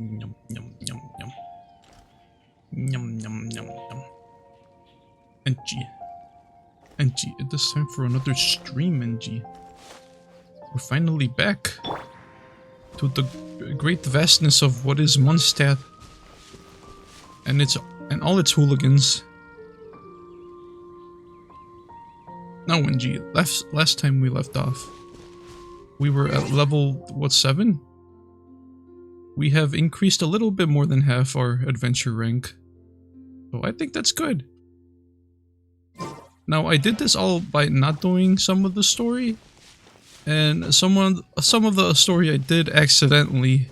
Yum, yum, yum, yum. Yum, yum, yum, yum. NG. NG, it is time for another stream, NG. We're finally back to the great vastness of what is Mondstadt and all its hooligans. Now, NG, last time we left off, we were at level, what, 7? We have increased a little bit more than half our adventure rank. So I think that's good. Now, I did this all by not doing some of the story. And some of the story I did accidentally.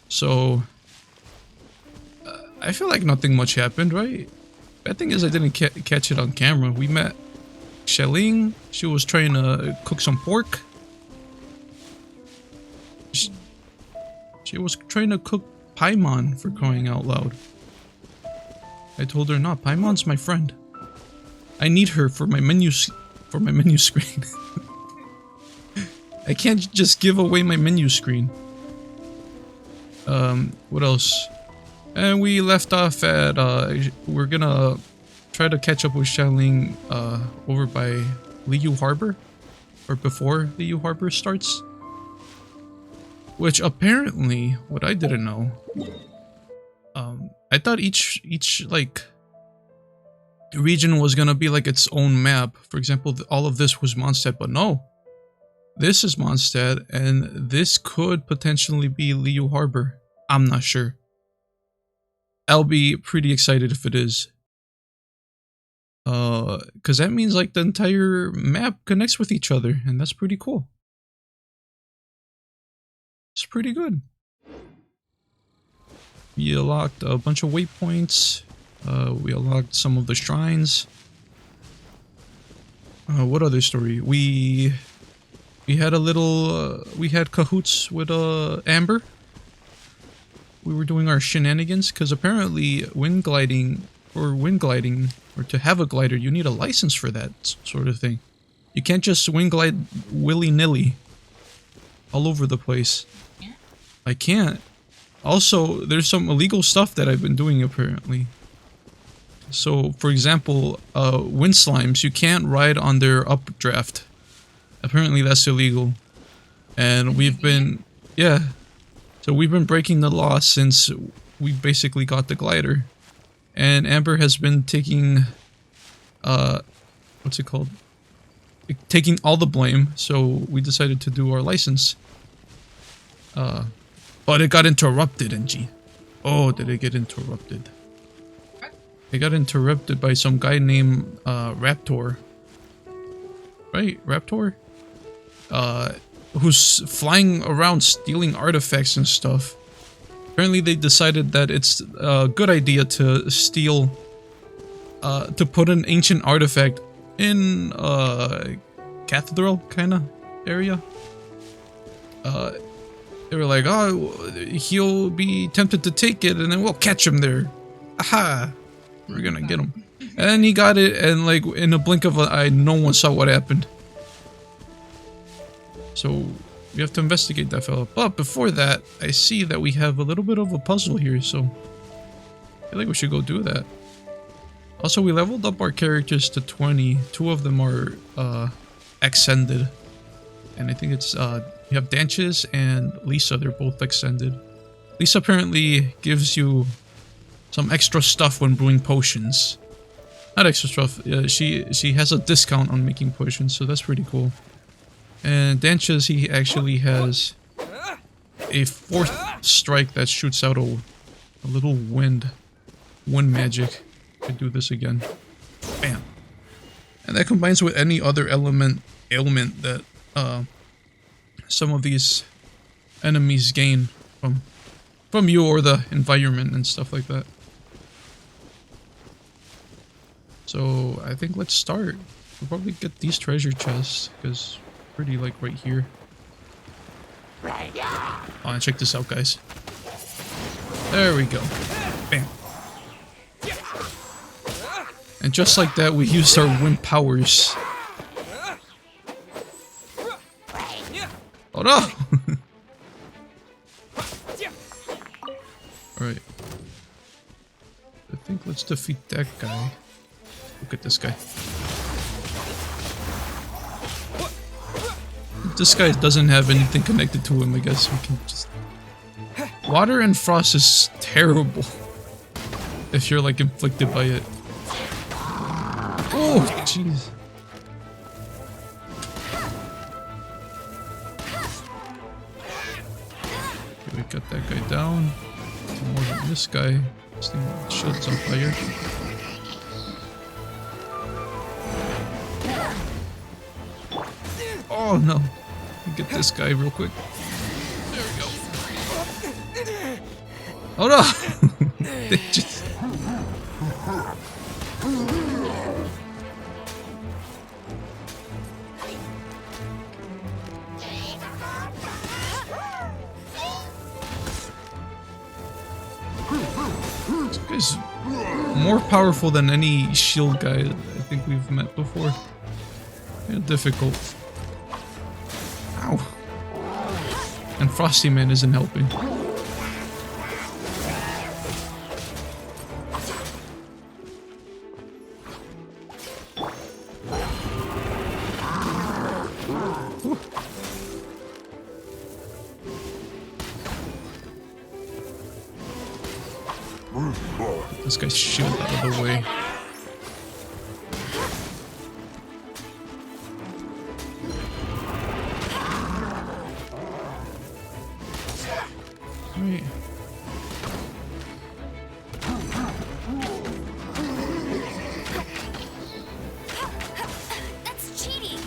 So I feel like nothing much happened, right? Bad thing is I didn't catch it on camera. We met Xialing. She was trying to cook some pork. She was trying to cook Paimon, for crying out loud. I told her, no, Paimon's my friend. I need her for my menu screen. I can't just give away my menu screen. What else? And we left off at, we're gonna try to catch up with Xialing, over by Liu Harbor. Or before Liu Harbor starts. Which apparently, what I didn't know, I thought each like region was gonna be like its own map. For example, all of this was Mondstadt, but no. This is Mondstadt, and this could potentially be Liu Harbor. I'm not sure. I'll be pretty excited if it is. Because that means like the entire map connects with each other, and that's pretty cool. It's pretty good. We unlocked a bunch of waypoints. We unlocked some of the shrines. What other story? We had a little, we had cahoots with Amber. We were doing our shenanigans because apparently wind gliding, or to have a glider, you need a license for that sort of thing. You can't just wind glide willy-nilly all over the place. I can't. Also, there's some illegal stuff that I've been doing apparently. So, for example, wind slimes, you can't ride on their updraft. Apparently that's illegal. And we've been, yeah. So we've been breaking the law since we basically got the glider. And Amber has been taking, what's it called? Taking all the blame, so we decided to do our license. But it got interrupted, NG. Oh, did it get interrupted? It got interrupted by some guy named Raptor. Right? Raptor? Who's flying around stealing artifacts and stuff. Apparently they decided that it's a good idea to steal, to put an ancient artifact in a cathedral kind of area. They were like, oh, he'll be tempted to take it and then we'll catch him there. Aha! We're gonna get him. And he got it, and like in a blink of an eye, no one saw what happened. So we have to investigate that fella. But before that, I see that we have a little bit of a puzzle here, so I feel like we should go do that. Also, we leveled up our characters to 20. 2 of them are extended. And I think it's we have Danches and Lisa, they're both extended. Lisa apparently gives you some extra stuff when brewing potions. Not extra stuff, she has a discount on making potions, so that's pretty cool. And Danches, he actually has a 4th strike that shoots out a little wind magic. I do this again. Bam. And that combines with any other ailment that some of these enemies gain from you or the environment and stuff like that. So I think let's start. We'll probably get these treasure chests because pretty like right here. Oh, check this out, guys. There we go. Bam. And just like that, we used our wind powers. Oh no! Alright. I think let's defeat that guy. Look at this guy. This guy doesn't have anything connected to him, I guess we can just... Water and frost is terrible. If you're like inflicted by it. Oh, jeez. Okay, we got that guy down. More than this guy. This thing shield's on fire. Oh no. Get this guy real quick. There we go. Oh no! They just... This guy's more powerful than any shield guy I think we've met before. Kinda difficult. Ow. And Frosty Man isn't helping. Get this guy's shield out of the way. Right. That's cheating.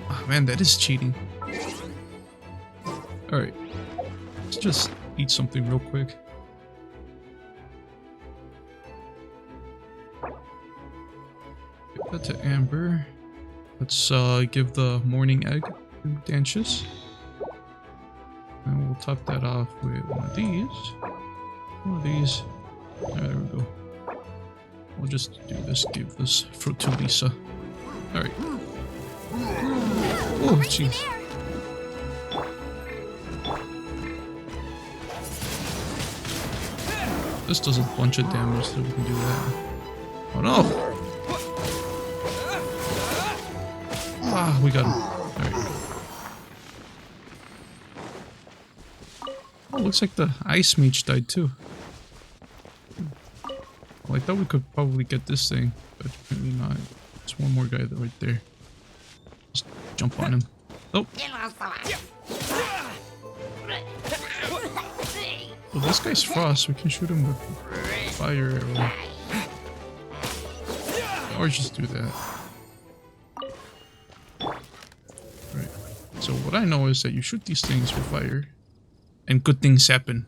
Oh man, that is cheating. Alright. Let's just eat something real quick. Give that to Amber. Let's give the morning egg to Danches. And we'll top that off with one of these. One of these. There we go. We'll just do this, give this fruit to Lisa. Alright. Oh, jeez. This does a bunch of damage, so we can do that. Oh no! Ah, we got him. Alright. Oh, looks like the ice mage died too. Well, I thought we could probably get this thing, but apparently not. There's one more guy right there. Just jump on him. Oh! Well, this guy's frost. We can shoot him with fire arrow. Or just do that. Right. So what I know is that you shoot these things with fire, and good things happen.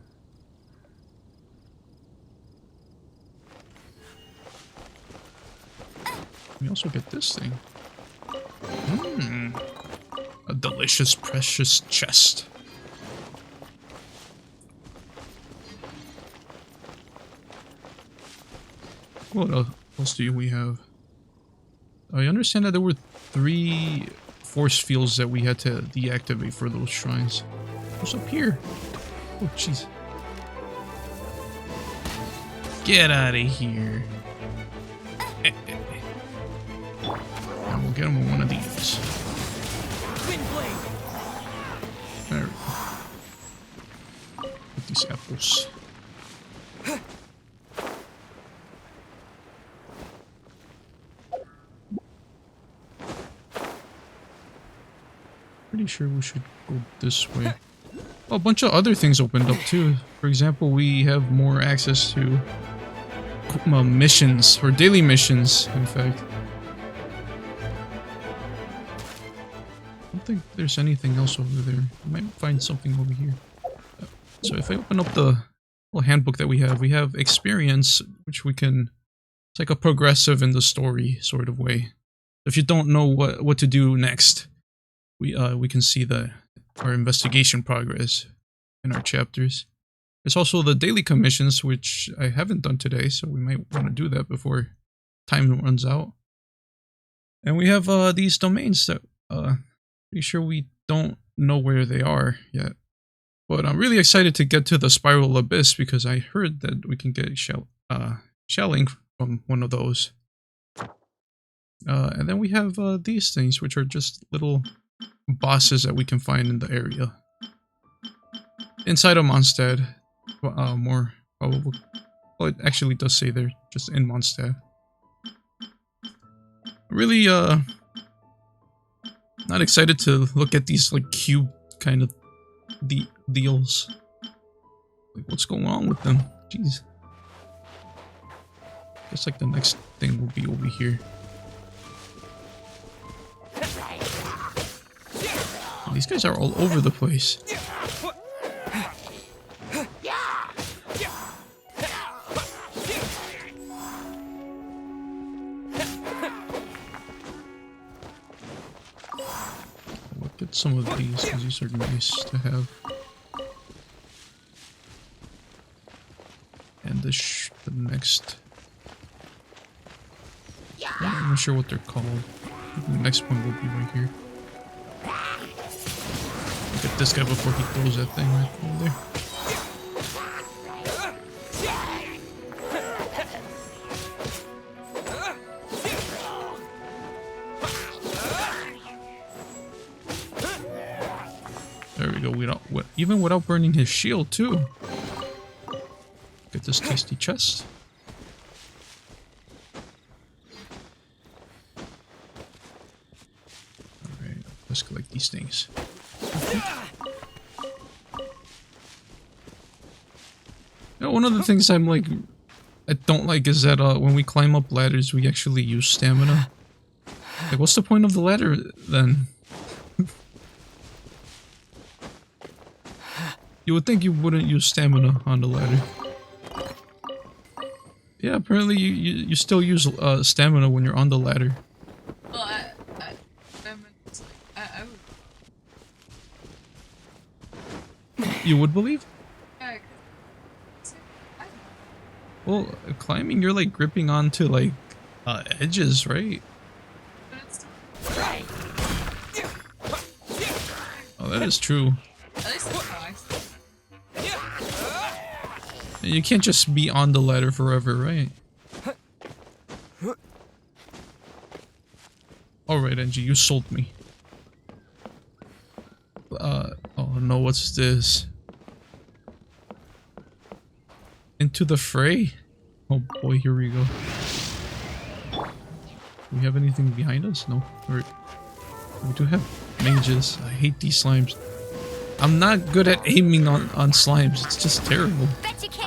We also get this thing. A delicious, precious chest. What else do we have? I understand that there were 3 force fields that we had to deactivate for those shrines. What's up here? Oh, jeez. Get out of here. And we'll get him with one of these. There we go. Get these apples. Pretty sure we should go this way. Oh, a bunch of other things opened up too. For example, we have more access to missions, or daily missions, in fact. I don't think there's anything else over there. I might find something over here. So if I open up the little handbook that we have experience, which we can... It's like a progressive in the story sort of way. If you don't know what to do next, we can see our investigation progress in our chapters. There's also the daily commissions, which I haven't done today, so we might want to do that before time runs out. And we have these domains that pretty sure we don't know where they are yet. But I'm really excited to get to the Spiral Abyss because I heard that we can get shelling from one of those. And then we have these things, which are just little bosses that we can find in the area. Inside of Mondstadt, more probably. Well, it actually does say there, just in Mondstadt. Really, not excited to look at these like cube kind of deals. Like, what's going on with them? Jeez. Guess like the next thing will be over here. These guys are all over the place. Look at some of these, because these are nice to have. And the next... I'm not sure what they're called. The next one will be right here. Get this guy before he throws that thing right over there. There we go. Even without burning his shield too. Get this tasty chest. Alright, let's collect these things. You know, one of the things I don't like is that when we climb up ladders, we actually use stamina. Like, what's the point of the ladder then? You would think you wouldn't use stamina on the ladder. Yeah, apparently you still use stamina when you're on the ladder. Well, I would. You would believe? Yeah, Well, climbing, you're like gripping onto like edges, right? but it's Oh, that is true. at least it's nice. You can't just be on the ladder forever, right? Alright, Angie, you sold me. Oh no, what's this? Into the fray? Oh boy, here we go. Do we have anything behind us? No. Alright. We do have mages. I hate these slimes. I'm not good at aiming on slimes. It's just terrible.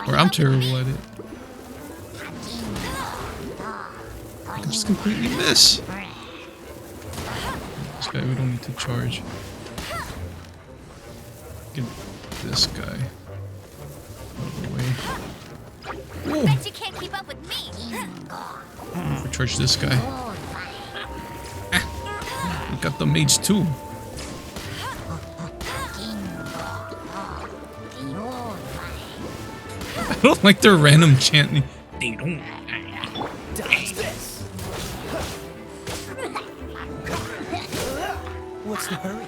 Or I'm terrible at it. I can just completely miss. This guy we don't need to charge. Get this guy out of the way. Whoa! Bet you can't keep up with me. I'll charge this guy. Ah, we got the mage too. I don't like their random chanting. They don't. What's the hurry?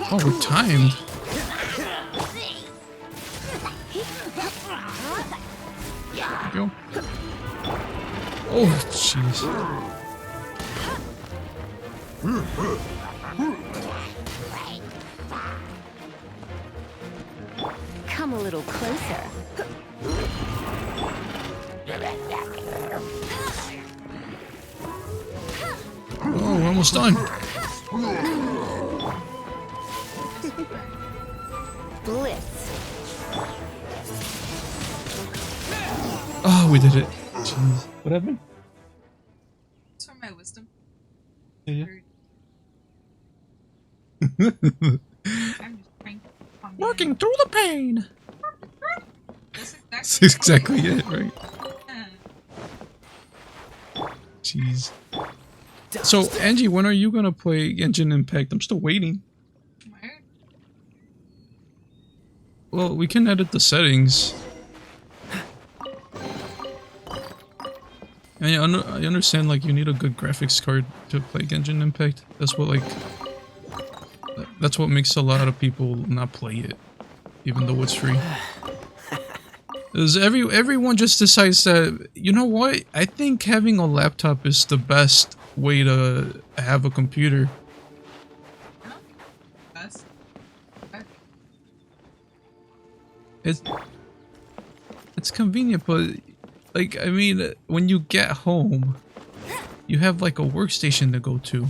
Oh, we're timed. There we go. Oh, jeez. Come a little closer. Oh, we're almost done. Bliss. Oh, we did it. Jeez. What happened? It's from my wisdom. Yeah. I'm just trying to calm down. Working through the pain. That's That's exactly it, right? Yeah. Jeez. So, Angie, when are you gonna play Genshin Impact? I'm still waiting. Where? Well, we can edit the settings. I understand like you need a good graphics card to play Genshin Impact. That's what makes a lot of people not play it, even though it's free. Is everyone just decides that, you know what? I think having a laptop is the best way to have a computer. It's convenient, but like I mean, when you get home, you have like a workstation to go to.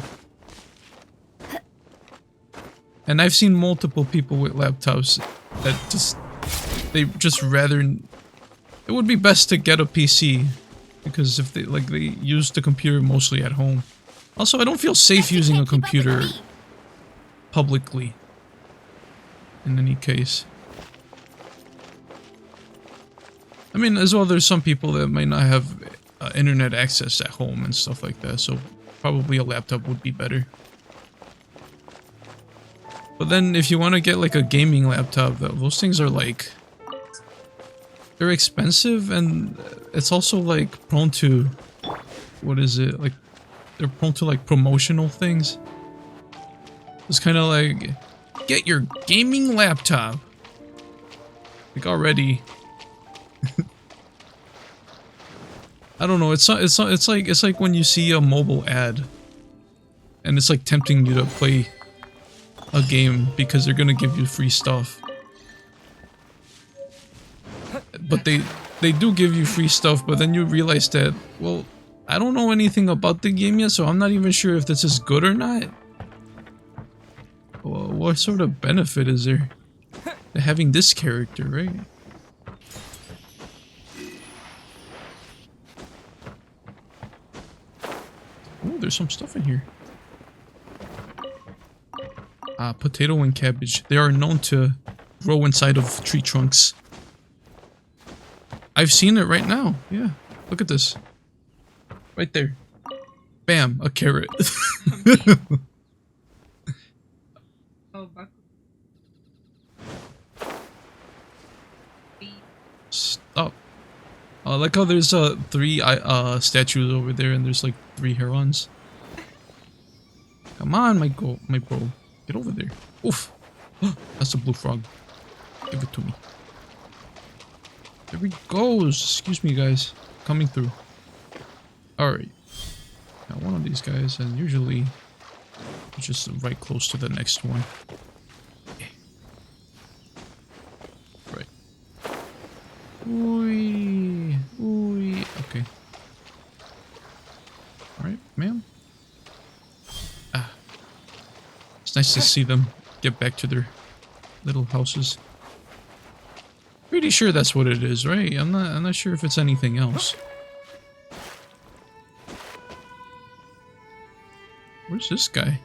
And I've seen multiple people with laptops that they just rather. It would be best to get a PC because if they use the computer mostly at home. Also, I don't feel safe using a computer publicly. In any case. I mean, as well, there's some people that might not have internet access at home and stuff like that, so probably a laptop would be better. But then if you want to get like a gaming laptop, those things are like... They're expensive and it's also like prone to... What is it? Like, they're prone to like promotional things. It's kind of like, get your gaming laptop. Like already... I don't know. It's like when you see a mobile ad, and it's like tempting you to play a game because they're gonna give you free stuff. But they do give you free stuff, but then you realize that, well, I don't know anything about the game yet, so I'm not even sure if this is good or not. Well, what sort of benefit is there to having this character, right? Oh, there's some stuff in here. Potato and cabbage. They are known to grow inside of tree trunks. I've seen it right now. Yeah. Look at this. Right there. Bam, a carrot. Stop. I like how there's 3 statues over there and there's like 3 herons. Come on, my bro. Get over there. Oof. That's a blue frog. Give it to me. There he goes. Excuse me, guys. Coming through. Alright. Now one of these guys, and usually it's just right close to the next one. Right. Oi. Oi. Okay. Alright, ma'am. It's nice to see them get back to their little houses. Pretty sure that's what it is, right? I'm not sure if it's anything else. Where's this guy?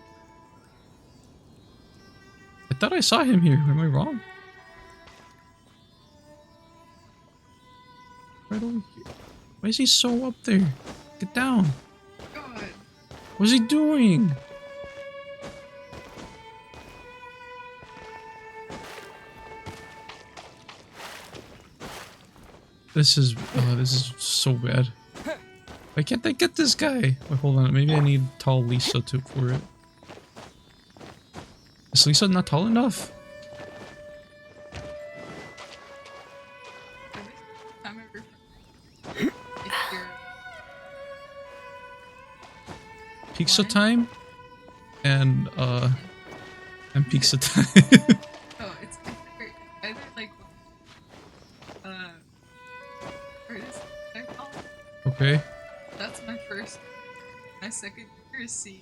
I thought I saw him here. Am I wrong? Right over here. Why is he so up there? Get down. God. What's he doing? This is so bad. Why can't I get this guy? Wait, hold on. Maybe I need tall Lisa for it. Is Lisa not tall enough? Pizza time and pizza time. Oh, it's either like or is it Okay. That's my first. My second is C.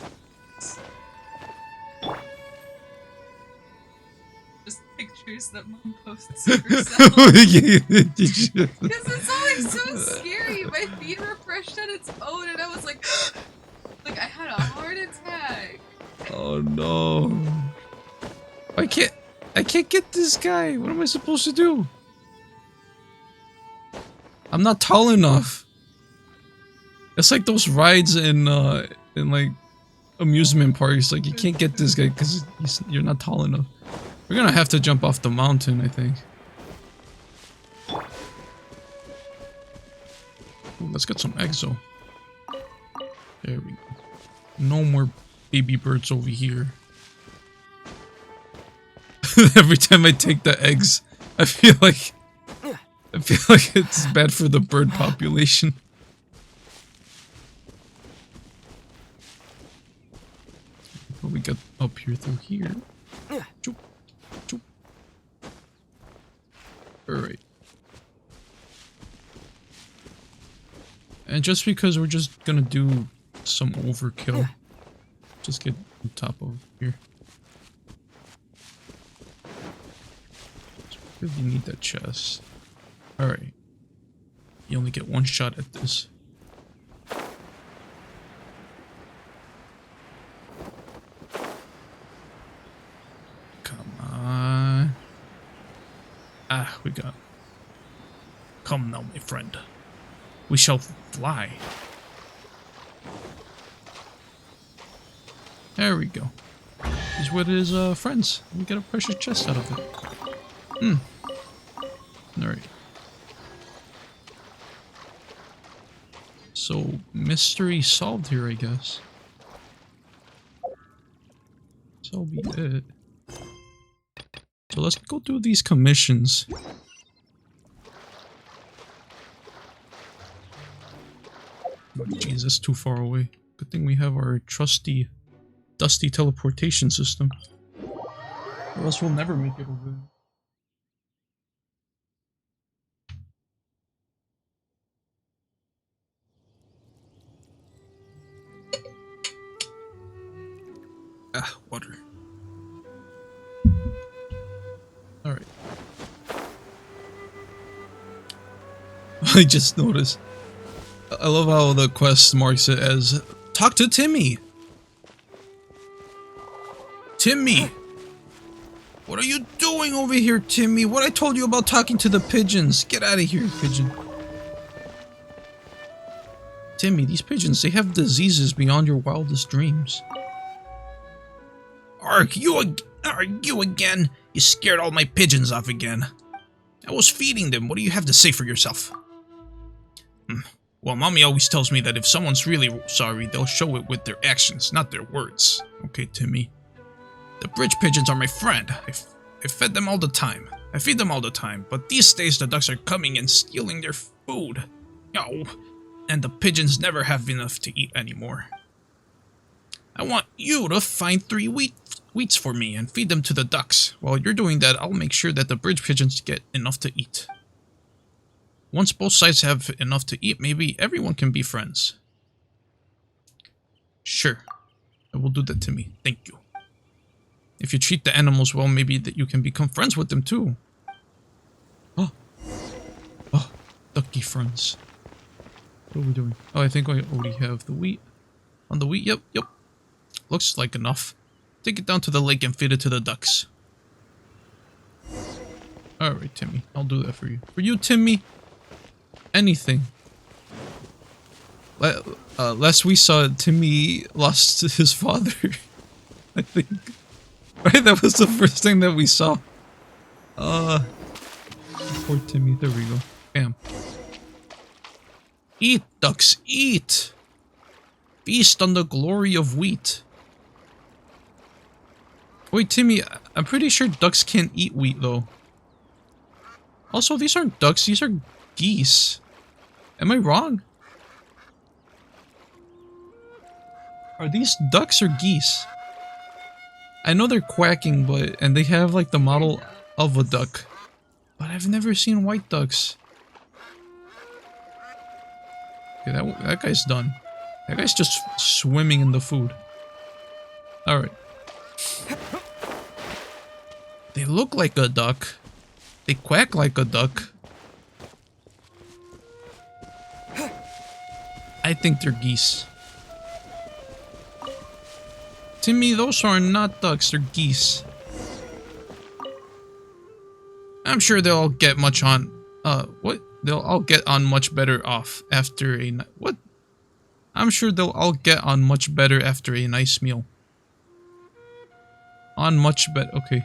Just pictures that mom posts of herself. Because it's always so scary. My feed refreshed on its own, and I was like, I had a heart attack. Oh no! I can't get this guy. What am I supposed to do? I'm not tall enough. It's like those rides in like amusement parks. Like you can't get this guy because you're not tall enough. We're gonna have to jump off the mountain, I think. Ooh, let's get some exo. There we go. No more baby birds over here. Every time I take the eggs, I feel like it's bad for the bird population. What we got up here through here? Choop, choop. Alright. And just because we're just gonna do some overkill, just get on top of here. Really need that chest. Alright. You only get one shot at this. Come on. Ah, we got. Come now, my friend. We shall fly. There we go. He's with his friends. We get a precious chest out of it. Alright. So, mystery solved here, I guess. So be it. So let's go do these commissions. Jeez, that's too far away. Good thing we have our trusty, dusty teleportation system. Or else we'll never make it over there. Ah, water. Alright. I just noticed. I love how the quest marks it as talk to Timmy. Timmy! What are you doing over here, Timmy? What I told you about talking to the pigeons? Get out of here, pigeon. Timmy, these pigeons, they have diseases beyond your wildest dreams. Arg, you again? You scared all my pigeons off again. I was feeding them. What do you have to say for yourself? Well, Mommy always tells me that if someone's really sorry, they'll show it with their actions, not their words. Okay, Timmy. The bridge pigeons are my friend. I fed them all the time. I feed them all the time, but these days the ducks are coming and stealing their food. Oh, and the pigeons never have enough to eat anymore. I want you to find 3 wheats for me and feed them to the ducks. While you're doing that, I'll make sure that the bridge pigeons get enough to eat. Once both sides have enough to eat, maybe everyone can be friends. Sure, I will do that, Timmy. Thank you. If you treat the animals well, maybe that you can become friends with them too. Oh, ducky friends. What are we doing? Oh, I think I already have the wheat. On the wheat, yep. Looks like enough. Take it down to the lake and feed it to the ducks. Alright, Timmy. I'll do that for you. For you, Timmy, anything. Last we saw, Timmy lost his father. I think. Right? That was the first thing that we saw. Poor Timmy. There we go. Bam. Eat, ducks, eat! Feast on the glory of wheat. Wait, Timmy, I'm pretty sure ducks can't eat wheat, though. Also, these aren't ducks, these are geese. Am I wrong? Are these ducks or geese? I know they're quacking, and they have, like, the model of a duck. But I've never seen white ducks. Okay, that guy's done. That guy's just swimming in the food. Alright. They look like a duck. They quack like a duck. I think they're geese. Timmy, those are not ducks, they're geese. I'm sure they'll all get much on... what? They'll all get on much better off after a... What? I'm sure they'll all get on much better after a nice meal. On much better... Okay.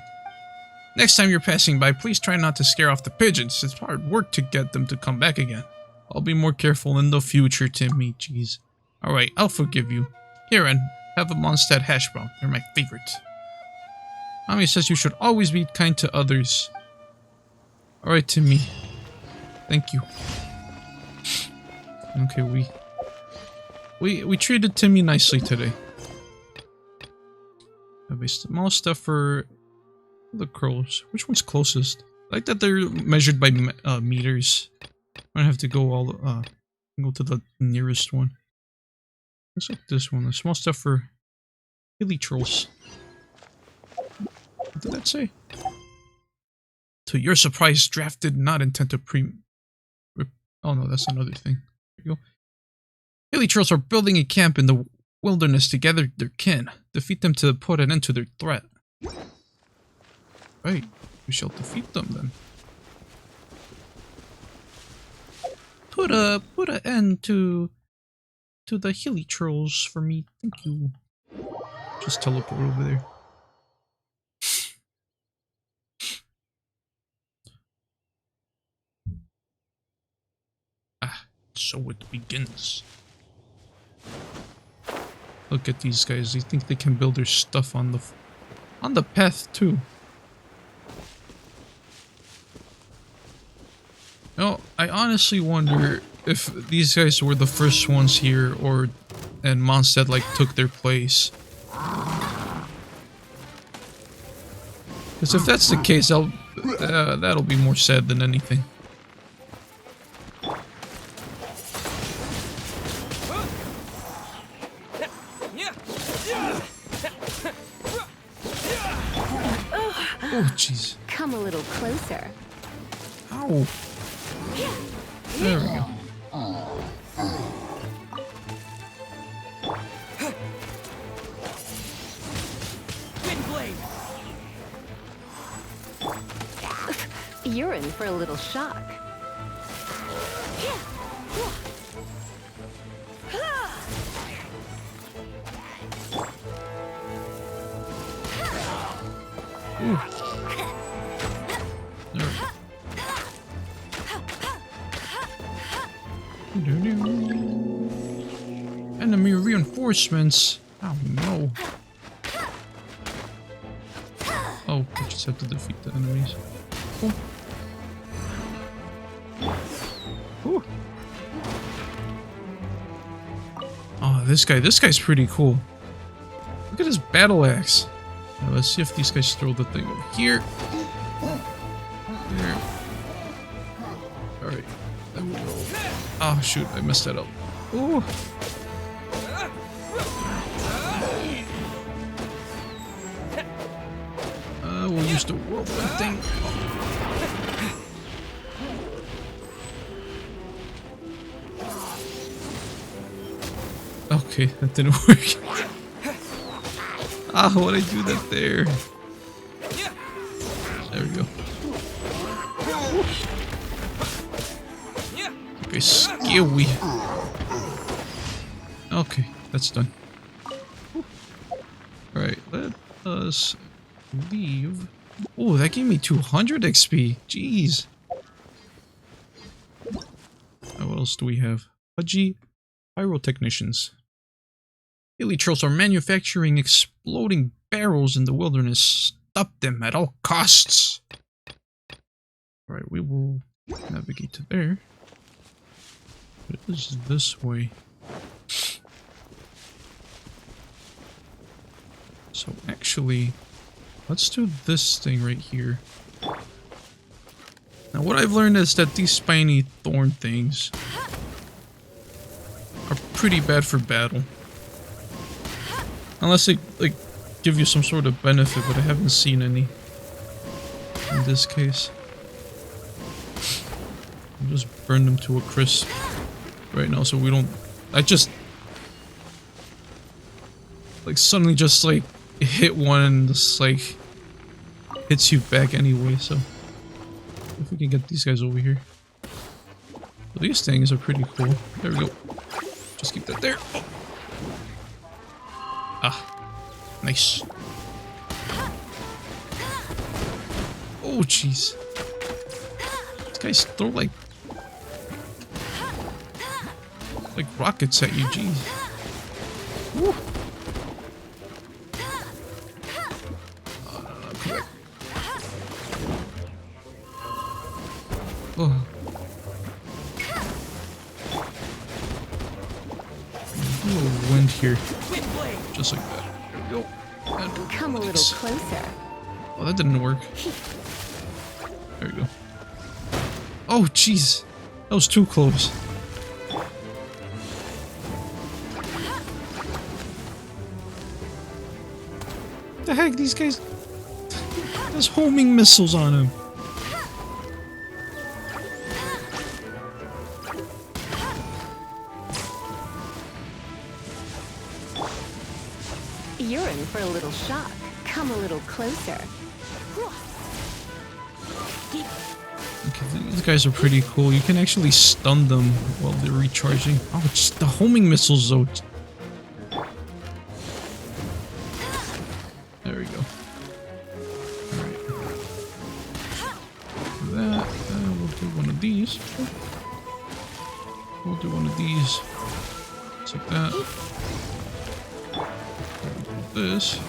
Next time you're passing by, please try not to scare off the pigeons. It's hard work to get them to come back again. I'll be more careful in the future, Timmy. Jeez. Alright, I'll forgive you. Here, and have a Mondstadt hash brown. They're my favorite. Mommy says you should always be kind to others. Alright, Timmy. Thank you. Okay, we treated Timmy nicely today. Have a small stuff for the crows. Which one's closest? I like that they're measured by meters. I don't have to go all go to the nearest one. Looks like this one. The small stuff for hilly trolls. What did that say? To your surprise, draft did not intend to oh no, that's another thing. There you go. Hilly trolls are building a camp in the wilderness to gather their kin. Defeat them to put an end to their threat. Right, we shall defeat them then. Put an end to the hilly trolls for me. Thank you. Just teleport over there. So it begins. Look at these guys. They think they can build their stuff on the path too. No, I honestly wonder if these guys were the first ones here, and Mondstadt like took their place. Because if that's the case, that'll be more sad than anything. Oh, jeez. Come a little closer. Ow. There we go. You're in for a little shock. Ooh. Enemy reinforcements. Oh no. Oh, I just have to defeat the enemies. Cool. Ooh. Oh, this guy's pretty cool. Look at his battle axe. Now, let's see if these guys throw the thing over here. There. Alright. Then we go. Oh shoot, I messed that up. Ooh. We'll use the whirlwind thing. Okay, that didn't work. Ah, why'd I do that there? There we go. Okay, scary. Okay, that's done. Alright, let us leave. Oh, that gave me 200 XP. Jeez. Now what else do we have? Pudgy Pyrotechnicians. Hilly trolls are manufacturing exploding barrels in the wilderness. Stop them at all costs. Alright, we will navigate to there. It is this way. So actually, let's do this thing right here. Now what I've learned is that these spiny thorn things are pretty bad for battle. Unless they like give you some sort of benefit, but I haven't seen any in this case. I'll just burn them to a crisp right now so we don't... I just... like suddenly just like hit one and just like hits you back anyway, so... if we can get these guys over here. So these things are pretty cool. There we go. Just keep that there. Oh. Ah. Nice. Oh, jeez. These guys throw like rockets at you, jeez. Woo. Oh. A little wind here. Just like that. There we go. And Come a little nice. closer. Oh, that didn't work. There we go. Oh, jeez. That was too close. What the heck, these guys... There's homing missiles on him. You're in for a little shock. Come a little closer. Okay, these guys are pretty cool. You can actually stun them while they're recharging. Oh, it's the homing missiles though. There we go. Alright. Do that. We'll do one of these. We'll do one of these. Just like that. Do this.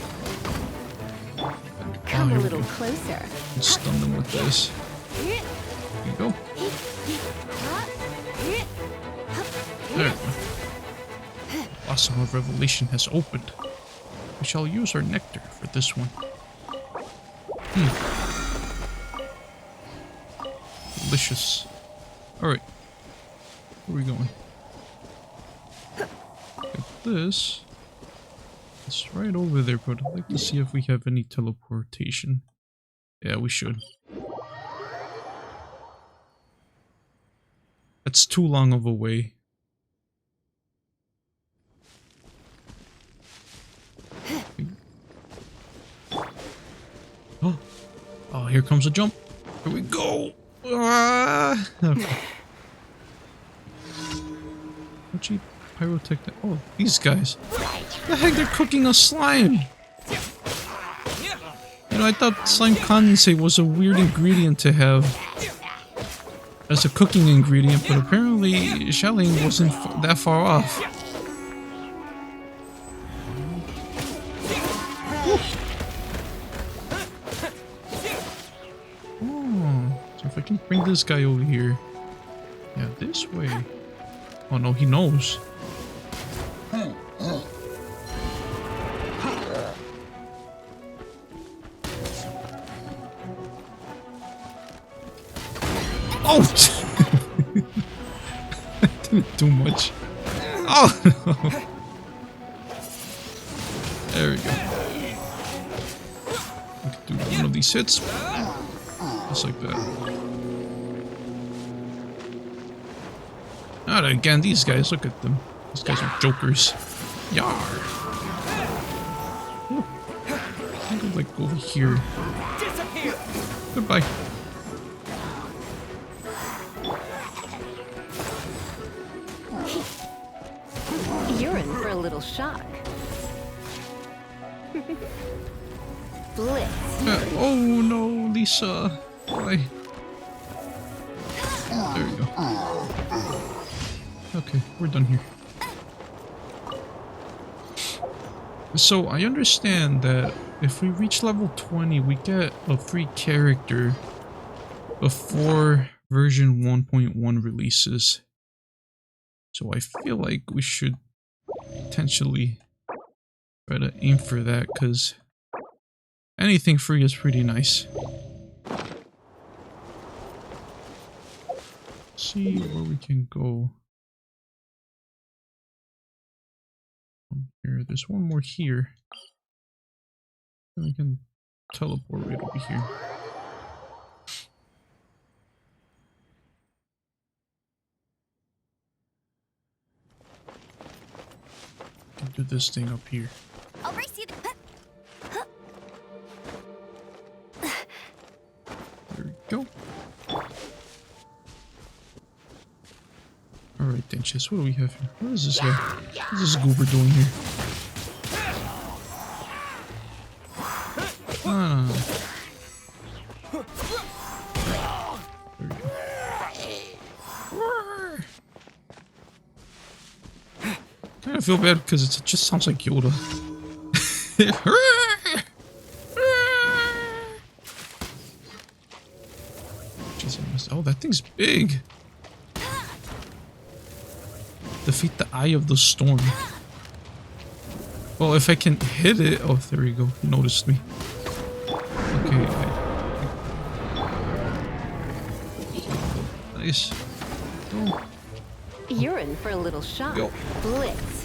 Come here a we little go. closer. And stun them with this. There you go. There we go. Blossom of Revelation has opened. We shall use our nectar for this one. Delicious. Alright. Where are we going? Get this. It's right over there, but I'd like to see if we have any teleportation. Yeah, we should. That's too long of a way. Oh, here comes a jump. Here we go. Ah! Okay. Gee, pyrotechnic. Oh, these guys. The heck, they're cooking a slime. You know, I thought slime condensate was a weird ingredient to have as a cooking ingredient, but apparently shelling wasn't that far off. Oh, so if I can bring this guy over here. Yeah, this way. Oh no, he knows. Oh! I didn't do much. Oh no! There we go. We can do one of these hits. Just like that. Not again, these guys, look at them. These guys are jokers. Yar! Ooh. I think I'll like over here. Goodbye. You're in for a little shock. Blitz. Oh no, Lisa. Why? There we go. Okay, we're done here. So I understand that if we reach level 20, we get a free character before version 1.1 releases. So I feel like we should potentially try to aim for that, because anything free is pretty nice. See where we can go. Here, there's one more here. And we can teleport right over here. Can do this thing up here. I'll race you. There we go. Alright then, Chess, what do we have here? What is this guy? What is this goober doing here? No. There we go. Kind of feel bad because it just sounds like Yoda. Jesus, oh, that thing's big. Defeat the Eye of the Storm. Well, if I can hit it... Oh, there we go. He noticed me. Okay. Nice. Go. You're in for a little shock. Go. Blitz.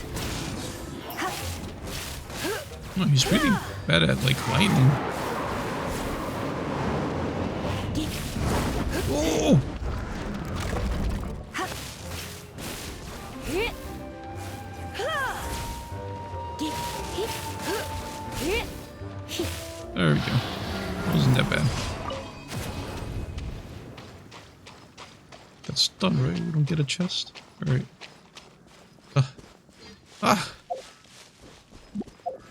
Oh, he's really bad at, like, lightning. Oh! There we go. Wasn't that bad. That's done, right? We don't get a chest? Alright.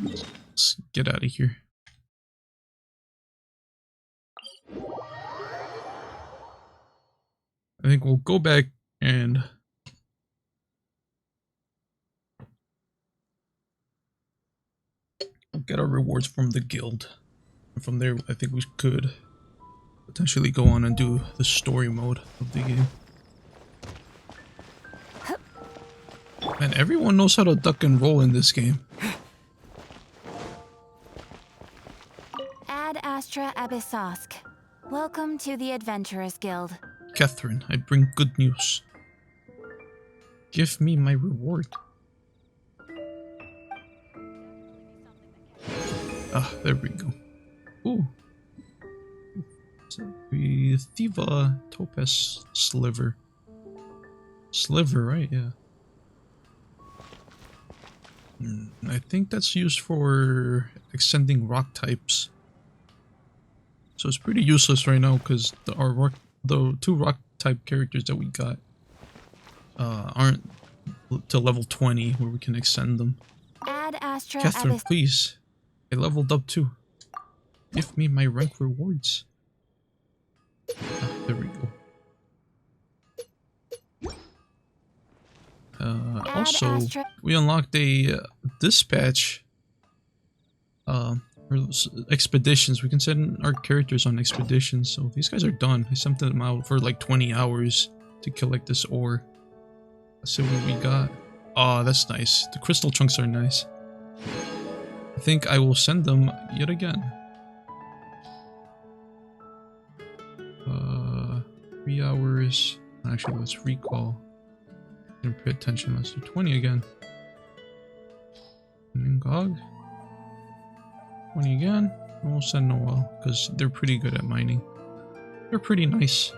Let's get out of here. I think we'll go back and get our rewards from the guild. And from there, I think we could potentially go on and do the story mode of the game. Man, everyone knows how to duck and roll in this game. Ad Astra Abyssosk. Welcome to the Adventurers Guild. Catherine, I bring good news. Give me my reward. Ah, there we go. Ooh. The Thiva Topaz Sliver. Sliver, right? Yeah. I think that's used for extending rock types. So it's pretty useless right now because the two rock type characters that we got aren't to level 20 where we can extend them. Ad Astra Catherine, please. I leveled up too. Give me my rank rewards. Ah, there we go. Also, we unlocked a dispatch expeditions. We can send our characters on expeditions. So these guys are done. I sent them out for like 20 hours to collect this ore. Let's see what we got. Oh, that's nice. The crystal chunks are nice. I think I will send them yet again. 3 hours. Actually, let's recall. Didn't pay attention. Let's do 20 again. And Gog. 20 again. And we'll send Noel because they're pretty good at mining. They're pretty nice.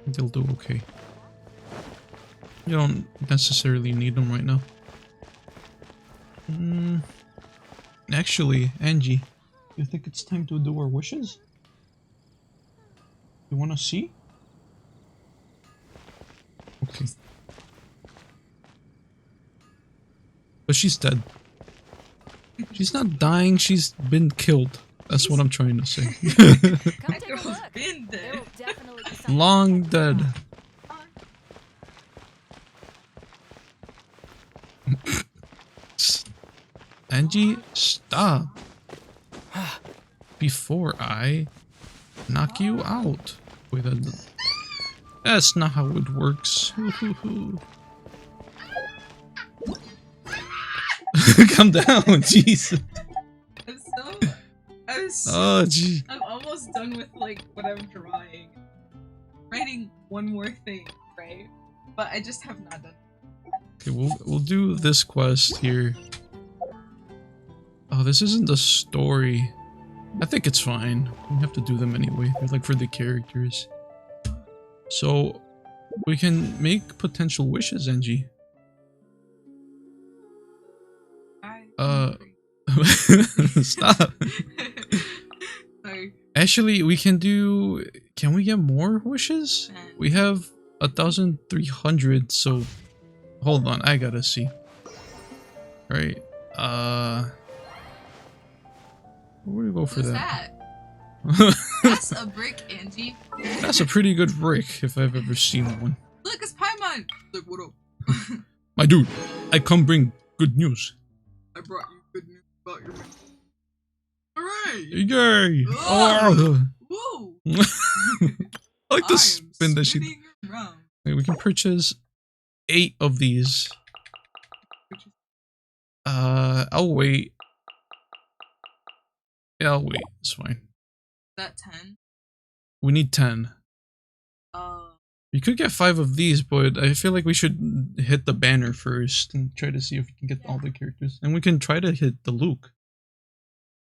They'll do okay. You don't necessarily need them right now. Actually, Angie, you think it's time to do our wishes? You wanna see? Okay. But she's dead. She's not dying, she's been killed. That's what I'm trying to say. Come take a Girl's look. been There dead. will definitely be something. Long dead. Angie, stop. Before I knock you out. Wait, that's not how it works. Calm down, jeez. Oh, gee. I'm almost done with like what I'm drawing. Writing one more thing, right? But I just have not done it. Okay, we'll do this quest here. Oh, this isn't the story. I think it's fine. We have to do them anyway. They're like for the characters. So we can make potential wishes, Angie. Stop. Sorry. Actually, we can do. Can we get more wishes? We have 1,300. So hold on, I gotta see. Right. Where do we go for Who's that? That's a brick, Angie. That's a pretty good brick if I've ever seen one. Look, it's Paimon. Look, what up? My dude, I come bring good news. I brought you good news about your man. Hooray! Yay! Oh. Oh. Woo! I like to I am spin that shit. spinning around. Okay, we can purchase 8 of these. I'll wait. Yeah, I'll wait. It's fine. Is that 10? We need 10. You could get 5 of these, but I feel like we should hit the banner first and try to see if we can get all the characters. And we can try to hit the Luke.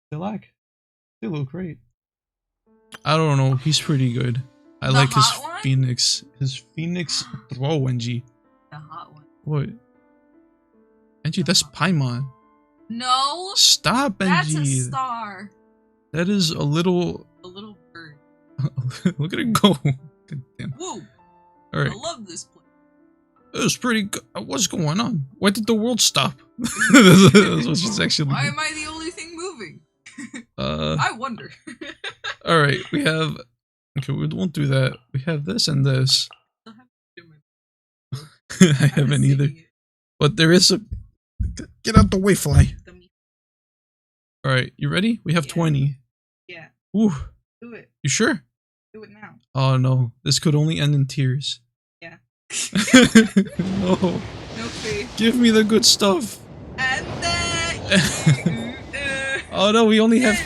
They look right. I don't know. He's pretty good. I The like his hot one? Phoenix. His Phoenix throw, NG. The hot one. What? NG, that's Paimon. No! Stop, NG. That's a star. That is a little... A little bird. Look at it go. God damn. Woo! Alright. I love this place. It was pretty good. What's going on? Why did the world stop? That's what she's actually Why am I the only thing moving? Uh, I wonder. Alright, we have... Okay, we won't do that. We have this and this. I haven't either. But there is a... Get out the way, fly. Alright, you ready? We have 20. Yeah. Ooh. Do it. You sure? Do it now. Oh no, this could only end in tears. Yeah. No. No faith. Give me the good stuff. And then... Oh no, we only have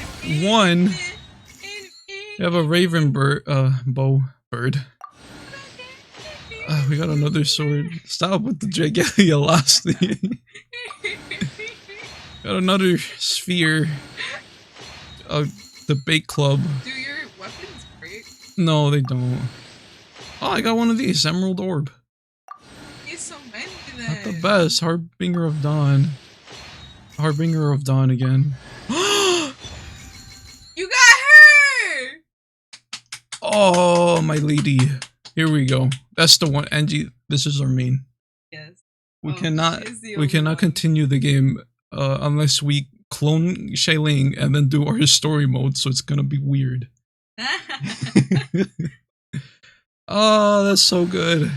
1. We have a raven bird, bird. We got another sword. Stop with the Dragalia lost. Got another sphere. Debate club. Do your weapons break? No, they don't. Oh, I got one of these. Emerald orb. He's so many then. Not the best. Harbinger of Dawn. Harbinger of Dawn again. You got her! Oh, my lady. Here we go. That's the one. Angie, this is our main. Yes. We Oh, cannot. she is the We only cannot one. continue the game unless we clone Shailing and then do our story mode. So it's gonna be weird. Oh, that's so good.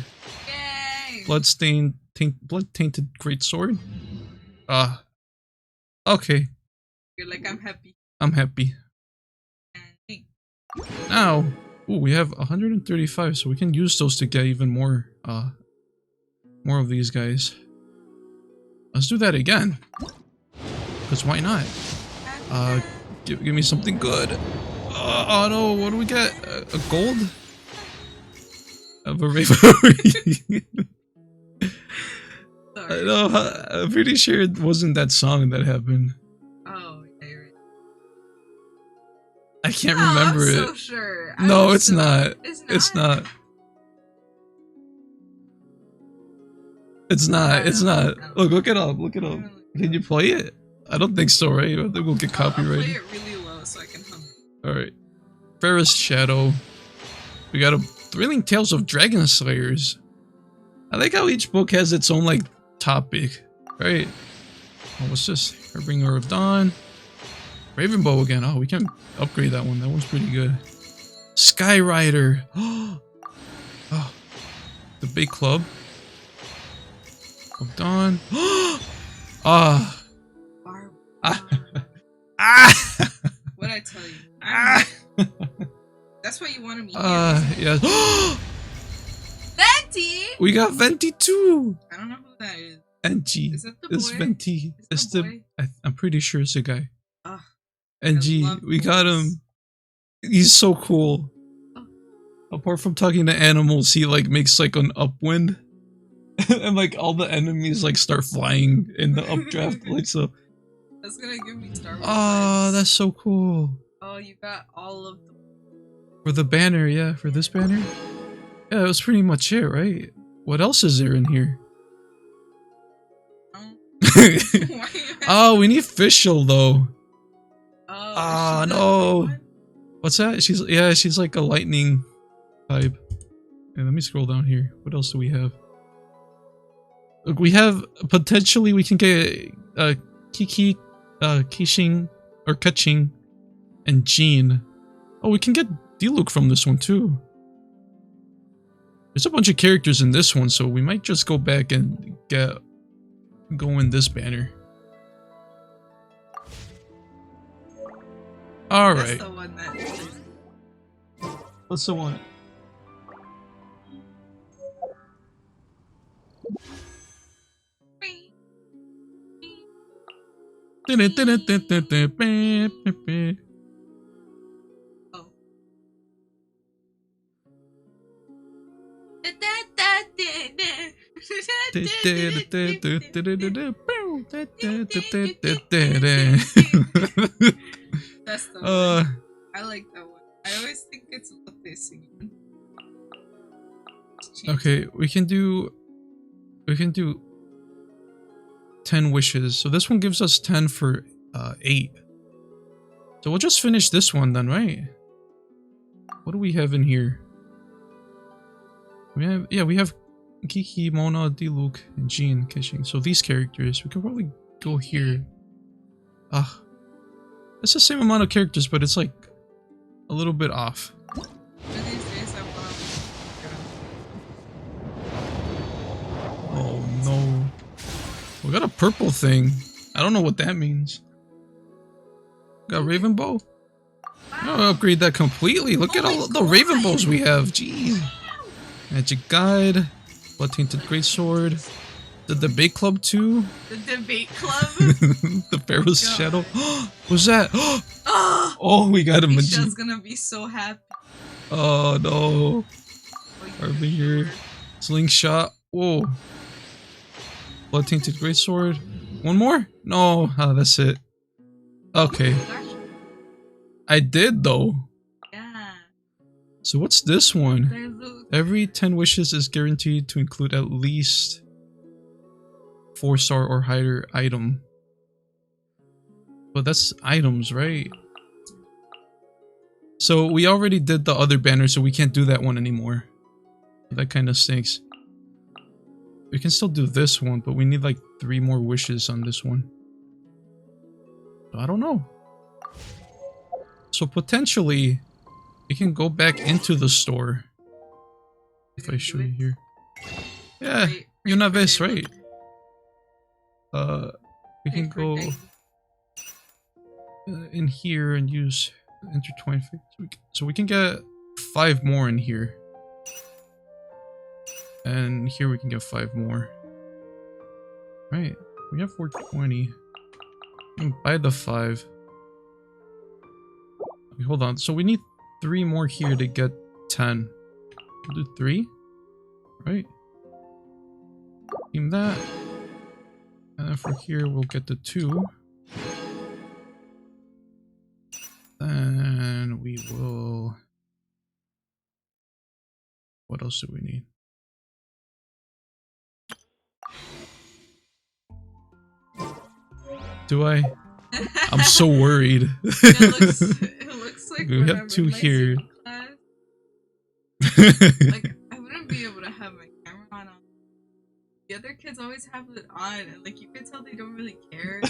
Yay! Blood tainted greatsword. Okay. You're like, I'm happy. I'm happy. Now, ooh, we have 135, so we can use those to get even more of these guys. Let's do that again. Cause why not? Give me something good. Oh no, what do we get? A gold? Of a raven. I know. I'm pretty sure it wasn't that song that happened. Oh, yeah, you're right. I can't remember I'm it. so sure. No, it's not. It's not. It's not. It's not. It's not. Look it up. Look it up. Can you play it? I don't think so, right? I think we'll get I'll copyrighted. play it really low so I can hum it. Alright. Fairest Shadow. We got a Thrilling Tales of Dragon Slayers. I like how each book has its own, like, topic. Right? Oh, what's this? Harbinger of Dawn. Ravenbow again. Oh, we can upgrade that one. That one's pretty good. Skyrider. Oh. The big club. Of Dawn. Ah. What'd I tell you? That's why you wanted me here. Yeah. Venti! We got Venti too. I don't know who that is. NG. Is that the It's boy? Venti. Is It's the the. boy? I'm pretty sure it's a guy. Ugh, NG. love We got boys. him. He's so cool. Oh. Apart from talking to animals, he like makes like an upwind, and like all the enemies like start flying in the updraft. Like so. That's gonna give me Star Wars. Oh, vibes. that's so cool. Oh, you got all of them. For the banner, yeah. For this banner. Yeah, that was pretty much it, right? What else is there in here? Oh. Why are you Oh, we need Fischl though. Oh, Ah, is she the no. one? What's that? She's like a lightning type. Okay, let me scroll down here. What else do we have? Look, we have potentially we can get Kiki, Kishing or Kaching, and Jean. Oh, we can get Diluc from this one too. There's a bunch of characters in this one, so we might just go back and get go in this banner. All right. That's the one that. What's the one? Oh. That's the one. I like that one. I always think it's what they sing. Okay, we can do 10 wishes. So this one gives us 10 for 8. So we'll just finish this one then, right? What do we have in here? We have Kiki, Mona, Diluc, and Jean, Kishing. So these characters, we could probably go here. It's the same amount of characters, but it's like a little bit off. One of these days I want Oh no. We got a purple thing. I don't know what that means. Got Raven Bow. I'll upgrade that completely. Look at all the Raven Bows we have. Jeez. Magic Guide. Blood Tainted Greatsword. The Debate Club too. the debate club. The Pharaoh's God. Shadow. What's that? Oh, we got a Misha's Magician. gonna be so happy. Oh no. Oh, Over here. Slingshot. Whoa. Blood Tainted Greatsword. One more? No. That's it. Okay. I did though. Yeah. So what's this one? There's a- Every 10 wishes is guaranteed to include at least 4-star or higher item. But that's items, right? So we already did the other banner, so we can't do that one anymore. That kind of stinks. We can still do this one, but we need like 3 more wishes on this one. I don't know. So potentially, we can go back into the store. If I show you here. Yeah, una vez, right? We can go in here and use intertwine. So we can get 5 more in here. And here we can get 5 more. Right, we have 420. Buy the 5. Okay, hold on, so we need 3 more here to get 10. We'll do 3, right? Team that. And then for here, we'll get the 2. Then we will... What else do we need? Do I? I'm so worried. it looks like We when have I'm 2 in my here. Zoom class, like I wouldn't be able to have my camera on. The other kids always have it on, and like you can tell they don't really care.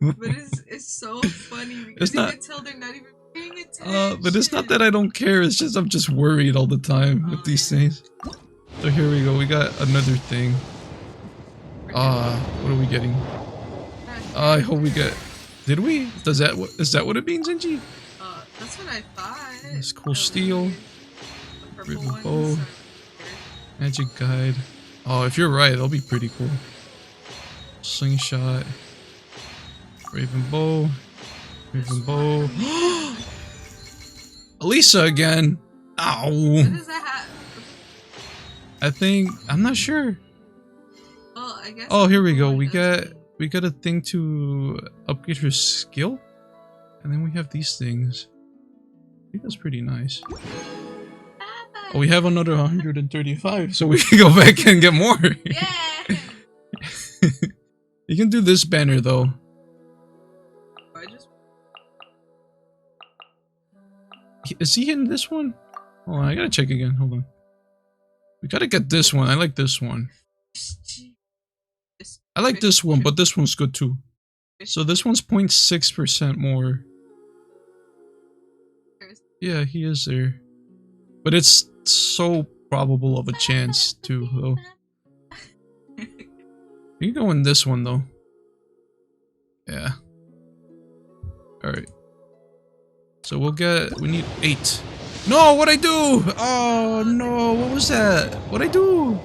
But it's so funny because It's not- you can tell they're not even paying attention. But it's not that I don't care, it's just I'm just worried all the time with these things. So here we go, we got another thing. What are we getting? I hope we get... Did we? Is that what it means, Genji? That's what I thought. This cool steel. The purple Raven ones bow. are- Magic Guide. Oh, if you're right, that'll be pretty cool. Slingshot. Raven Bow. Raven Bow. Elisa again. Ow. What does that have? I'm not sure. Well, I guess. Oh, here we go. the We one does got a thing to upgrade her skill. And then we have these things. I think that's pretty nice. Oh, we have another 135, so we can go back and get more. Yeah. You can do this banner though. I just Is he in this one? Hold on, I gotta check again. Hold on. We gotta get this one. I like this one. I like this one, but this one's good too. So this one's 0.6% more. Yeah, he is there. But it's so probable of a chance too, though. You can go in this one though. Yeah. Alright. So we need 8. No, what'd I do? Oh no, what was that? What'd I do?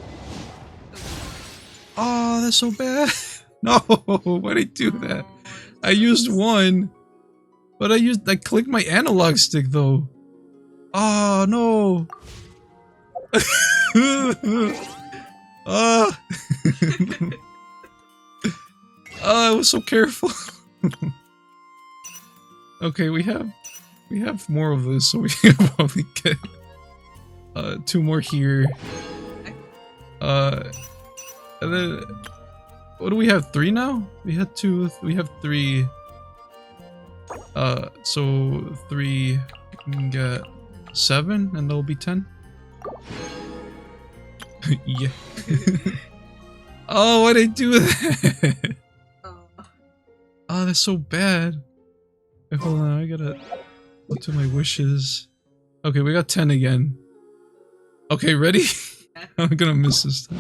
Oh, that's so bad. No, why'd I do that? I used 1. But I clicked my analog stick though. Oh no. Ah. I was so careful. Okay, we have more of this, so we can probably get 2 more here. And then what do we have? 3 now? We had 2. We have 3. So 3 we can get 7, and that'll be 10. Yeah. Oh, why'd I do that? Oh, that's so bad. Wait, hold on, I gotta go to my wishes. Okay, we got 10 again. Okay, ready? I'm gonna miss this time.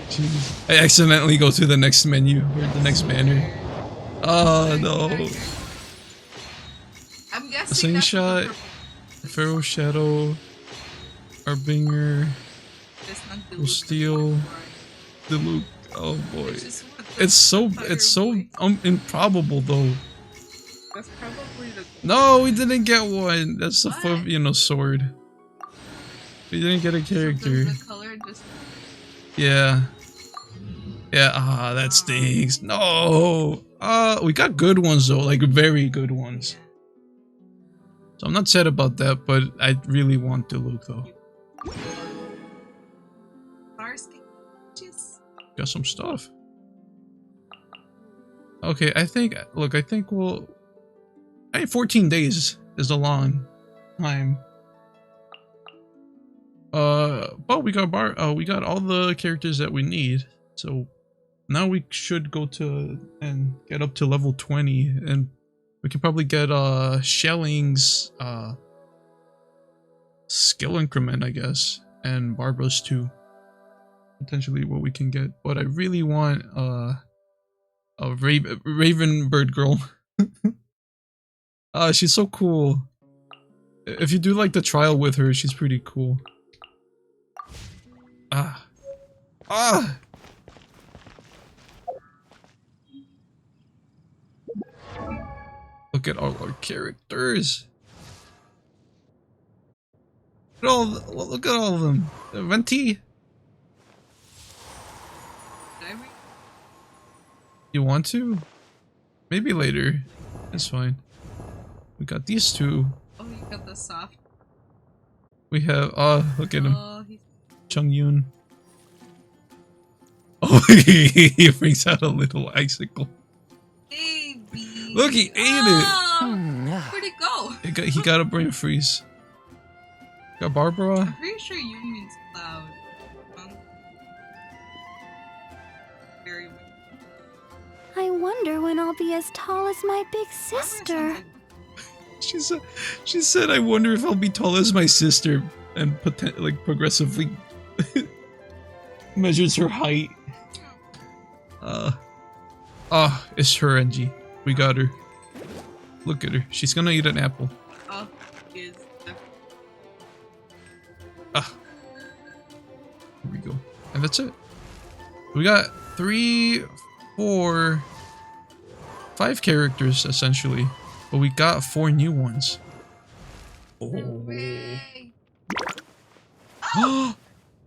Jeez. I accidentally go to the next menu, or the next banner. Oh, no. I'm guessing Slingshot, Pharaoh Shadow, Harbinger, Steel, Diluc. Oh boy. It's so improbable though. That's probably the... No, we didn't get one. That's the sword. We didn't get a character. So the color just... Yeah. Yeah, that stinks. No. We got good ones though, like very good ones. So I'm not sad about that, but I really want Diluc though. Got some stuff. Okay, I think we'll... 14 days is a long time. But we got we got all the characters that we need. So now we should go to and get up to level 20, and we can probably get Shelling's skill increment, I guess, and Barbara's too. Potentially what we can get, but I really want a Raven Bird girl. She's so cool. If you do like the trial with her, she's pretty cool. Look at all our characters. Look at all of them. Venti. You want to? Maybe later. It's fine. We got these 2. Oh, you got the soft. We have, look at him. He's... Chung Yoon. Oh, he brings out a little icicle. Baby. Look, he ate it. Where'd it go? He got a brain freeze. Got Barbara. I'm pretty sure you means Cloud. Very weird. I wonder when I'll be as tall as my big sister. She said, I wonder if I'll be tall as my sister, and progressively measures her height. It's her, NG. We got her. Look at her. She's gonna eat an apple. Oh, she is. Here we go. And that's it. We got 3, 4, 5 characters, essentially. But we got 4 new ones. Oh,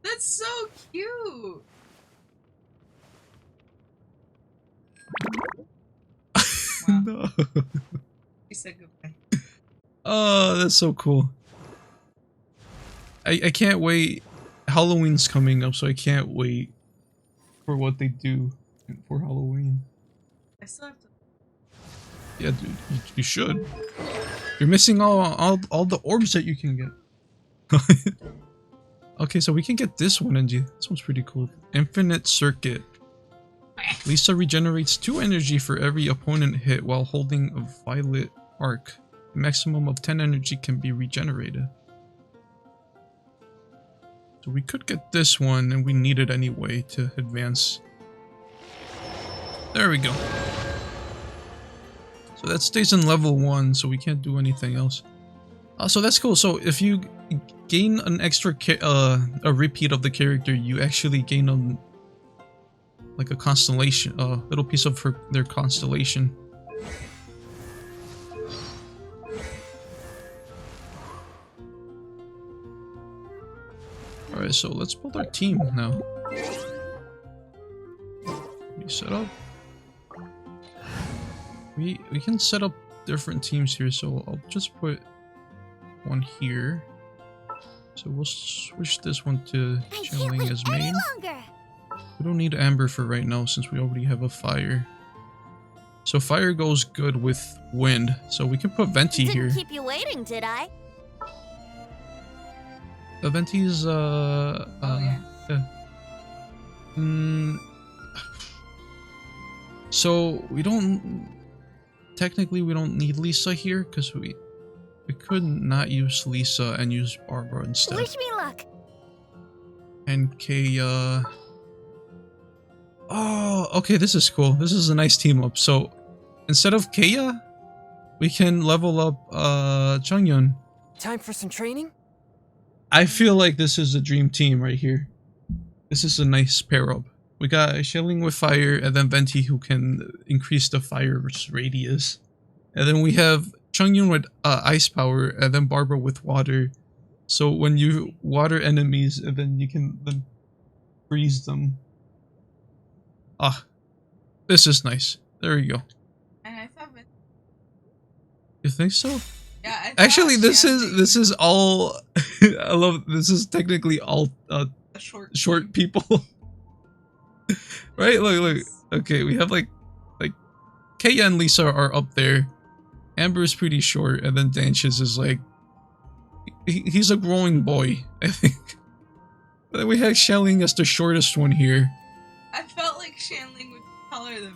that's so cute. Wow. No. She said goodbye. Oh, that's so cool. I can't wait. Halloween's coming up, so I can't wait for what they do for Halloween. I still have to... Yeah, dude, you should. You're missing all the orbs that you can get. Okay, so we can get this one, NG. This one's pretty cool. Infinite Circuit. Lisa regenerates 2 energy for every opponent hit while holding a violet arc. A maximum of 10 energy can be regenerated. So we could get this one, and we need it anyway to advance. There we go. So that stays in level 1, so we can't do anything else. So that's cool. So if you gain an extra a repeat of the character, you actually gain like a constellation, a little piece of their constellation. Alright, so let's build our team now. We set up. We can set up different teams here, so I'll just put one here. So we'll switch this one to channeling as main. We don't need Amber for right now since we already have a fire. So fire goes good with wind, so we can put Venti here. Didn't keep you waiting, did I? Venti's yeah. So we don't technically need Lisa here because we could not use Lisa and use Barbara instead. Wish me luck. And Kaya. Oh, okay, this is cool. This is a nice team up. So instead of Kaya, we can level up Changyun. Time for some training? I feel like this is a dream team right here. This is a nice pair up. We got Shelling with fire and then Venti who can increase the fire's radius. And then we have Changyun with ice power and then Barbara with water. So when you water enemies and then you can then freeze them. Ah, this is nice. There you go. And I thought it. You think so? Yeah. I thought Actually, this Shandy is all. I love. This is technically all a short people. Right? Look. Okay, we have like Kaya and Lisa are up there. Amber is pretty short, and then Danches is like he's a growing boy, I think. But then we have Shelling as the shortest one here. I felt like Shanling was taller than.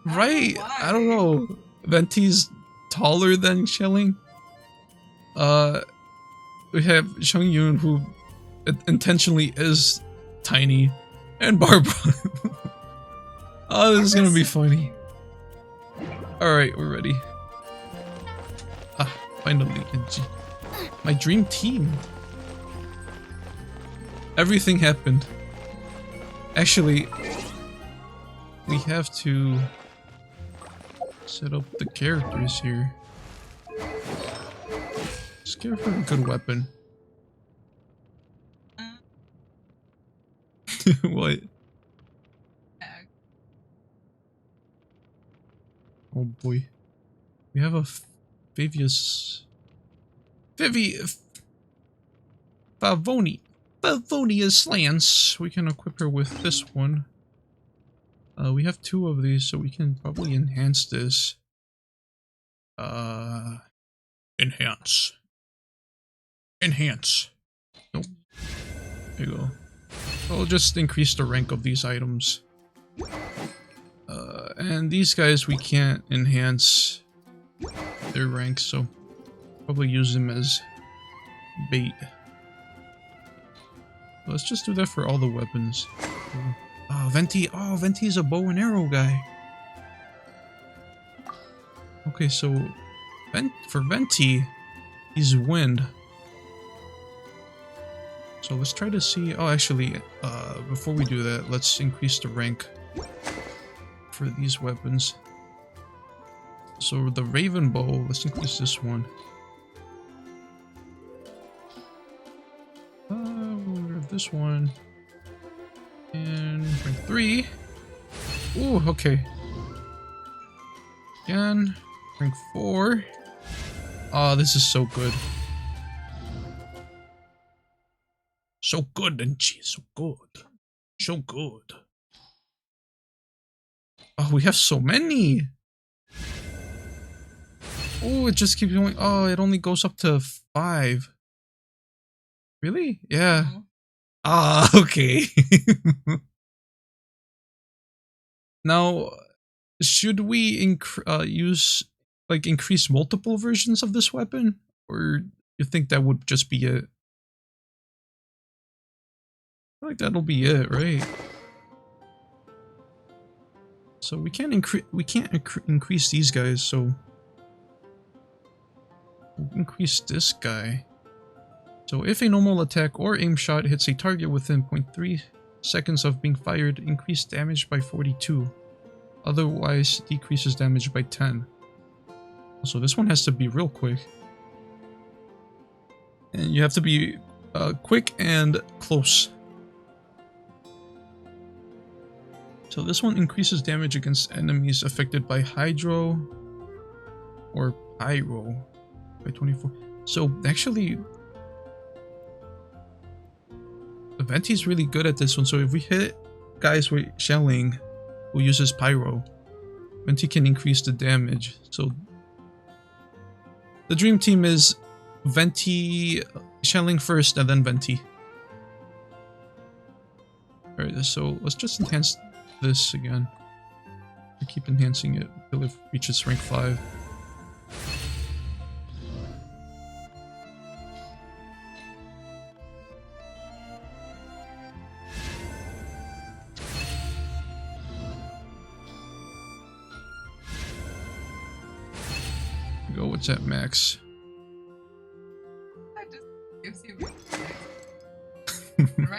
Right? I don't know. Venti's taller than Shelling. We have Changyun who intentionally is tiny, and Barbara. Oh, this is gonna be funny. Alright, we're ready. Ah, finally. My dream team. Everything happened. Actually, we have to set up the characters here. Just give her a good weapon. What? Oh boy. We have a Favonia's Slants. We can equip her with this one. We have 2 of these, so we can probably enhance this. Enhance. Nope. There you go. I'll just increase the rank of these items. And these guys we can't enhance their rank, so probably use them as bait. Let's just do that for all the weapons. Oh, Venti. Oh, Venti's a bow and arrow guy. Okay, so for Venti, he's wind. So let's try to see. Oh, actually, before we do that, let's increase the rank for these weapons. So the Raven Bow, let's increase this one. We'll have this one. And rank 3. Ooh, okay. Again, rank 4. Oh, this is so good. So good, Denchi. So good. So good. Oh, we have so many. Oh, it just keeps going. Oh, it only goes up to 5. Really? Yeah. Ah, okay. Now, should we increase multiple versions of this weapon? Or you think that would just be it? I feel like that'll be it, right? So we can't increase these guys, so we'll increase this guy. So if a normal attack or aim shot hits a target within 0.3 seconds of being fired, increase damage by 42. Otherwise, decreases damage by 10. So this one has to be real quick. And you have to be quick and close. So this one increases damage against enemies affected by Hydro or Pyro by 24. So actually, Venti's really good at this one. So if we hit guys with shelling who uses Pyro, Venti can increase the damage. So the dream team is Venti, shelling first, and then Venti. Alright, so let's just enhance this again. I keep enhancing it until it reaches rank 5. Go, what's at max? That just gives you right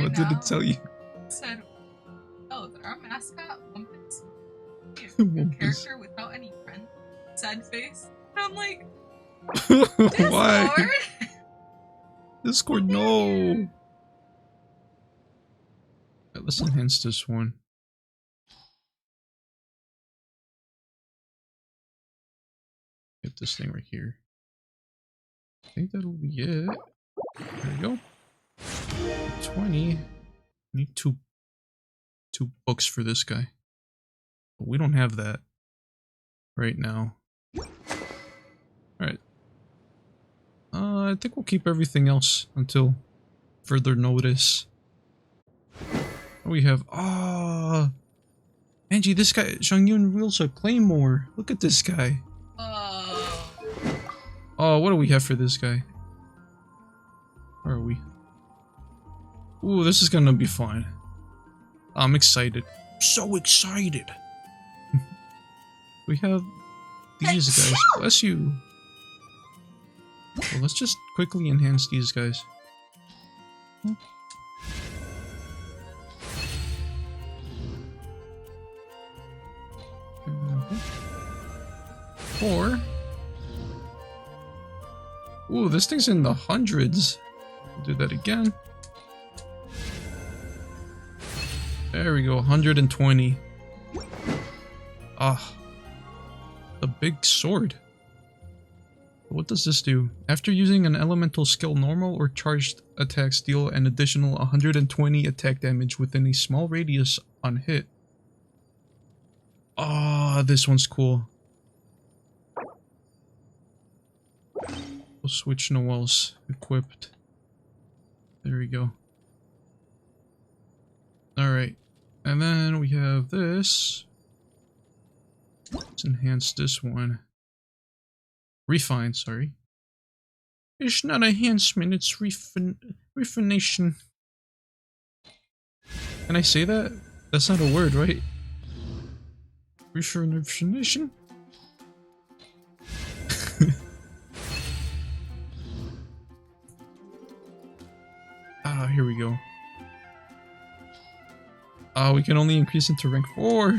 What did now, it tell you? it said, oh, that our mascot, Wumpus, is a Wumpus. character without any friends. Sad face. And I'm like, Why? Discord? Discord, no! Right, let's enhance this one. Get this thing right here. I think that'll be it. There we go. 20. Need two books for this guy. But we don't have that right now. Alright. I think we'll keep everything else until further notice. We have Angie, this guy Shangyun wields a claymore. Look at this guy. Oh, what do we have for this guy? Where are we? Ooh, this is gonna be fun. I'm excited. So excited. We have these guys. Bless you. Well, let's just quickly enhance these guys. Or ooh, this thing's in the hundreds. We'll do that again. There we go, 120. Ah, the big sword. What does this do? After using an elemental skill, normal or charged attacks deal an additional 120 attack damage within a small radius on hit. Ah, this one's cool. We'll switch Noel's equipped. There we go. Alright. And then we have this. Let's enhance this one. Refine, sorry. It's not enhancement, it's refination. Can I say that? That's not a word, right? Refination? Ah, here we go. Ah, we can only increase it to rank 4.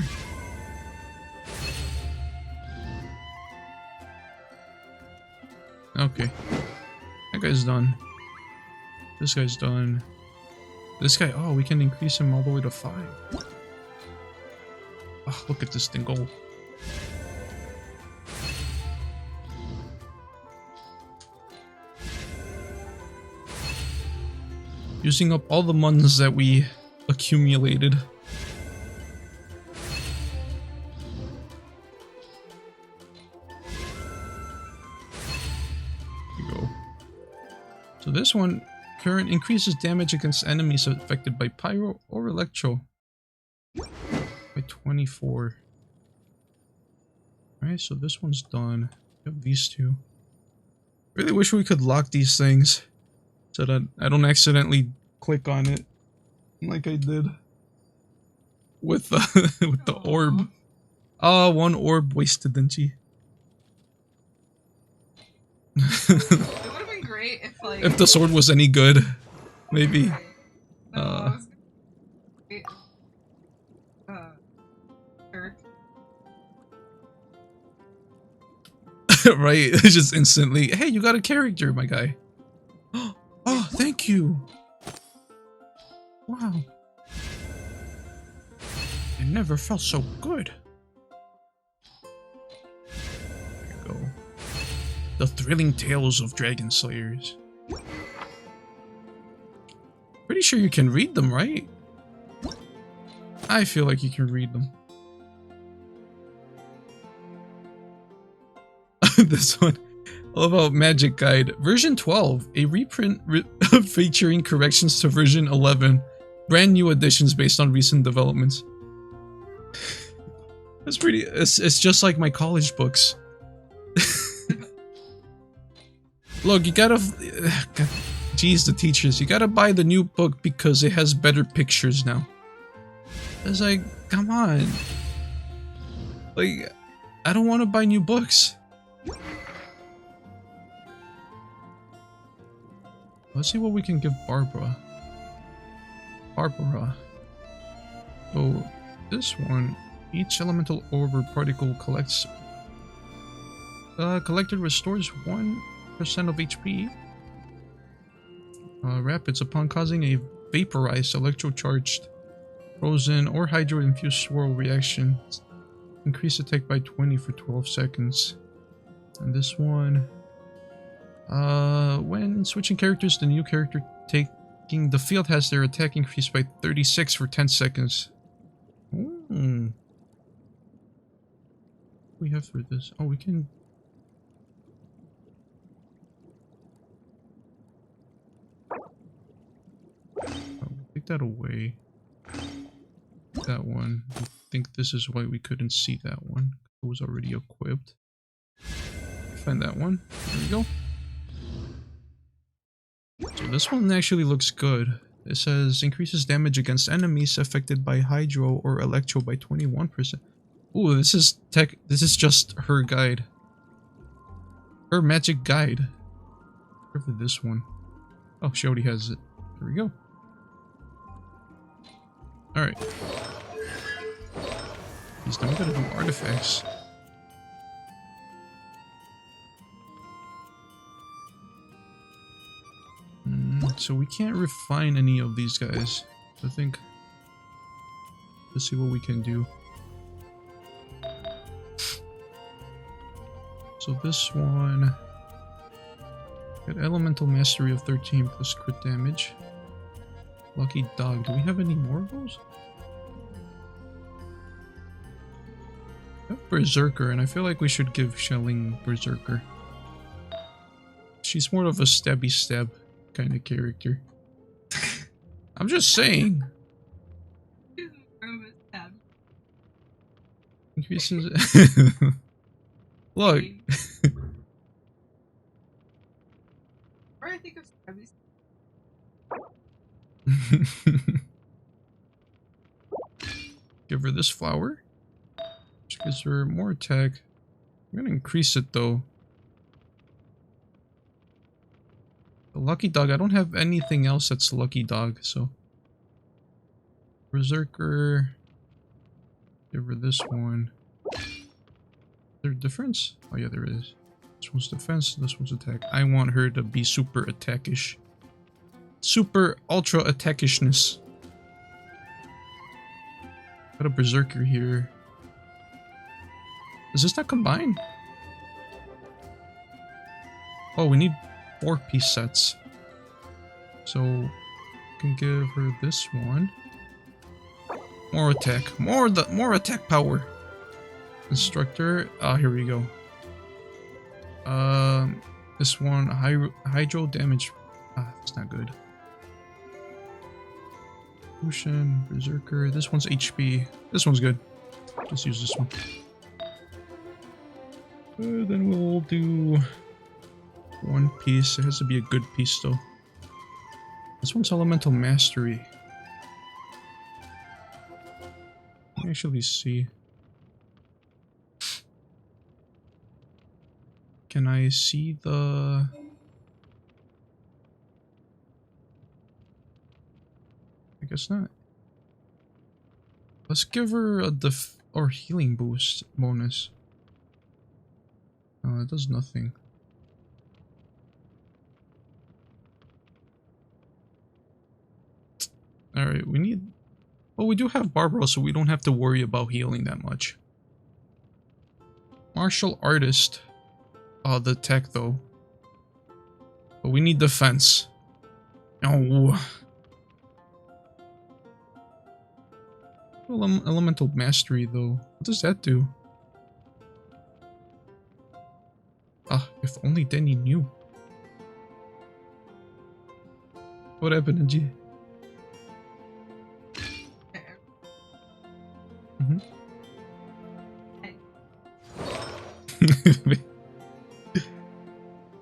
Okay. That guy's done. This guy's done. This guy, oh, we can increase him all the way to 5. Oh, look at this thing go. Using up all the muns that we accumulated. Here we go. So this one, current increases damage against enemies affected by Pyro or Electro by 24. Alright, so this one's done. We have these two. Really wish we could lock these things so that I don't accidentally click on it like I did with the with the orb. One orb wasted, didn't she? It would have been great if like If the sword was any good, maybe. No, I was Eric. Right? Just instantly. Hey, you got a character, my guy. Oh, thank you. Wow. It never felt so good. There you go. The thrilling tales of dragon slayers. Pretty sure you can read them, right? I feel like you can read them. This one. All about Magic Guide. Version 12. A reprint featuring corrections to version 11. Brand new additions based on recent developments. That's pretty... It's just like my college books. Look, you gotta... Jeez, the teachers. You gotta buy the new book because it has better pictures now. It's like, come on. Like, I don't want to buy new books. Let's see what we can give Barbara. Oh, this one. Each elemental orb or particle collected restores 1% of HP. Rapids upon causing a vaporized, electrocharged, frozen, or hydro-infused swirl reaction. Increase attack by 20 for 12 seconds. And this one... when switching characters, the new character taking the field has their attack increased by 36 for 10 seconds. Ooh. What do we have for this? Oh, we can... Oh, take that away. That one. I think this is why we couldn't see that one. It was already equipped. Find that one. There we go. So this one actually looks good. It says increases damage against enemies affected by hydro or electro by 21%. Ooh, this is just her guide. Her magic guide. Except for this one. Oh, she already has it. Here we go. Alright. He's done. We gotta do artifacts. So we can't refine any of these guys. I think. Let's see what we can do. So this one. Got elemental mastery of 13 plus crit damage. Lucky dog. Do we have any more of those? I have Berserker, and I feel like we should give Shelling Berserker. She's more of a stabby stab kind of character. I'm just saying. Increases. Look. Or I think of stabby. Give her this flower. Which gives her more attack. I'm gonna increase it though. The lucky dog, I don't have anything else that's lucky dog, so. Berserker. Give her this one. Is there a difference? Oh yeah, there is. This one's defense, this one's attack. I want her to be super attackish. Super ultra attackishness. Got a berserker here. Is this not combined? Oh, we need 4-piece sets. So, can give her this one. More attack. More attack power. Instructor. Ah, here we go. This one hydro damage. Ah, that's not good. Potion, berserker. This one's HP. This one's good. Just use this one. Then we'll do 1 piece. It has to be a good piece though. This one's elemental mastery. Let me actually see. Can I see the... I guess not. Let's give her a def or healing boost bonus. Oh, it does nothing. Alright, we need... Well, we do have Barbara, so we don't have to worry about healing that much. Martial artist. Oh, the tech though. But we need defense. Oh. Elemental mastery though. What does that do? Ah, if only Denny knew. What happened, G?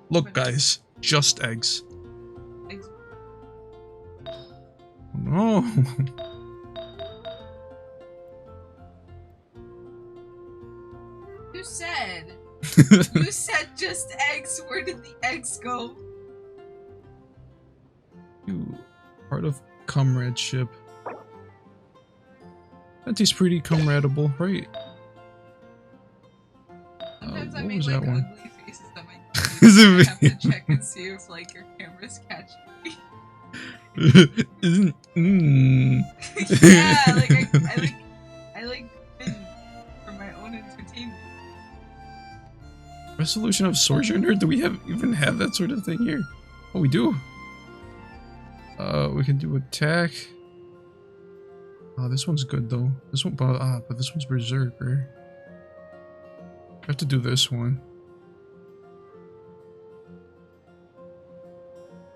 Look, guys, just eggs. Eggs. No. You said. You said just eggs. Where did the eggs go? You part of comradeship. Venti's pretty comradable, right? Sometimes I what make was like that one? ugly faces that my I have to check and see if like your camera's catching me. Yeah, like I like spin for my own entertainment. Resolution of Sojourner? Do we even have that sort of thing here? Oh, we do. We can do attack. Oh, this one's good though. This one, but this one's Berserker. I have to do this one.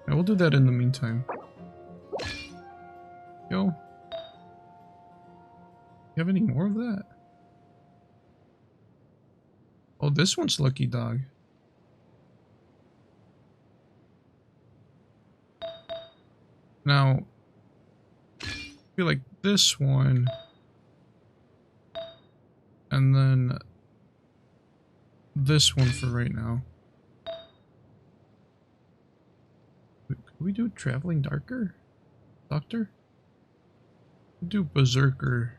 Yeah, we'll do that in the meantime. Yo. You have any more of that? Oh, this one's Lucky Dog. Now, I feel like this one, and then this one for right now. Could we do Traveling Doctor? We'll do Berserker.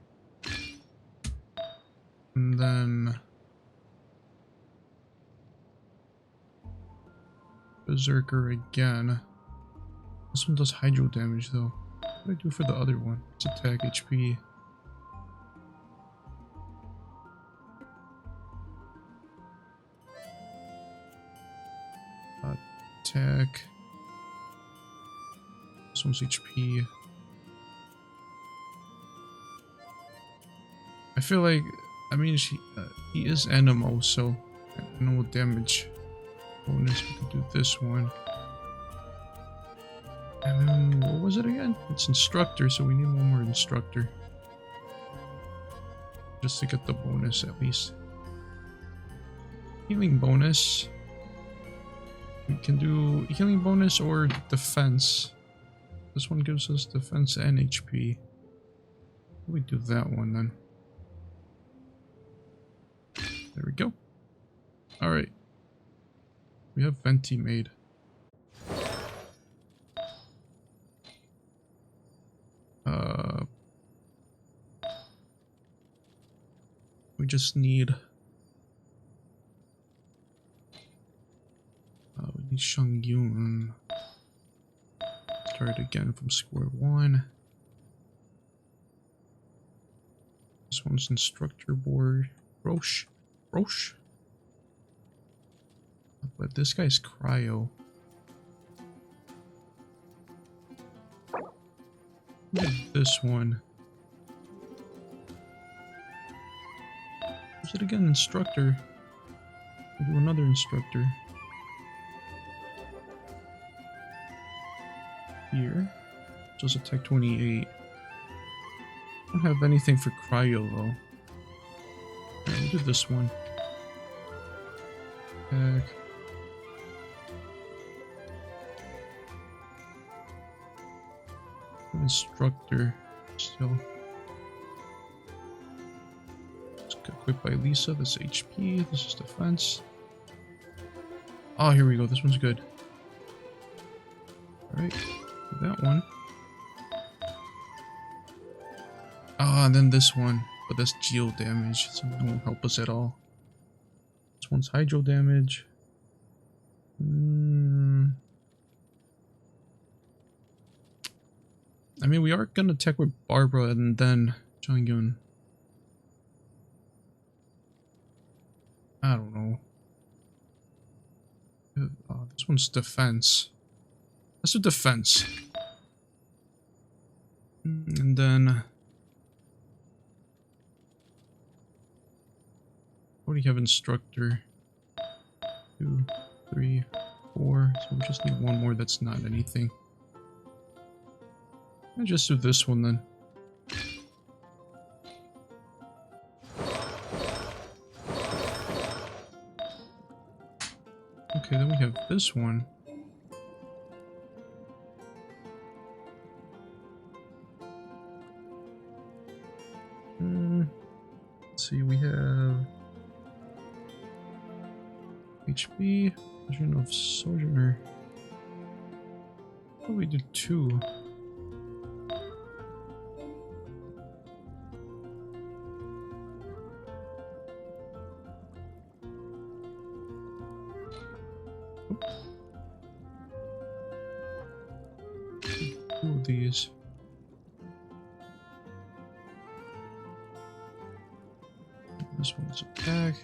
And then Berserker again. This one does hydro damage though. What do I do for the other one? It's attack HP. Attack. This one's HP. I feel like, I mean, he is Anemo, so no damage bonus. We can do this one. And then, what was it again? It's Instructor, so we need one more Instructor. Just to get the bonus at least. Healing bonus. We can do healing bonus or defense. This one gives us defense and HP. We do that one then. There we go. Alright. We have Venti made. We just need... we need Shangyun. Start again from square one. This one's Instructor board. Roche. But this guy's Cryo. This one. Who's it again? Instructor. We'll do another Instructor. Here. Just attack 28. I don't have anything for Cryo though. Alright, we'll do this one. Attack. Instructor still. Let's get equipped by Lisa. This is HP. This is defense. Oh, here we go. This one's good. Alright, that one. Ah, and then this one. But that's geo damage, so it won't help us at all. This one's hydro damage. I mean, we are gonna attack with Barbara and then Jonghyun. I don't know. This one's defense. Let's do defense. And then... what do you have, instructor? 2, 3, 4. So we just need one more that's not anything. I'll just do this one then. Okay, then we have this one. Let's see, we have HP, version of Sojourner. Oh, we did 2. Two of these. This one's attack.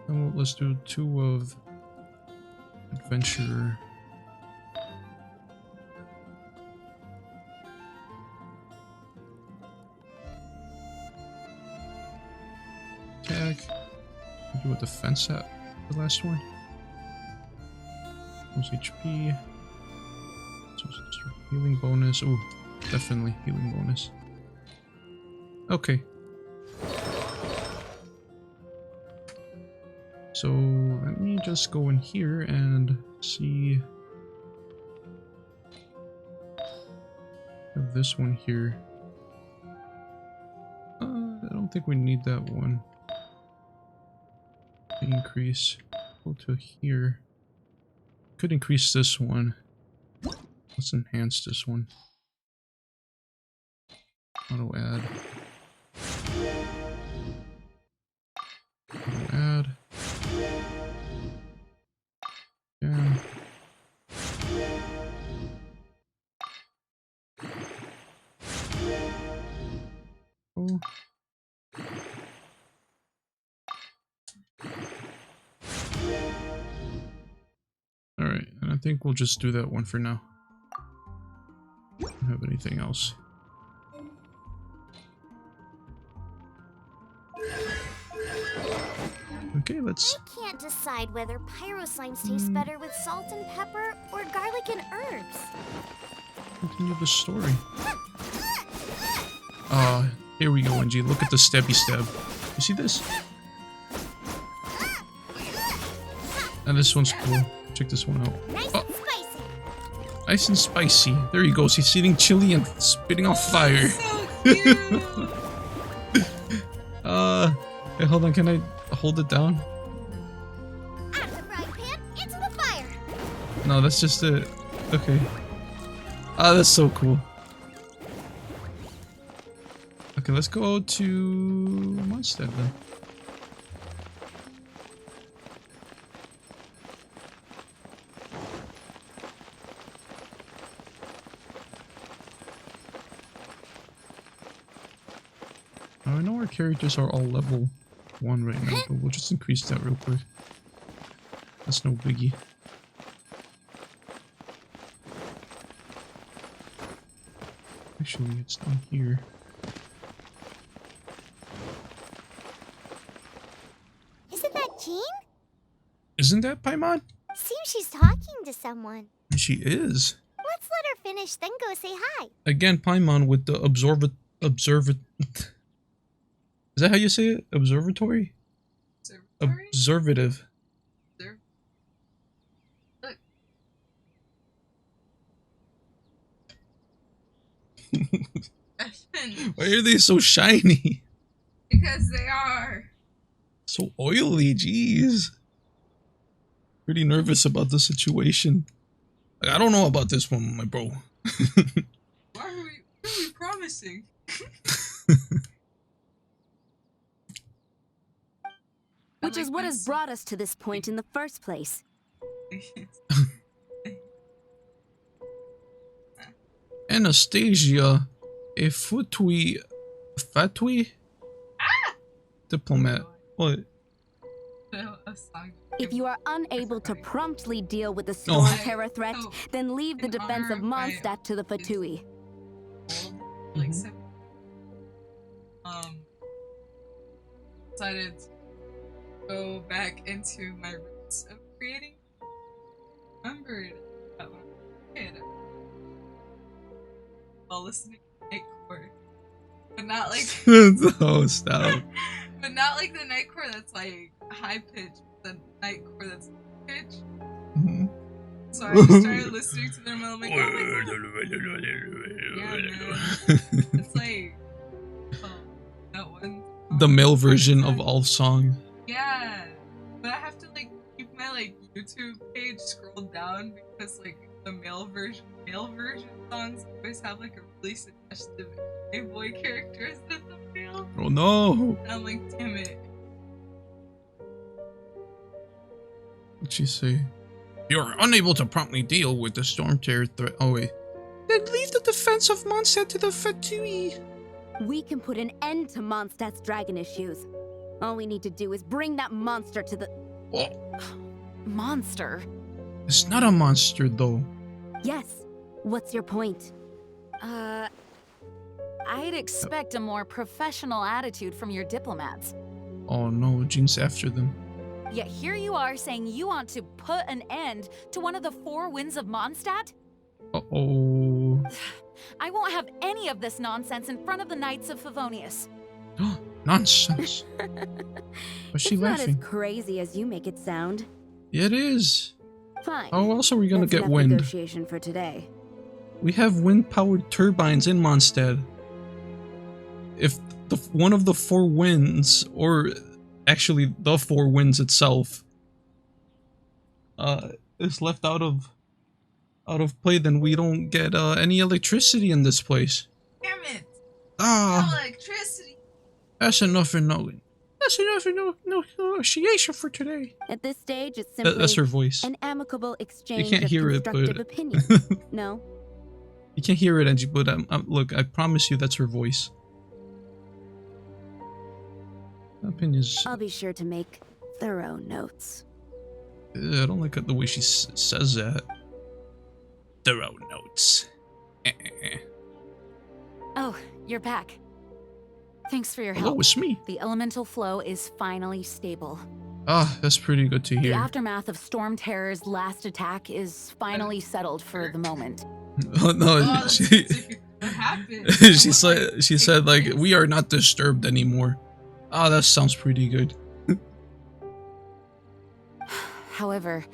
And let's do 2 of adventure. Attack. Do a defense at the last one. What's HP? So healing bonus. Oh, definitely healing bonus. Okay. So let me just go in here and see. Have this one here. I don't think we need that one. Increase. Go to here. Could increase this one. Let's enhance this one. Auto add. Auto add. Yeah. Oh. Alright, and I think we'll just do that one for now. Don't have anything else. Okay, let's... I can't decide whether pyro slimes taste better with salt and pepper or garlic and herbs. continue the story. Here we go, NG. Look at the stabby stab. You see this? And this one's cool. Check this one out. Nice and spicy. Nice and spicy. There he goes. He's eating chili and spitting off fire. So cute. Hey, hold on. Can I hold it down? Out of the frying pan, into the fire. No, that's just it. Okay. Ah, that's so cool. Okay, let's go to Mondstadt then. Now, I know our characters are all level 1 right now, but we'll just increase that real quick. That's no biggie. Actually, it's down here. Isn't that Jean? Isn't that Paimon? Seems she's talking to someone. She is. Let's let her finish, then go say hi. Again, Paimon with the Is that how you say it? Observatory? Observatory? Observative. Look. Why are they so shiny? Because they are. So oily, jeez. Pretty nervous about the situation. Like, I don't know about this one, my bro. What are we promising? Which is what has brought us to this point in the first place. Anastasia, a fatui diplomat. What? If you are unable to promptly deal with the storm terror threat, then leave the defense of Mondstadt to the Fatui. Like, decided to go back into my roots of creating. Remembered that when I was a kid, while listening to Nightcore, but not like Oh, stop. but not like the Nightcore that's like high pitch, the Nightcore that's low pitch. Mm-hmm. So I just started listening to them and I'm like, oh my god. Yeah, man. It's like that one song. The male version of all song. Yeah, but I have to like keep my like YouTube page scrolled down because like the male version songs always have like a really suggestive anime boy character as the thumbnail. Oh no! And I'm like, damn it. What'd she say? You're unable to promptly deal with the storm terror threat. Oh wait. Then leave the defense of Mondstadt to the Fatui. We can put an end to Mondstadt's dragon issues. All we need to do is bring that monster to the... Oh, Monster? it's not a monster though. Yes. What's your point? I'd expect a more professional attitude from your diplomats. Oh no, Jean's after them. Yet here you are saying you want to put an end to one of the four winds of Mondstadt? Uh-oh. I won't have any of this nonsense in front of the Knights of Favonius. Nonsense. Was she It's not laughing? as crazy as you make it sound. Yeah, it is. Fine. How else are we gonna That's get enough wind? negotiation for today. We have wind-powered turbines in Mondstadt. If one of the four winds, or actually the four winds itself, is left out of play, then we don't get any electricity in this place. Damn it! Ah, No electricity! that's enough of negotiation for today. At this stage, it's simply That's her voice. an amicable exchange can't of hear it, constructive but- opinions. No? You can't hear it, Angie, but look, I promise you that's her voice. Opinions. I'll be sure to make thorough notes. I don't like the way she says that. Thorough notes. Oh, you're back. Thanks for your Hello, help. it's me. The elemental flow is finally stable. Ah, that's pretty good to The hear. aftermath of Storm Terror's last attack is finally settled for the moment. Oh no, Oh, she what happened? she said like we are not disturbed anymore. Ah, that sounds pretty good. However,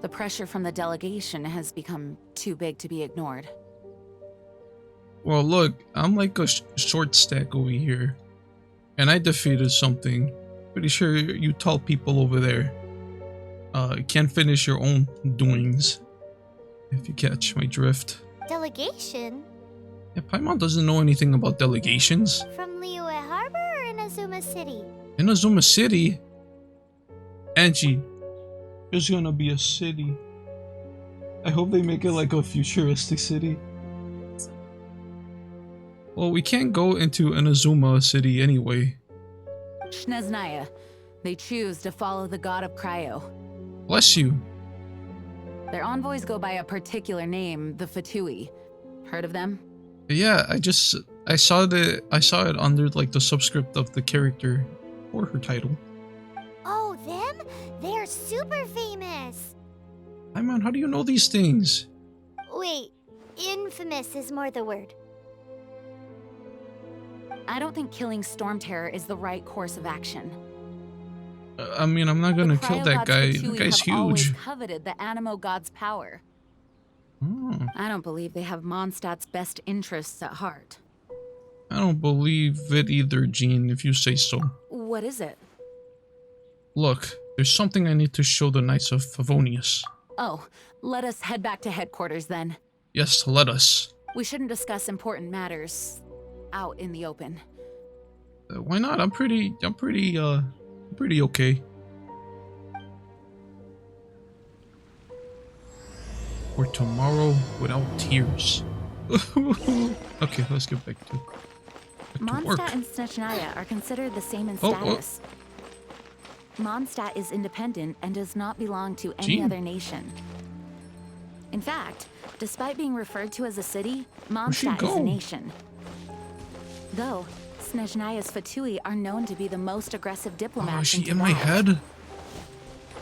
the pressure from the delegation has become too big to be ignored. Well, look, I'm like a short stack over here, and I defeated something. Pretty sure you tall people over there can't finish your own doings. If you catch my drift. Delegation? Yeah, Paimon doesn't know anything about delegations. From Liyue Harbor or in Azuma City? In Azuma City, Angie, there's gonna be a city. I hope they make it like a futuristic city. Well, we can't go into an Azuma city anyway. Shneznaya, they choose to follow the god of Cryo. Bless you. Their envoys go by a particular name, the Fatui. Heard of them? Yeah, I saw it under like the subscript of the character or her title. Oh, them? They're super famous! Hi man, how do you know these things? Wait, infamous is more the word. I don't think killing Storm Terror is the right course of action. I mean, I'm not gonna The kill that Cryogods guy. Fatui That guy's have always huge. coveted the Animo god's power. Oh, I don't believe they have Mondstadt's best interests at heart. I don't believe it either, Jean, if you say so. What is it? Look, There's something I need to show the Knights of Favonius. Oh, let us head back to headquarters then. Yes, let us. We shouldn't discuss important matters out in the open. Why not? I'm pretty okay. For tomorrow without tears. Okay, let's get back to work. Mondstadt and Snezhnaya are considered the same in Oh, status. Mondstadt is independent and does not belong to any Gee. other nation. In fact, despite being referred to as a city, she Mondstadt is go? a nation. Though, Snezhnaya's Fatui are known to be the most aggressive diplomats Oh, is she in in my Tibet. head?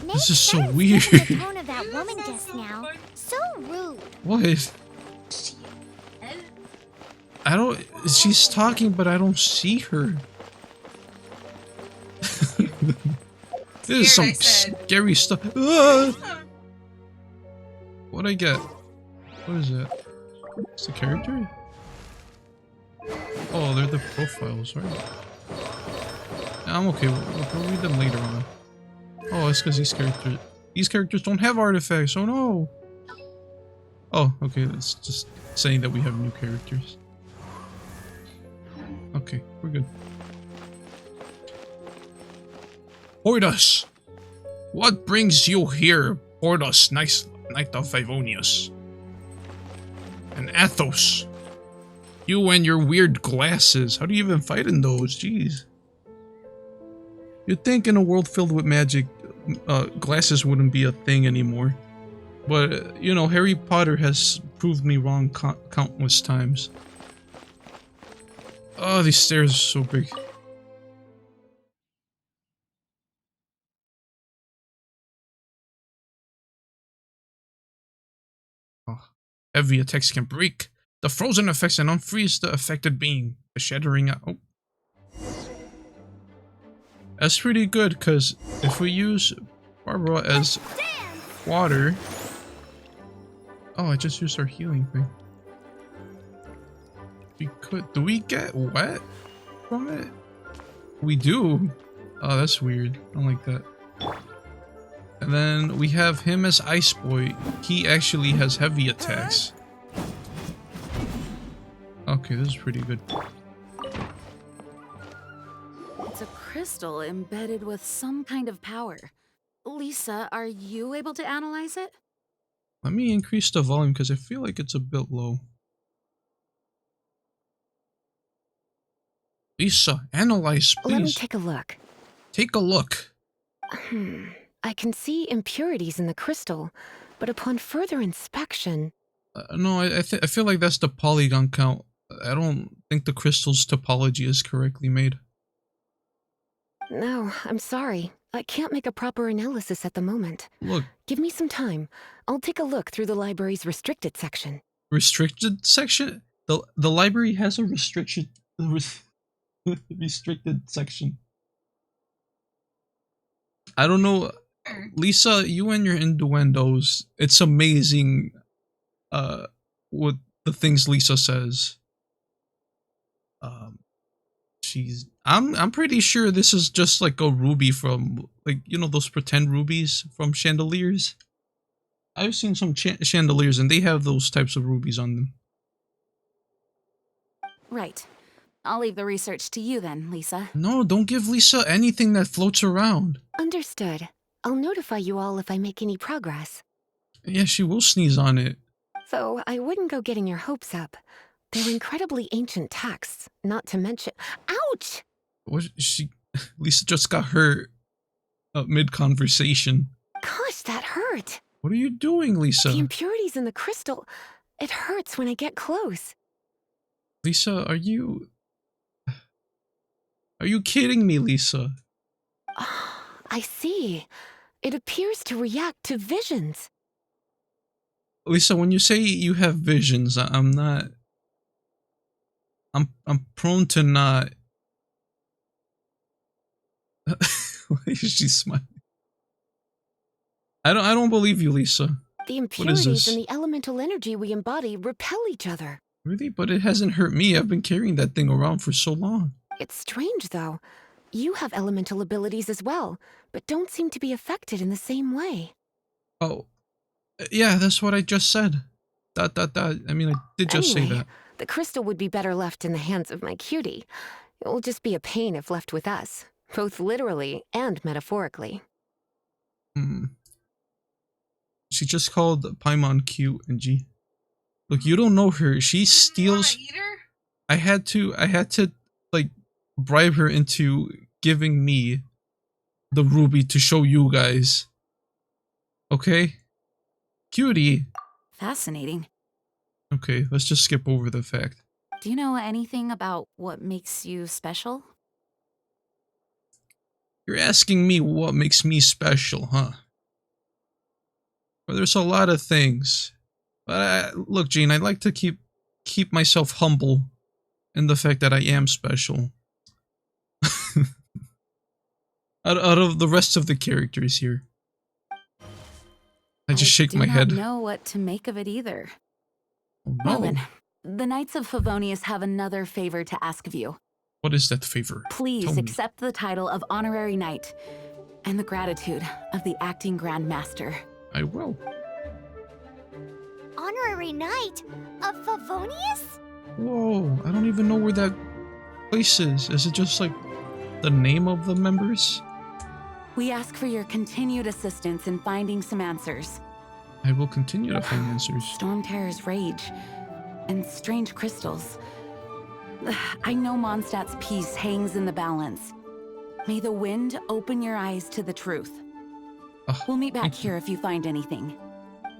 Makes is so sense, weird. given the tone of that That woman sounds just so now. funny. So rude. What? I don't. She's talking, but I don't see her. This is some Scared, I said. scary stuff. Ah! What'd I get? What is that? It's the character? Oh, they're the profiles, right? I'm okay. We'll read them later on. Oh, it's because these characters don't have artifacts. Oh no. Oh, okay. That's just saying that we have new characters. Okay, we're good. Portus! What brings you here, Portus, nice Knight of Favonius? And Athos. You and your weird glasses. How do you even fight in those? Jeez. You'd think in a world filled with magic, glasses wouldn't be a thing anymore. But, you know, Harry Potter has proved me wrong countless times. Oh, these stairs are so big. Oh, heavy attacks can break the frozen effects and unfreeze the affected being. The shattering. Oh. That's pretty good, because if we use Barbara as water. Oh, I just used our healing thing. We could. Do we get wet from it? We do. Oh, that's weird. I don't like that. And then we have him as Ice Boy. He actually has heavy attacks. Okay, this is pretty good. It's a crystal embedded with some kind of power. Lisa, are you able to analyze it? Let me increase the volume because I feel like it's a bit low. Lisa, analyze, please. Let me take a look. Take a look. I can see impurities in the crystal, but upon further inspection... No, I feel like that's the polygon count. I don't think the crystal's topology is correctly made. No, I'm sorry. I can't make a proper analysis at the moment. Look. Give me some time. I'll take a look through the library's restricted section. Restricted section? The library has a restricted section. I don't know. Lisa, you and your innuendos, it's amazing what the things Lisa says. I'm pretty sure this is just like a ruby from, like, you know, those pretend rubies from chandeliers. I've seen some chandeliers and they have those types of rubies on them. Right. I'll leave the research to you then, Lisa. No, don't give Lisa anything that floats around. Understood. I'll notify you all if I make any progress. Yeah, she will sneeze on it. Though I wouldn't go getting your hopes up. They're incredibly ancient texts, not to mention... Ouch! What Lisa just got hurt mid-conversation. Gosh, that hurt! What are you doing, Lisa? The impurities in the crystal... It hurts when I get close. Lisa, are you kidding me, Lisa? I see. It appears to react to visions. Lisa, when you say you have visions, I'm prone to not. Why is she smiling? I don't believe you, Lisa. The impurities and the elemental energy we embody repel each other. Really? But it hasn't hurt me. I've been carrying that thing around for so long. It's strange, though. You have elemental abilities as well, but don't seem to be affected in the same way. Oh, yeah, that's what I just said. Dot, dot, dot. I mean, I did just say Anyway, that. the crystal would be better left in the hands of my cutie. It will just be a pain if left with us, both literally and metaphorically. Hmm. She just called Paimon cute and G. Look, you don't know her. She steals. Eat her? I had to like bribe her into giving me the ruby to show you guys. Okay? Cutie. Fascinating. Okay, let's just skip over the fact. Do you know anything about what makes you special? You're asking me what makes me special, huh? Well, there's a lot of things. But look, Gene, I'd like to keep myself humble in the fact that I am special. out of the rest of the characters here. I just shake my head. I do not know what to make of it either. Oh, no. Well then, the Knights of Favonius have another favor to ask of you. What is that favor? Please accept the title of Honorary Knight and the gratitude of the Acting Grand Master. I will. Honorary Knight of Favonius? Whoa, I don't even know where that place is. Is it just like the name of the members? We ask for your continued assistance in finding some answers. I will continue to find answers. Storm Terror's rage and strange crystals. I know Mondstadt's peace hangs in the balance. May the wind open your eyes to the truth. We'll meet back here if you find anything.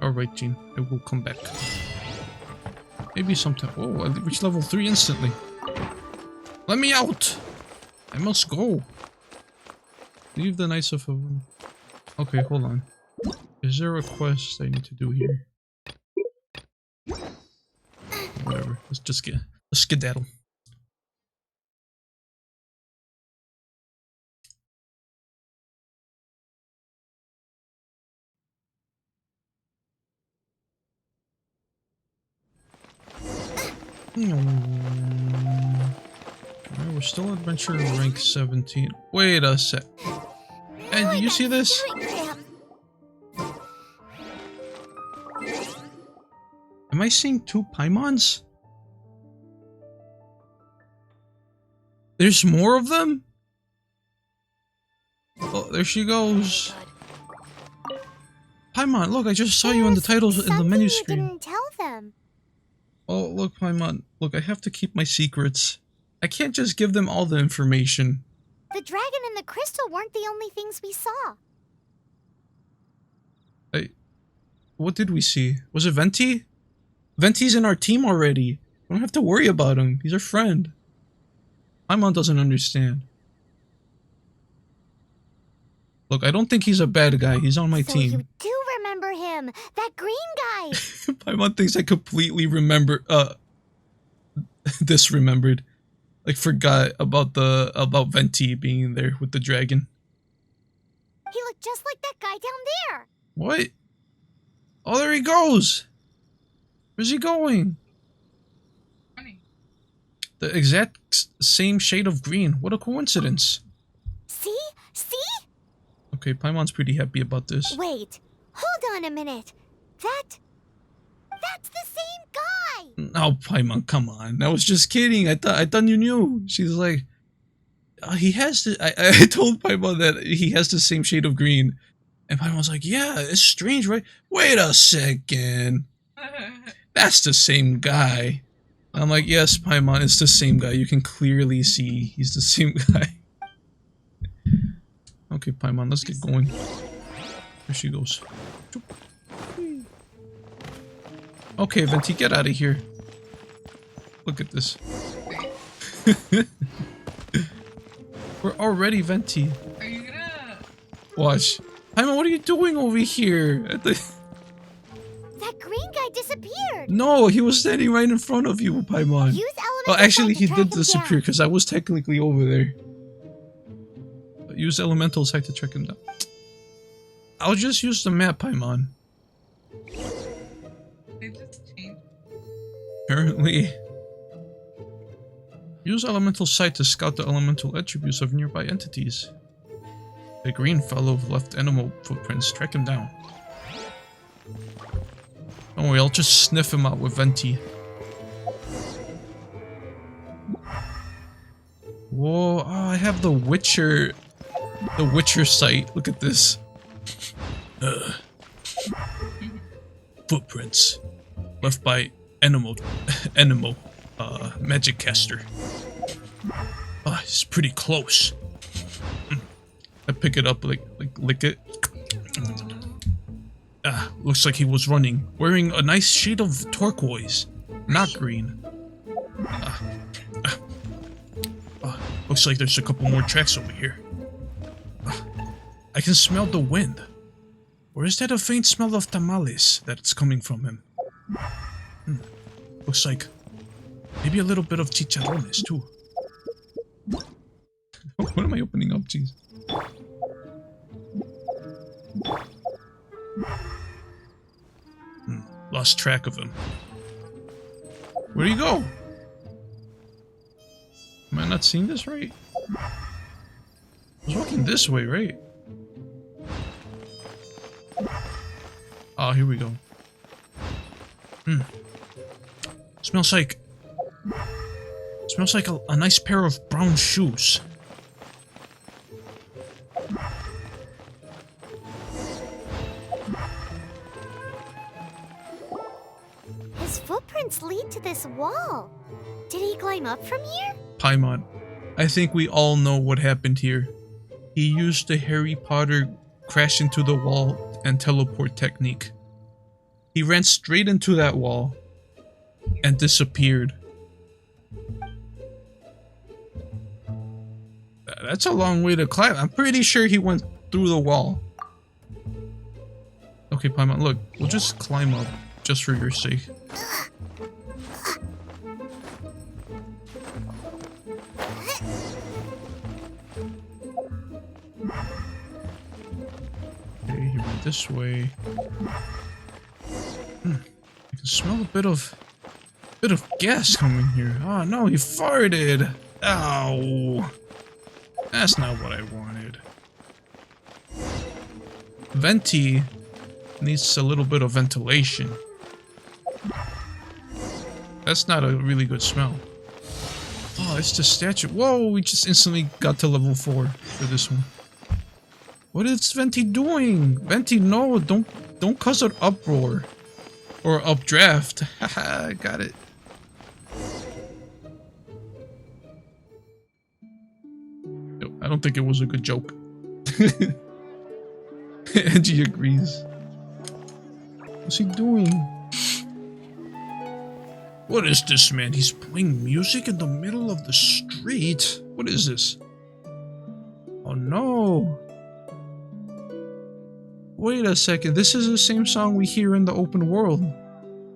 Alright, Gene. I will come back. Maybe sometime. Oh, I reached level 3 instantly. Let me out! I must go. Leave the Knights of Favonius. Okay, hold on. Is there a quest I need to do here? Whatever. Let's skedaddle. Alright, we're still adventure rank 17. Wait a sec. Hey, do you see this? Am I seeing 2 Paimons? There's more of them? Oh, there she goes. Paimon, look, I just saw you in the titles in the menu screen. You didn't tell them. Oh, look, Paimon. Look, I have to keep my secrets. I can't just give them all the information. The dragon and the crystal weren't the only things we saw. What did we see? Was it Venti? Venti's in our team already. We don't have to worry about him. He's our friend. Paimon doesn't understand. Look, I don't think he's a bad guy. He's on my team. So you do remember him. That green guy. Paimon thinks I completely disremembered. Like, forgot about Venti being there with the dragon. He looked just like that guy down there. What? Oh, there he goes! Where's he going? Funny. The exact same shade of green. What a coincidence. See? See? Okay, Paimon's pretty happy about this. Wait. Hold on a minute. That's the same guy! Oh, Paimon, come on. I was just kidding. I thought you knew. She's like, he has the... I told Paimon that he has the same shade of green. And Paimon's like, yeah, it's strange, right? Wait a second. That's the same guy. I'm like, yes, Paimon, it's the same guy. You can clearly see he's the same guy. Okay, Paimon, let's get going. There she goes. Okay, Venti, get out of here. Look at this. We're already Venti. Are you gonna... Watch. Paimon, what are you doing over here? That green guy disappeared. No, he was standing right in front of you, Paimon. Use Oh, actually, he to did track him disappear down. because I was technically over there. Use elemental attack to track him down. I'll just use the map, Paimon. They just changed. Apparently. Use elemental sight to scout the elemental attributes of nearby entities. The green fellow left animal footprints. Track him down. Don't worry, I'll just sniff him out with Venti. Whoa, oh, I have the Witcher sight. Look at this. Footprints left by animal magic caster. Oh, it's pretty close. I pick it up, like lick it. Looks like he was running, wearing a nice shade of turquoise, not green. Looks like there's a couple more tracks over here. I can smell the wind. Or is that a faint smell of tamales that's coming from him? Looks like maybe a little bit of chicharrones too. What am I opening up, jeez? Lost track of him. Where'd he go? Am I not seeing this right? I was walking this way, right? Oh, here we go. Smells like a nice pair of brown shoes. His footprints lead to this wall. Did he climb up from here? Paimon, I think we all know what happened here. He used the Harry Potter crash into the wall and teleport technique. He ran straight into that wall and disappeared. That's a long way to climb. I'm pretty sure he went through the wall. Okay, Paimon, look, we'll just climb up just for your sake. Okay, he went this way. I can smell a bit of gas coming here. Oh no, he farted. Ow. That's not what I wanted. Venti needs a little bit of ventilation. That's not a really good smell. Oh, it's the statue. Whoa, we just instantly got to level 4 for this one. What is Venti doing? Venti, no, don't cause an uproar. Or updraft. Haha, I got it. I don't think it was a good joke. Angie agrees. What's he doing? What is this, man? He's playing music in the middle of the street? What is this? Oh no. Wait a second, this is the same song we hear in the open world.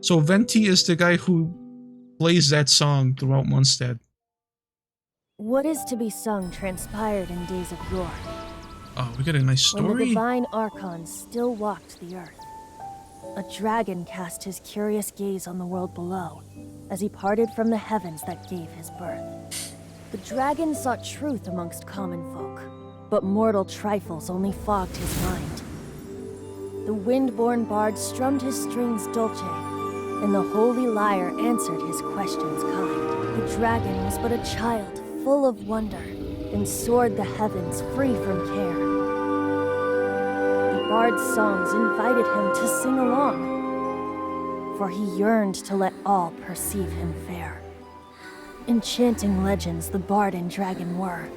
So Venti is the guy who plays that song throughout Mondstadt. What is to be sung transpired in days of yore. Oh, we got a nice story. When the divine archons still walked the earth. A dragon cast his curious gaze on the world below, as he parted from the heavens that gave his birth. The dragon sought truth amongst common folk, but mortal trifles only fogged his mind. The wind-born bard strummed his strings dolce, and the holy lyre answered his questions kind. The dragon was but a child, full of wonder, and soared the heavens free from care. The bard's songs invited him to sing along, for he yearned to let all perceive him fair. Enchanting legends the bard and dragon were,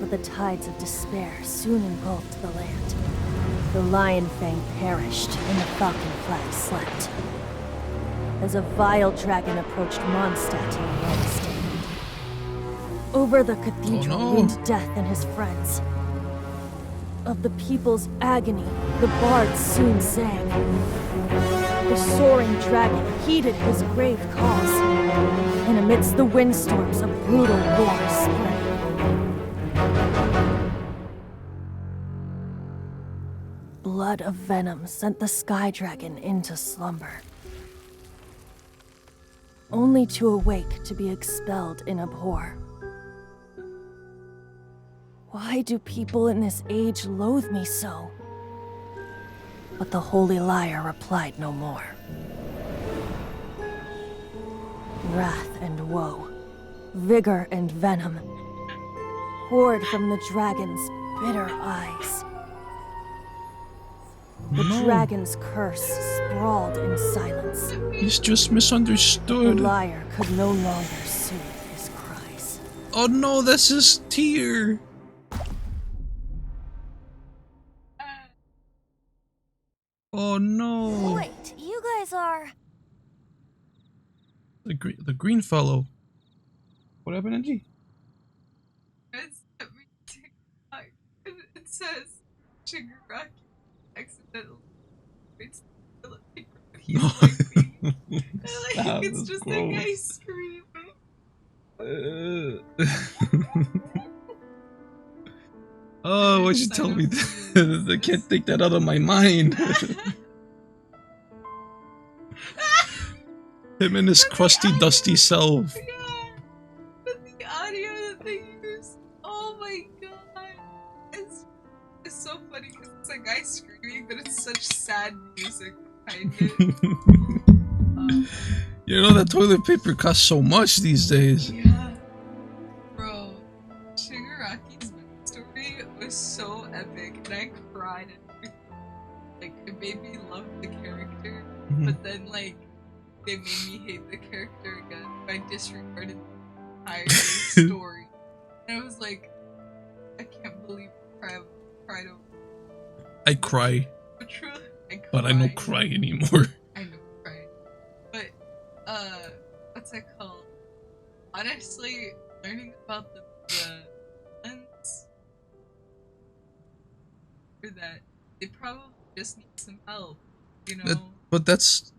but the tides of despair soon engulfed the land. The lion fang perished, and the falcon flag slept, as a vile dragon approached Mondstadt in a red stand. Over the cathedral leaned Death and his friends. Of the people's agony, the bard soon sang. The soaring dragon heeded his grave cause, and amidst the windstorms a brutal war spread. Blood of venom sent the sky dragon into slumber. only to awake to be expelled in abhor. Why do people in this age loathe me so? But the holy liar replied no more. Wrath and woe, vigor and venom, poured from the dragon's bitter eyes. The dragon's curse sprawled in silence. He's just The misunderstood. liar could no longer soothe his cries. Oh no, that's his tear. Oh no. Wait, you guys are... The green fellow. What happened, Angie? It's sent me TikTok, and it says Shigaraki accidentally breaks the toilet paper when he's wiping. And Stop, it's that's just gross. a guy screaming. Oh, why'd you tell me that? I can't take that out of my mind. Him and his crusty, dusty self. Yeah, but the audio that they use, oh my god, it's so funny because it's a guy screaming, but it's such sad music behind it. You know that toilet paper costs so much these days. Yeah, bro, Shigaraki's backstory was so epic, and I cried. And like, it made me love the character, but then like, they made me hate the character again by disregarding the entire story. And I was like, I can't believe I cried over. I cry, But truly, but I don't cry anymore. I know, right? But what's that called? Honestly, learning about the villains, for that, they probably just need some help, you know. But that's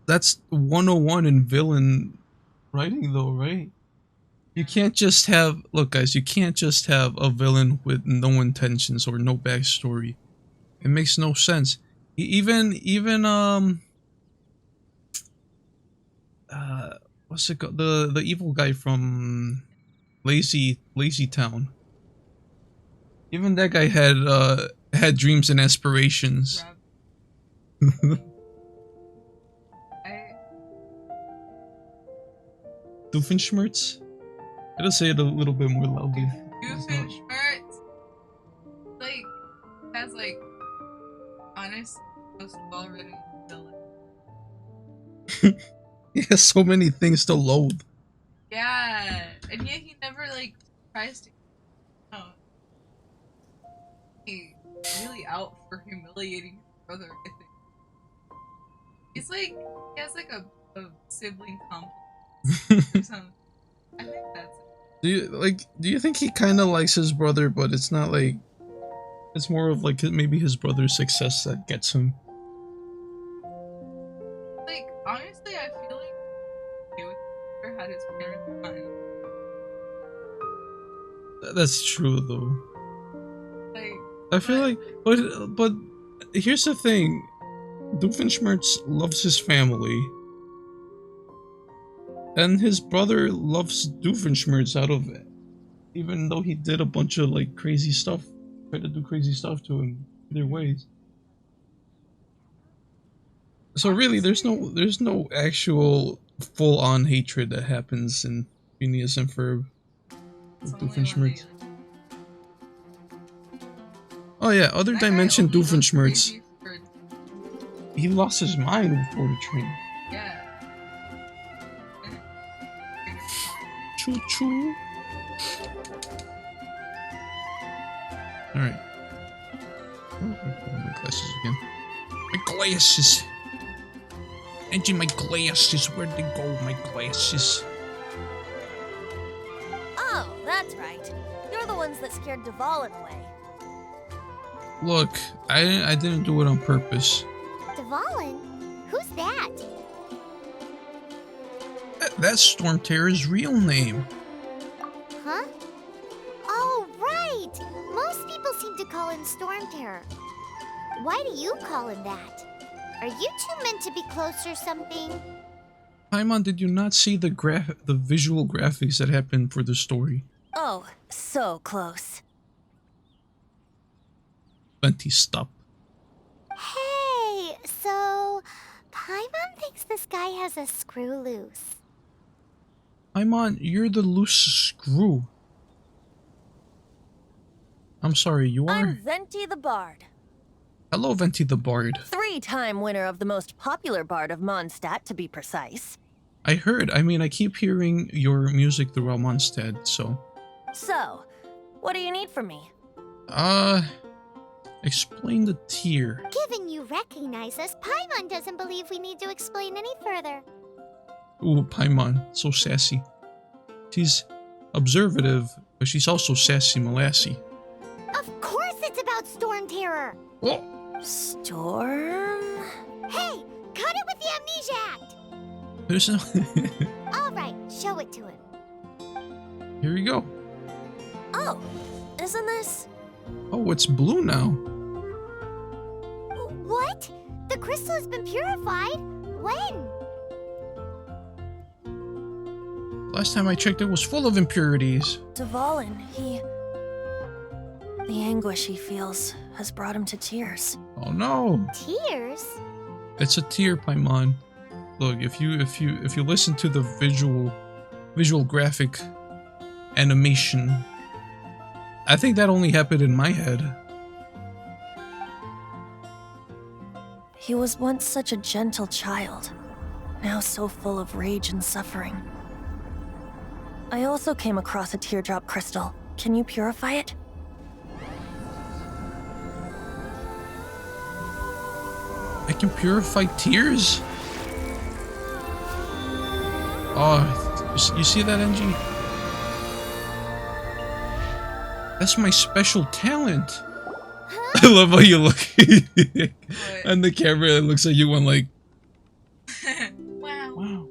101 in villain writing, though, right? You can't just have, look, guys, you can't just have a villain with no intentions or no backstory. It makes no sense. Even what's it called? The evil guy from Lazy Town. Even that guy had dreams and aspirations. Doofenshmirtz? Gotta say it a little bit more loudly. Doofenshmirtz, like, has like, honest, most well-written villain. He has so many things to loathe. Yeah, and yet he never like tries to. Oh, he's really out for humiliating his brother. I think he's like he has like a sibling complex or something. I think that's it. Do you think he kind of likes his brother, but it's not like, it's more of like maybe his brother's success that gets him? Like, honestly, I feel like he would never had his parents fine. That's true, though. Like, I feel like, but here's the thing, Doofenshmirtz loves his family, and his brother loves Doofenshmirtz out of it, even though he did a bunch of like crazy stuff, tried to do crazy stuff to him either ways. So really, there's no actual full-on hatred that happens in Phineas and Ferb with Doofenshmirtz. Oh yeah, other that guy dimension only loves Doofenshmirtz. crazy for- He lost his mind before the train. Yeah. Choo choo. Alright. Oh, I put on my glasses again. My glasses! Angie, my glasses! Where'd they go? My glasses. Oh, that's right. You're the ones that scared Dvalin away. Look, I didn't do it on purpose. Dvalin? Who's that? That's Storm Terror's real name. Huh? Oh, right! Most people seem to call him Storm Terror. Why do you call him that? Are you two meant to be close or something? Paimon, did you not see the visual graphics that happened for the story? Oh, so close. Venti, stop. Hey, so Paimon thinks this guy has a screw loose. Paimon, you're the loose screw. I'm sorry, you are? I'm Venti the Bard. Hello, Venti the Bard. 3-time winner of the most popular bard of Mondstadt, to be precise. I heard. I mean, I keep hearing your music throughout Mondstadt, so... So, what do you need from me? Explain the tier. Given you recognize us, Paimon doesn't believe we need to explain any further. Ooh, Paimon, so sassy. She's observative, but she's also sassy molassy. Of course it's about Storm Terror! Oh! Storm? Hey, cut it with the Amnesia Act! There's no... Alright, show it to him. Here we go. Oh, isn't this? Oh, it's blue now. What? The crystal has been purified? When? Last time I checked, it was full of impurities. Dvalin, the anguish he feels has brought him to tears. Oh no! Tears? It's a tear, Paimon. Look, if you listen to the visual graphic animation, I think that only happened in my head. He was once such a gentle child, now so full of rage and suffering. I also came across a teardrop crystal. Can you purify it? I can purify tears? Oh, you see that, NG? That's my special talent. I love how you look. On the camera, it looks like you went like... Wow. Wow.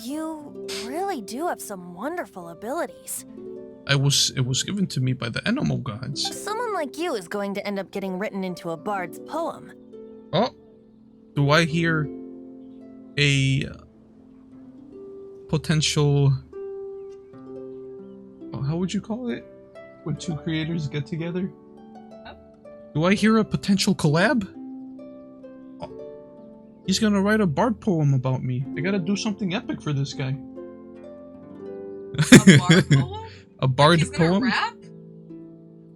You really do have some wonderful abilities. It was given to me by the animal gods. Someone like you is going to end up getting written into a bard's poem. Oh, do I hear a potential? Oh, how would you call it? When two creators get together? Do I hear a potential collab? Oh, he's gonna write a bard poem about me. I gotta do something epic for this guy. A bard poem? A bard He's gonna poem? rap?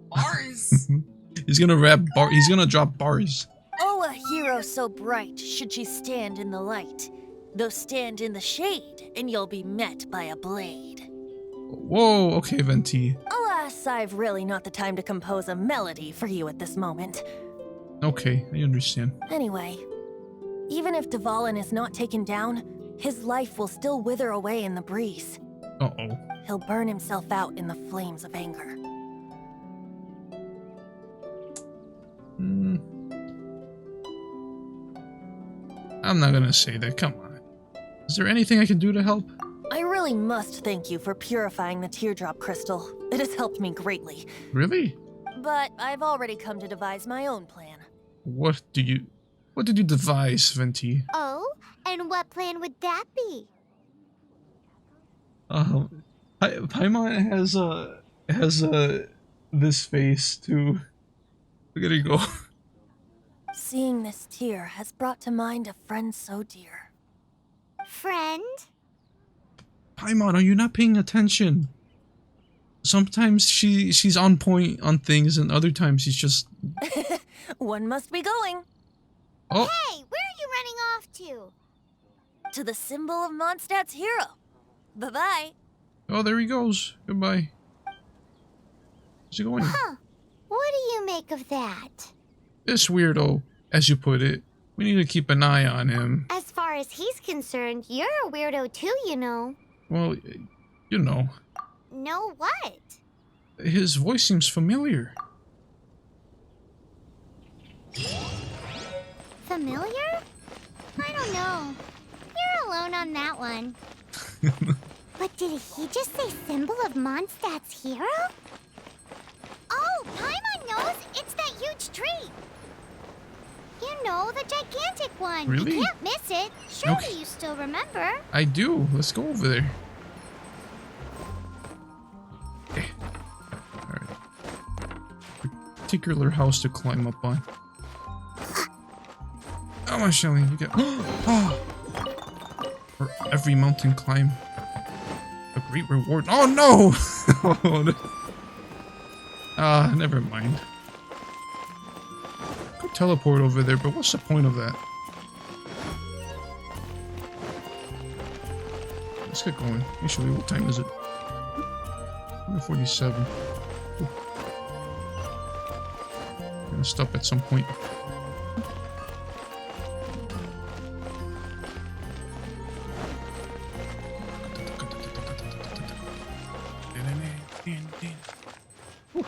Bars. He's gonna rap bar. He's gonna drop bars. Oh, a hero so bright should she stand in the light. Though stand in the shade, and you'll be met by a blade. Whoa, okay, Venti. Alas, I've really not the time to compose a melody for you at this moment. Okay, I understand. Anyway, even if Dvalin is not taken down, his life will still wither away in the breeze. Uh-oh. He'll burn himself out in the flames of anger. I'm not gonna say that, come on. Is there anything I can do to help? I really must thank you for purifying the teardrop crystal. It has helped me greatly. Really? But I've already come to devise my own plan. What did you devise, Venti? Oh, and what plan would that be? Paimon has this face too. Look at it go. Seeing this tear has brought to mind a friend so dear. Friend? Paimon, are you not paying attention? Sometimes she's on point on things, and other times she's just... One must be going. Oh. Hey, where are you running off to? To the symbol of Mondstadt's hero. Bye-bye. Oh, there he goes. Goodbye. Where's he going? Huh. What do you make of that? This weirdo, as you put it. We need to keep an eye on him. As far as he's concerned, you're a weirdo too, you know. Well, you know. Know what? His voice seems familiar. Familiar? I don't know. You're alone on that one. But did he just say symbol of Mondstadt's hero? Oh, Paimon knows! It's that huge tree! You know, the gigantic one. Really? You can't miss it. Surely Okay. you still remember. I do. Let's go over there. Okay. Alright. Particular house to climb up on. Come on, Shelly. You get. Oh. For every mountain climb, a great reward. Oh no! Never mind. Could teleport over there, but what's the point of that? Let's get going. Actually, what time is it? 1:47. I'm gonna stop at some point. Whew.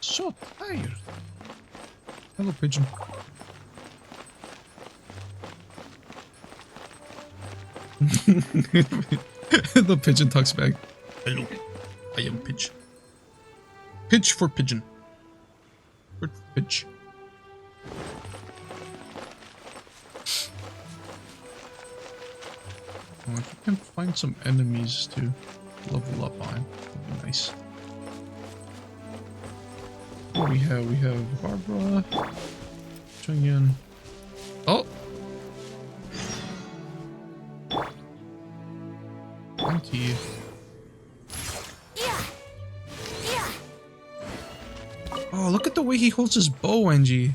So tired. Hello, pigeon. The pigeon talks back. Hello, I am Pitch. Pitch for pigeon. For pitch. Oh, if you can find some enemies to level up on, that'd be nice. What do we have? We have Barbara. Chungyan. Oh! Auntie. Oh, look at the way he holds his bow, Angie.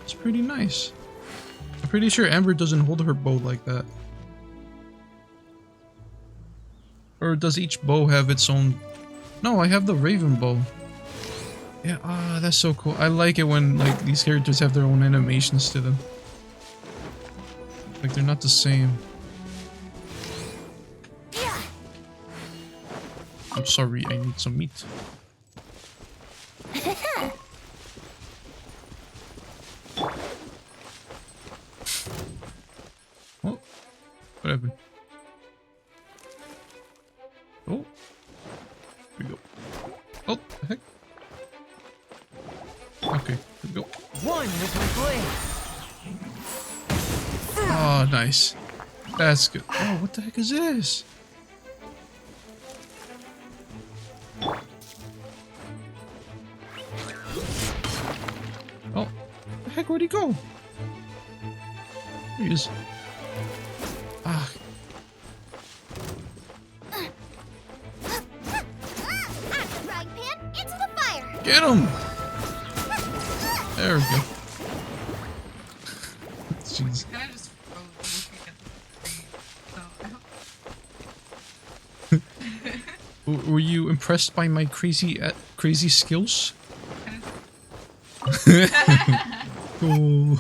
It's pretty nice. I'm pretty sure Amber doesn't hold her bow like that. Or does each bow have its own... No, I have the Raven bow. Yeah, that's so cool. I like it when like these characters have their own animations to them. Like they're not the same. I'm sorry, I need some meat. Oh, what happened? Oh, here we go. Oh, the heck? Okay, here we go. One with my blade. Oh, nice. That's good. Oh, what the heck is this? Oh, the heck, where'd he go? There he is. Ah. Frying pan into the fire. Get him! There we go. Jeez. Kind of just froze looking at the tree, so I hope Were you impressed by my crazy skills? Oh.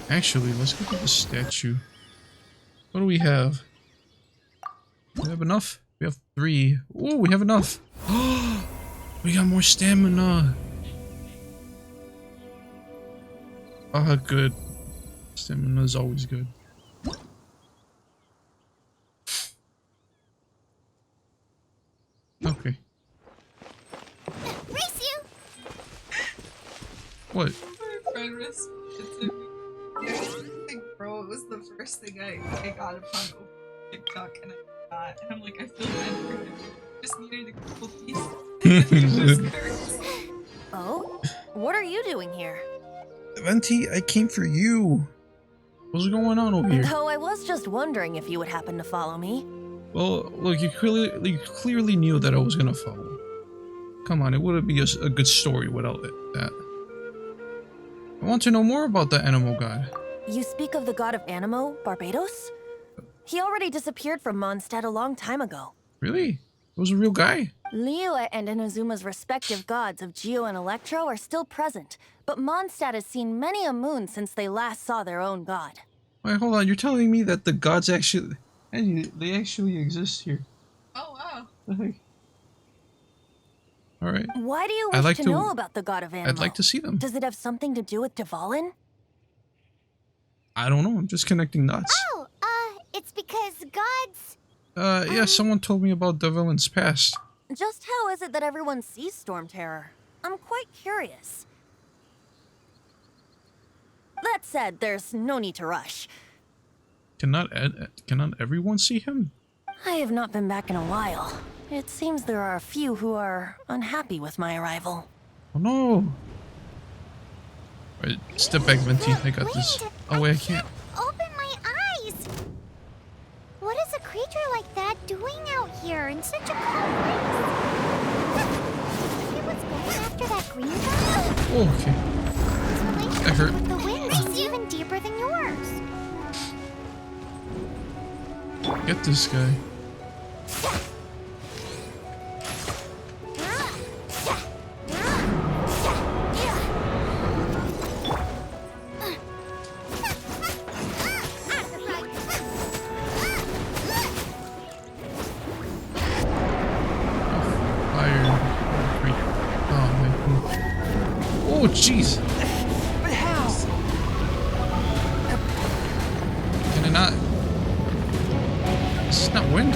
Actually, let's go to the statue. What do we have? We have enough? We have 3. Oh, we have enough. We got more stamina. Ah, good. Stamina is always good. Okay. Race you. What? my friend responded to me. Like, bro, it was the first thing I got upon TikTok, and I got, and I'm like, I feel bad for him. Just needed a couple pieces. Oh? What are you doing here? Venti, I came for you. What's going on over here? Oh, I was just wondering if you would happen to follow me. Well, look, you clearly knew that I was gonna follow. Come on, it wouldn't be a good story without that. I want to know more about the animal god. You speak of the god of Animo, Barbados? He already disappeared from Mondstadt a long time ago. Really? It was a real guy? Liyue and Inazuma's respective gods of Geo and Electro are still present, but Mondstadt has seen many a moon since they last saw their own god. Wait, hold on, you're telling me that the gods actually... And they actually exist here. Oh, wow. What the heck? Alright. Why do you I'd wish like to to- know about the god of Animo? I'd like to see them. Does it have something to do with Dvalin? I don't know, I'm just connecting dots. Oh, it's because gods. Yeah, someone told me about Devlin's past. Just how is it that everyone sees Storm Terror? I'm quite curious. That said, there's no need to rush. Cannot everyone see him? I have not been back in a while. It seems there are a few who are unhappy with my arrival. Oh no! Alright, step back, Venti. I got this. Oh wait, I can't. Open my eyes! What is a creature like that doing out here in such a cold place? It was going after that green guy? Oh, okay. His That hurt. relationship with the wind is even deeper than yours. Get this guy. Oh, jeez. But how? Can I not? This is not wind.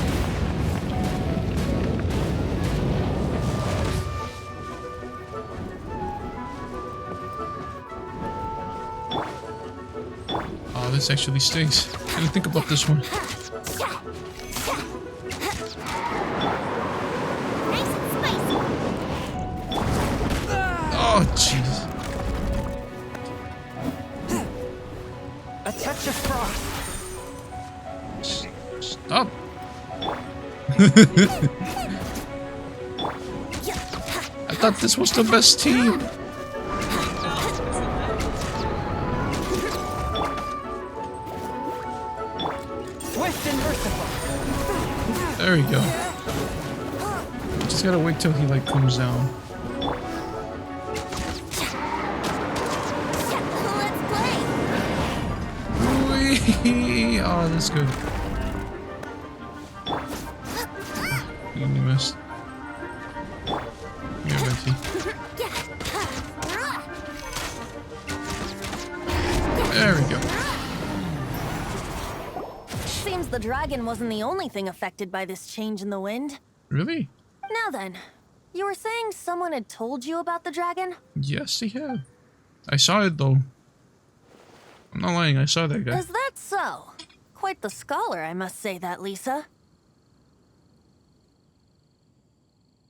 Oh, this actually stinks. I didn't think about this one. Nice and spicy. Oh, jeez. A touch of frost. Stop. I thought this was the best team. Swift and merciful. There we go. Just gotta wait till he like comes down. Let's play. Whee! Oh, that's good. You missed. Here, Betty. There we go. Seems the dragon wasn't the only thing affected by this change in the wind. Really? Now then, you were saying someone had told you about the dragon? Yes, he had. I saw it though. I'm not lying, I saw that guy. Is that so? Quite the scholar, I must say that, Lisa.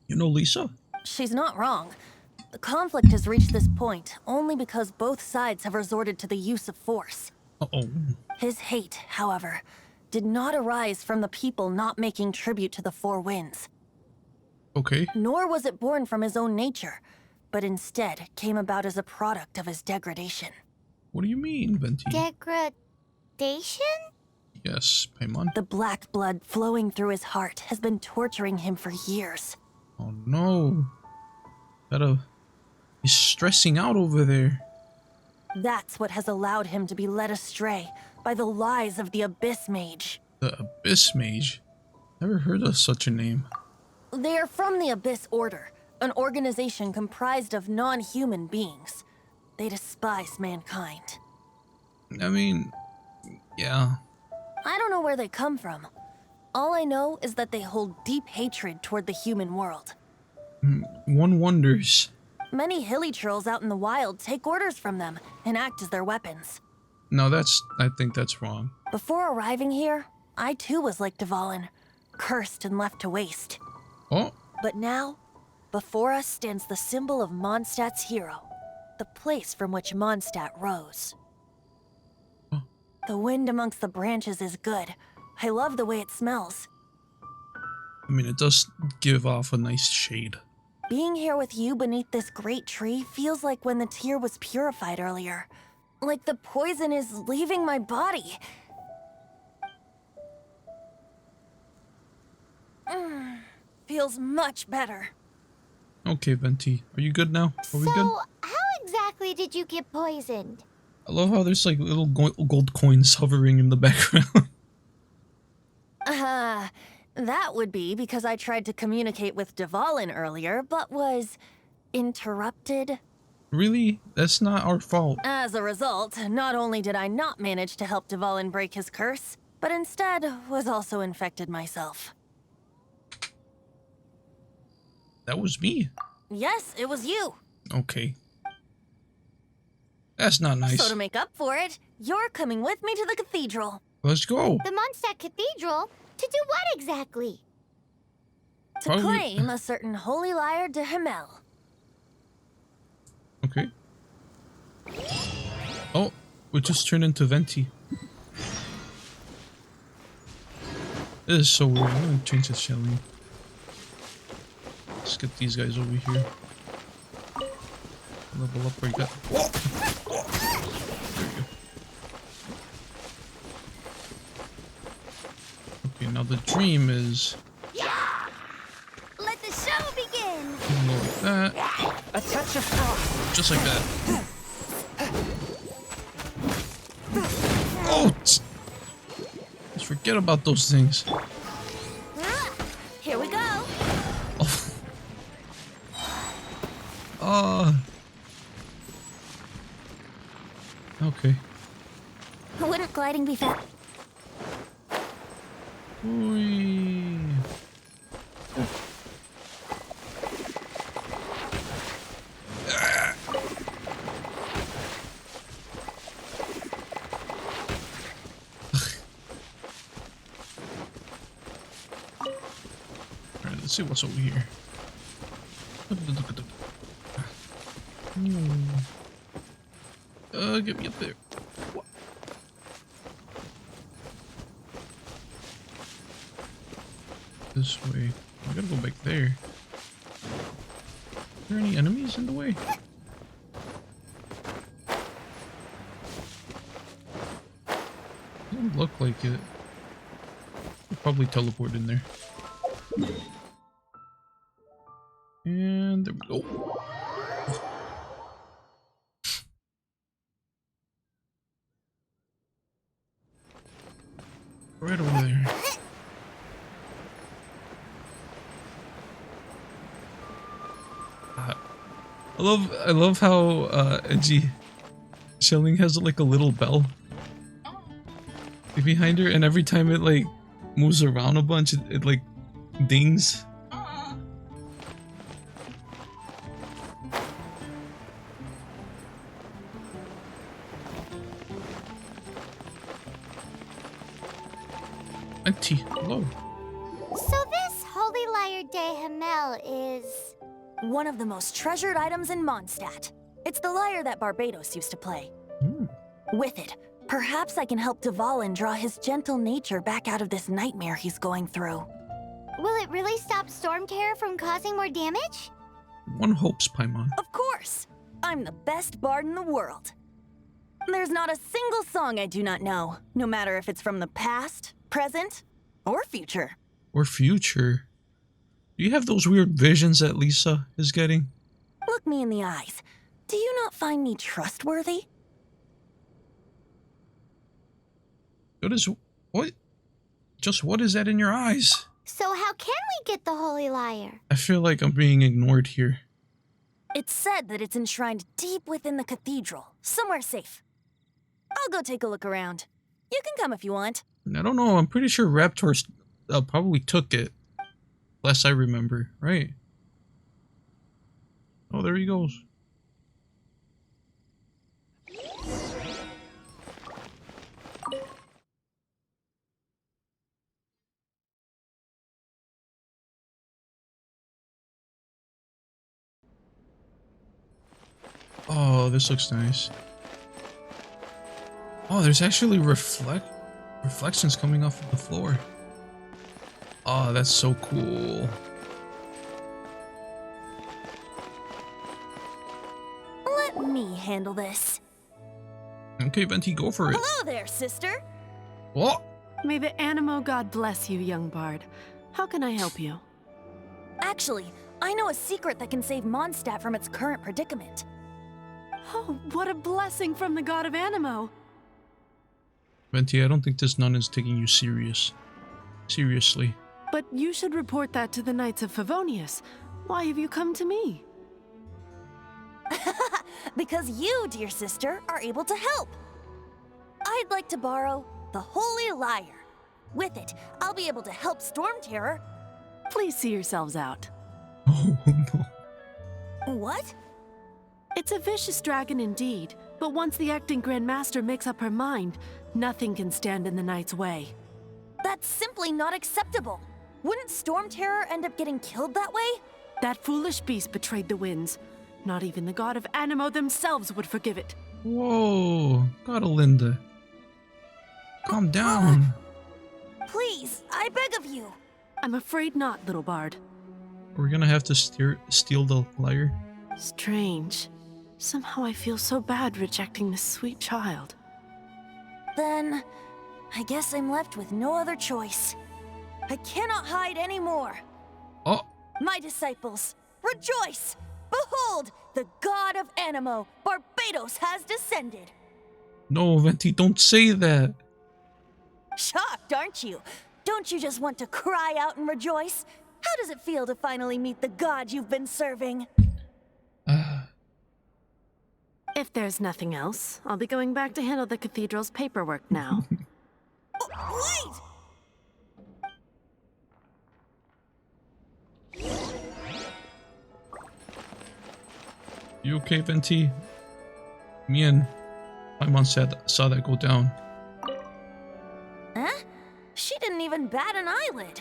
You know Lisa? She's not wrong. The conflict has reached this point only because both sides have resorted to the use of force. Uh-oh. His hate, however, did not arise from the people not making tribute to the Four Winds. Okay. Nor was it born from his own nature, but instead came about as a product of his degradation. What do you mean, Venti? Degradation? Yes, Paimon. The black blood flowing through his heart has been torturing him for years. Oh no. He's stressing out over there. That's what has allowed him to be led astray by the lies of the Abyss Mage. The Abyss Mage? Never heard of such a name. They are from the Abyss Order, an organization comprised of non-human beings. They despise mankind. I mean, yeah. I don't know where they come from. All I know is that they hold deep hatred toward the human world. One wonders. Many hilly trolls out in the wild take orders from them and act as their weapons. No, I think that's wrong. Before arriving here, I too was like Dvalin, cursed and left to waste. Oh, But now, before us stands the symbol of Mondstadt's hero, the place from which Mondstadt rose. Huh. The wind amongst the branches is good. I love the way it smells. I mean, it does give off a nice shade. Being here with you beneath this great tree feels like when the tear was purified earlier. Like the poison is leaving my body. Feels much better. Okay, Venti. Are you good now? Are we good? So, how exactly did you get poisoned? I love how there's like little gold coins hovering in the background. That would be because I tried to communicate with Dvalin earlier, but was interrupted. Really? That's not our fault. As a result, not only did I not manage to help Dvalin break his curse, but instead was also infected myself. That was me. Yes, it was you. Okay. That's not nice. So to make up for it, you're coming with me to the cathedral. Let's go. The Mondstadt Cathedral? To do what exactly? To claim a certain holy lyre de Himmel. Okay. Oh, we just turned into Venti. This is so weird. I'm gonna change the shelling. Let's get these guys over here. Level up where you got. Whoa! There we go. Okay, now the dream is. Let the show begin! Go like that. A touch of frost. Just like that. Oh! Let's forget about those things. Here we go. Okay. Wouldn't gliding be fast? Whee. Alright, let's see what's over here. Get me up there. What? This way. I gotta go back there. Are there any enemies in the way? Doesn't look like it. We'll probably teleport in there. And there we go. Right over there. I love how edgy Shelling has like a little bell behind her, and every time it like moves around a bunch, it like dings. Auntie, hello. So this holy lyre de Himmel is... One of the most treasured items in Mondstadt. It's the lyre that Barbados used to play. With it, perhaps I can help Dvalin draw his gentle nature back out of this nightmare he's going through. Will it really stop Storm Terror from causing more damage? One hopes, Paimon. Of course! I'm the best bard in the world. There's not a single song I do not know, no matter if it's from the past, present, or future. Or future? Do you have those weird visions that Lisa is getting? Look me in the eyes. Do you not find me trustworthy? What is... what? Just what is that in your eyes? So how can we get the holy lyre? I feel like I'm being ignored here. It's said that it's enshrined deep within the cathedral, somewhere safe. I'll go take a look around. You can come if you want. I don't know, I'm pretty sure Raptor probably took it. Last I remember, right? Oh, there he goes. Oh, this looks nice. Oh, there's actually reflections coming off of the floor. Oh, that's so cool. Let me handle this. Okay, Venti, go for it. Hello there, sister. What? May the Animo God bless you, young bard. How can I help you? Actually, I know a secret that can save Mondstadt from its current predicament. Oh, what a blessing from the God of Animo. Venti, I don't think this nun is taking you seriously. But you should report that to the Knights of Favonius. Why have you come to me? Because you, dear sister, are able to help. I'd like to borrow the Holy Lyre. With it, I'll be able to help Storm Terror. Please see yourselves out. Oh no. What? It's a vicious dragon indeed, but once the acting Grand Master makes up her mind, nothing can stand in the knight's way. That's simply not acceptable. Wouldn't Storm Terror end up getting killed that way? That foolish beast betrayed the winds. Not even the god of Animo themselves would forgive it. Whoa, Gotalinda. Calm down. Please, I beg of you. I'm afraid not, little bard. We're gonna have to steal the lyre. Strange. Somehow I feel so bad rejecting this sweet child. Then, I guess I'm left with no other choice. I cannot hide anymore. Oh, My disciples, rejoice! Behold, the god of Animo, Barbados, has descended. no, Venti, don't say that. Shocked, aren't you? Don't you just want to cry out and rejoice? How does it feel to finally meet the god you've been serving? If there's nothing else, I'll be going back to handle the cathedral's paperwork now. Wait! You okay, Venti? Me and Paimon saw that go down. Huh? She didn't even bat an eyelid.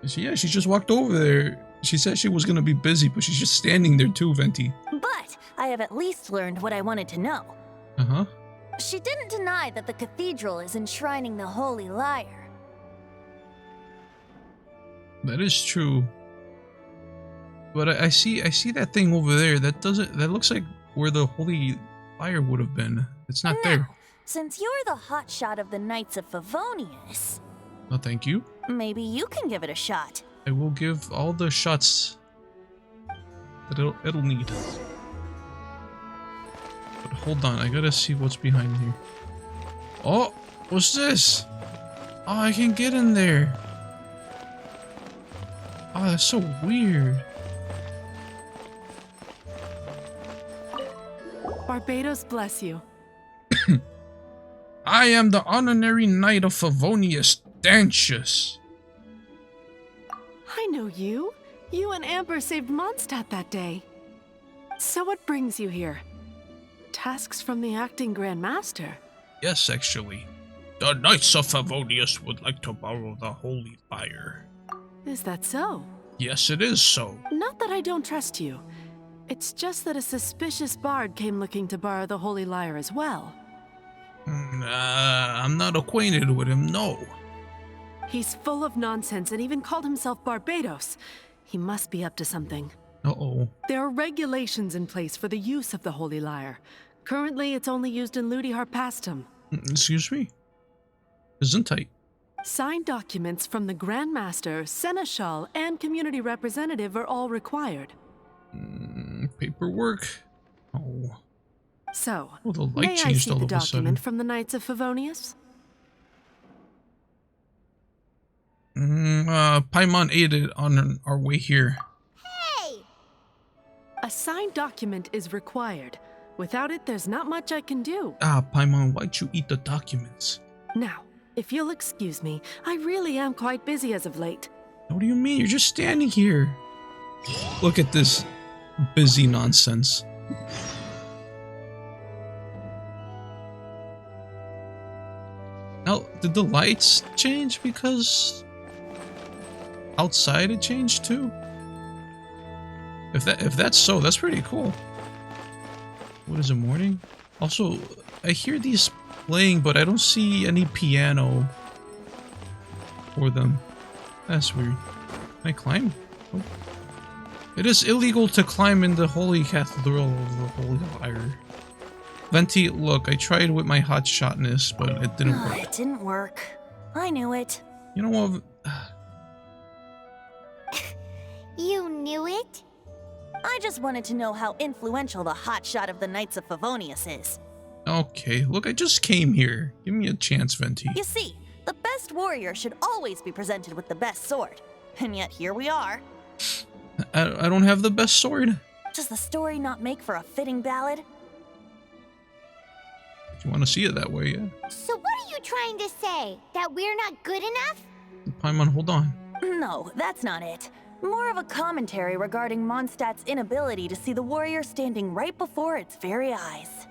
Yeah, she just walked over there. She said she was gonna be busy, but she's just standing there too, Venti. But I have at least learned what I wanted to know. Uh-huh. She didn't deny that the cathedral is enshrining the Holy Lyre. That is true. But I see that thing over there. That looks like where the Holy Lyre would have been. It's not there. Now, since you're the hotshot of the Knights of Favonius, No, thank you. maybe you can give it a shot. I will give all the shots that it'll need. But hold on, I gotta see what's behind here. Oh, what's this? Oh, I can get in there. Oh, that's so weird. Barbados bless you. I am the honorary knight of Favonius, Dancius. I know you. You and Amber saved Mondstadt that day. So what brings you here? Tasks from the acting Grand Master? Yes, actually. The Knights of Favonius would like to borrow the Holy Lyre. Is that so? Yes, it is so. Not that I don't trust you. It's just that a suspicious bard came looking to borrow the Holy Lyre as well. I'm not acquainted with him, no. He's full of nonsense and even called himself Barbados. He must be up to something. Uh-oh. There are regulations in place for the use of the Holy Lyre. Currently, it's only used in Ludi Harpastum. Excuse me? Gesundheit. Signed documents from the Grand Master, Seneschal, and community representative are all required. Paperwork? Oh. So, Oh, the light may I changed see all the of a sudden. document from the Knights of Favonius? Paimon aided on our way here. Hey! A signed document is required. Without it, there's not much I can do. Paimon, why'd you eat the documents? Now, if you'll excuse me, I really am quite busy as of late. What do you mean? You're just standing here. Look at this busy nonsense. Now, did the lights change because outside it changed too? If that's so, that's pretty cool. What is it, morning? Also, I hear these playing, but I don't see any piano for them. That's weird. Can I climb? Oh. It is illegal to climb in the Holy Cathedral of the Holy Lyre. Venti, look, I tried with my hotshotness, but it didn't work. It didn't work. I knew it. You know what? You knew it? I just wanted to know how influential the hotshot of the Knights of Favonius is. Okay, look, I just came here. Give me a chance, Venti. You see, the best warrior should always be presented with the best sword. And yet here we are. I don't have the best sword. Does the story not make for a fitting ballad? If you want to see it that way, yeah. So what are you trying to say? That we're not good enough? Paimon, hold on. No, that's not it. More of a commentary regarding Mondstadt's inability to see the warrior standing right before its very eyes.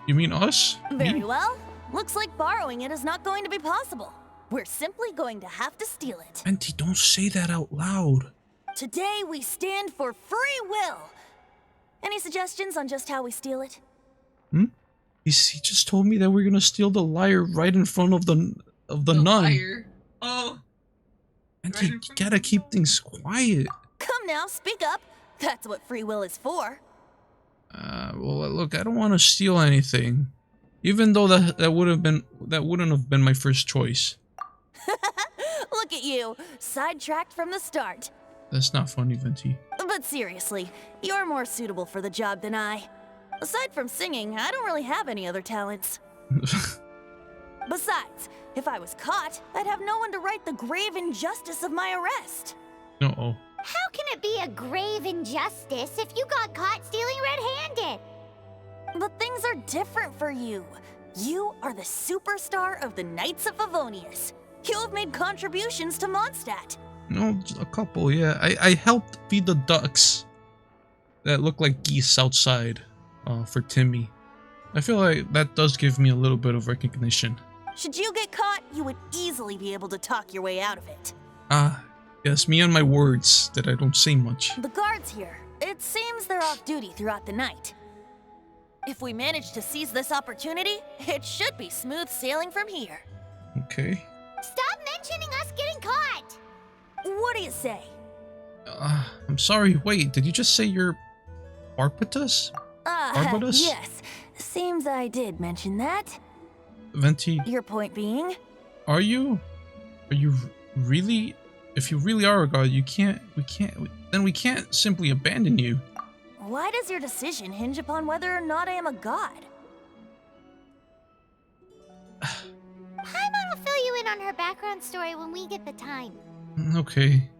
You mean us? Very Me? well. Looks like borrowing it is not going to be possible. We're simply going to have to steal it. Venti, don't say that out loud. Today we stand for free will. Any suggestions on just how we steal it? He just told me that we're gonna steal the lyre right in front of the nun. Liar. Oh. Venti, you gotta keep things quiet. Come now, speak up. That's what free will is for. Well, look, I don't want to steal anything, even though that wouldn't have been my first choice. Look at you, sidetracked from the start. That's not funny, Venti. But seriously, you're more suitable for the job than I. Aside from singing, I don't really have any other talents. Besides, if I was caught, I'd have no one to right the grave injustice of my arrest. Uh-oh. How can it be a grave injustice if you got caught stealing red-handed? But things are different for you. You are the superstar of the Knights of Favonius. You have made contributions to Mondstadt. No, a couple, yeah. I helped feed the ducks that look like geese outside for Timmy. I feel like that does give me a little bit of recognition. Should you get caught, you would easily be able to talk your way out of it. Yes, me and my words that I don't say much. The guards here, it seems they're off duty throughout the night. If we manage to seize this opportunity, it should be smooth sailing from here. Okay. Stop mentioning us getting caught! What do you say? I'm sorry, wait, did you just say you're Barbatus? Barbatus? Yes. Seems I did mention that. Venti, Your point being? are you really? If you really are a god, we can't simply abandon you. Why does your decision hinge upon whether or not I am a god? Paimon will fill you in on her background story when we get the time. Okay.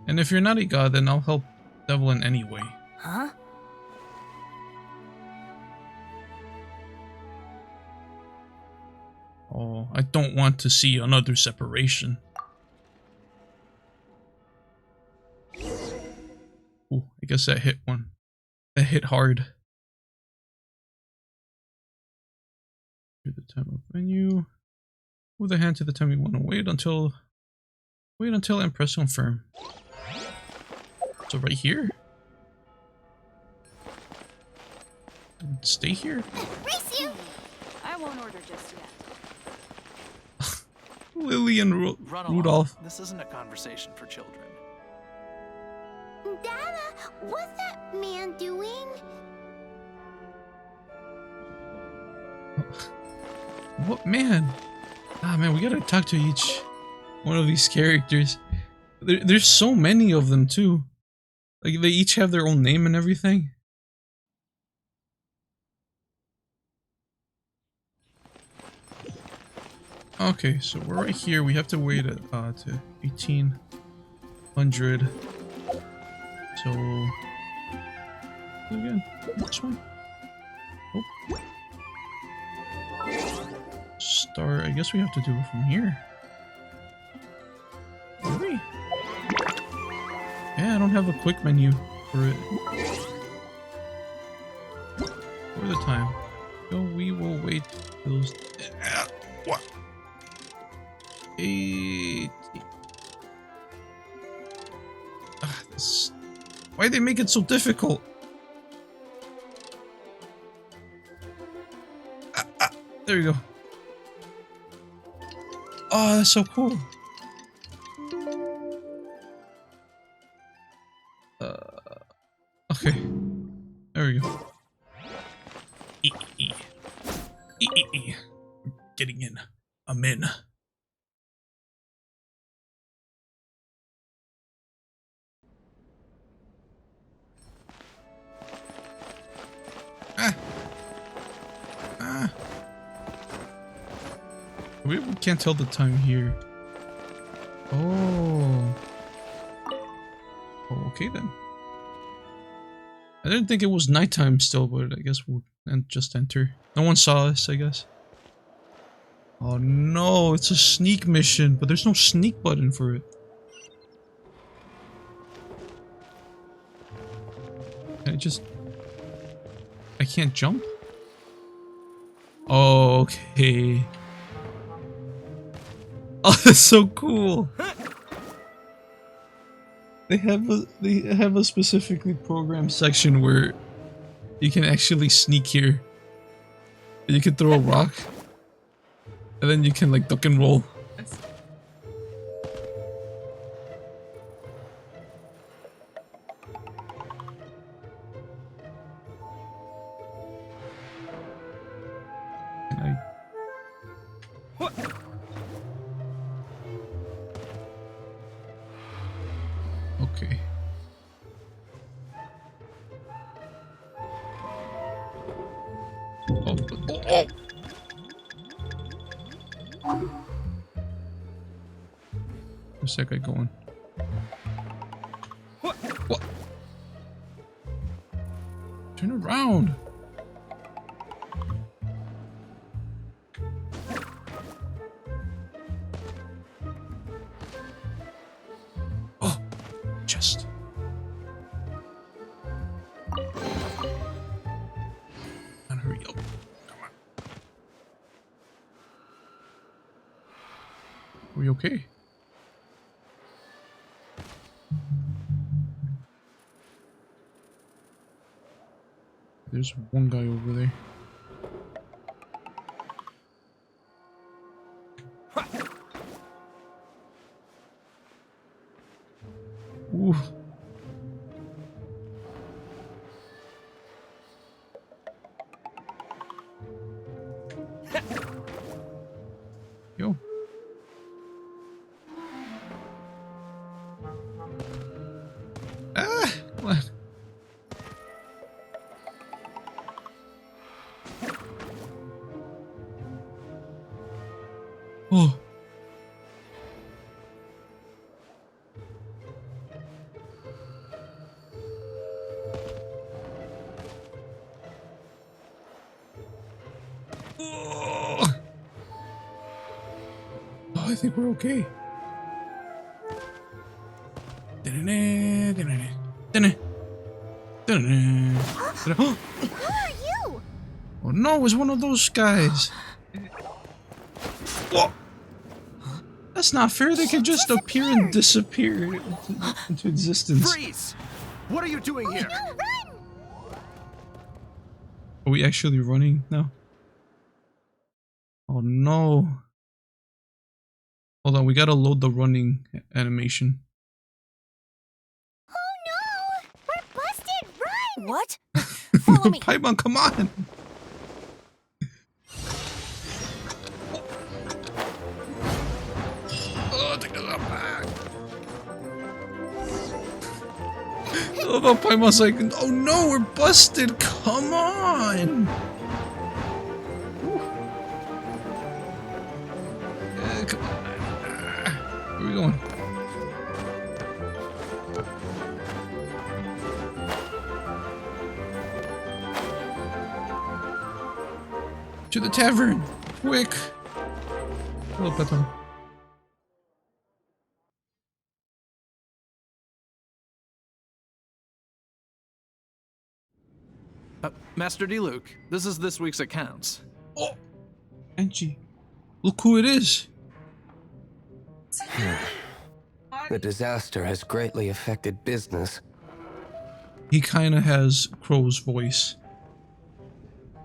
And if you're not a god, then I'll help Devlin anyway. Huh? Oh, I don't want to see another separation. Ooh, I guess that hit one. That hit hard. Here's the time of menu. Move the hand to the time you want to wait until and press confirm. So right here? Stay here? Race you! I won't order just yet. Lily and Run along. Rudolph. This isn't a conversation for children. Dada, what's that man doing? What man? Ah man, we gotta talk to each one of these characters. There's so many of them too. Like they each have their own name and everything. Okay, so we're right here. We have to wait to 1800. So again, this one. Oh. Start. I guess we have to do it from here. Do we? Yeah, I don't have a quick menu for it. For the time. So we will wait till what? 80. Why'd they make it so difficult? There you go. Oh, that's so cool. Okay. There we go. Getting in. I'm in. We can't tell the time here. Oh. Oh, okay then. I didn't think it was nighttime still, but I guess we'll just enter. No one saw us, I guess. Oh no, it's a sneak mission, but there's no sneak button for it. I can't jump? Oh, okay. Oh, that's so cool. They have a specifically programmed section where you can actually sneak here. You can throw a rock. And then you can like duck and roll. Okay. Oh. Where's that guy going? What? Turn around. Oh, chest. And hurry up. Come on. Are we okay? There's one guy over there. Ooh. Yo. Ah! What? Oh. Oh, I think we're okay. Who are you? Oh no, it was one of those guys. Whoa. That's not fair. They can just appear and disappear into existence. Freeze! What are you doing here? No, run! Are we actually running now? Oh no. Hold on, we gotta load the running animation. Oh no! We're busted! Run! What? Follow me. Paimon, come on! Oh, take this up back. Oh no, Paimon's like, oh no, we're busted! Come on! Come on. Where are we going? To the tavern! Quick! Hello, Pepper. Master D. This is this week's accounts. Oh! Angie. Look who it is! The disaster has greatly affected business. He kinda has Crow's voice.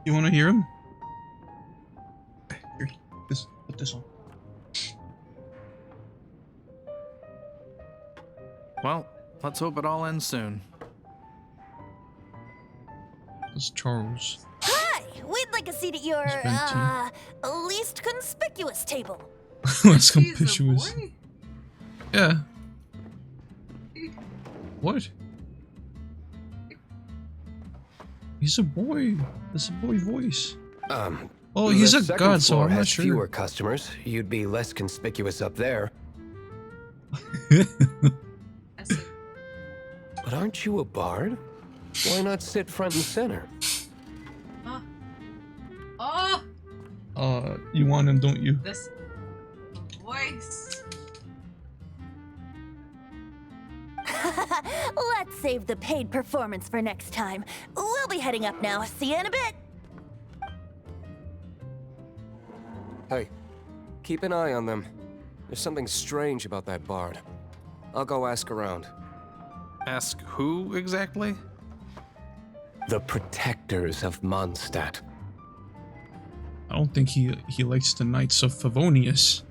You wanna hear him? Here, put this on. Well, let's hope it all ends soon. That's Charles. Hi! We'd like a seat at your, Venti. least conspicuous table. That's He's a conspicuous. boy? Yeah. What? He's a boy. That's a boy voice. Oh, he's a the second god, so floor I'm not has sure. fewer customers. You'd be less conspicuous up there. I see. But aren't you a bard? Why not sit front and center? Oh, You want him, don't you? this voice. Let's save the paid performance for next time. We'll be heading up now. See you in a bit. Hey, keep an eye on them. There's something strange about that bard. I'll go ask around. Ask who exactly? The protectors of Mondstadt. I don't think he likes the Knights of Favonius.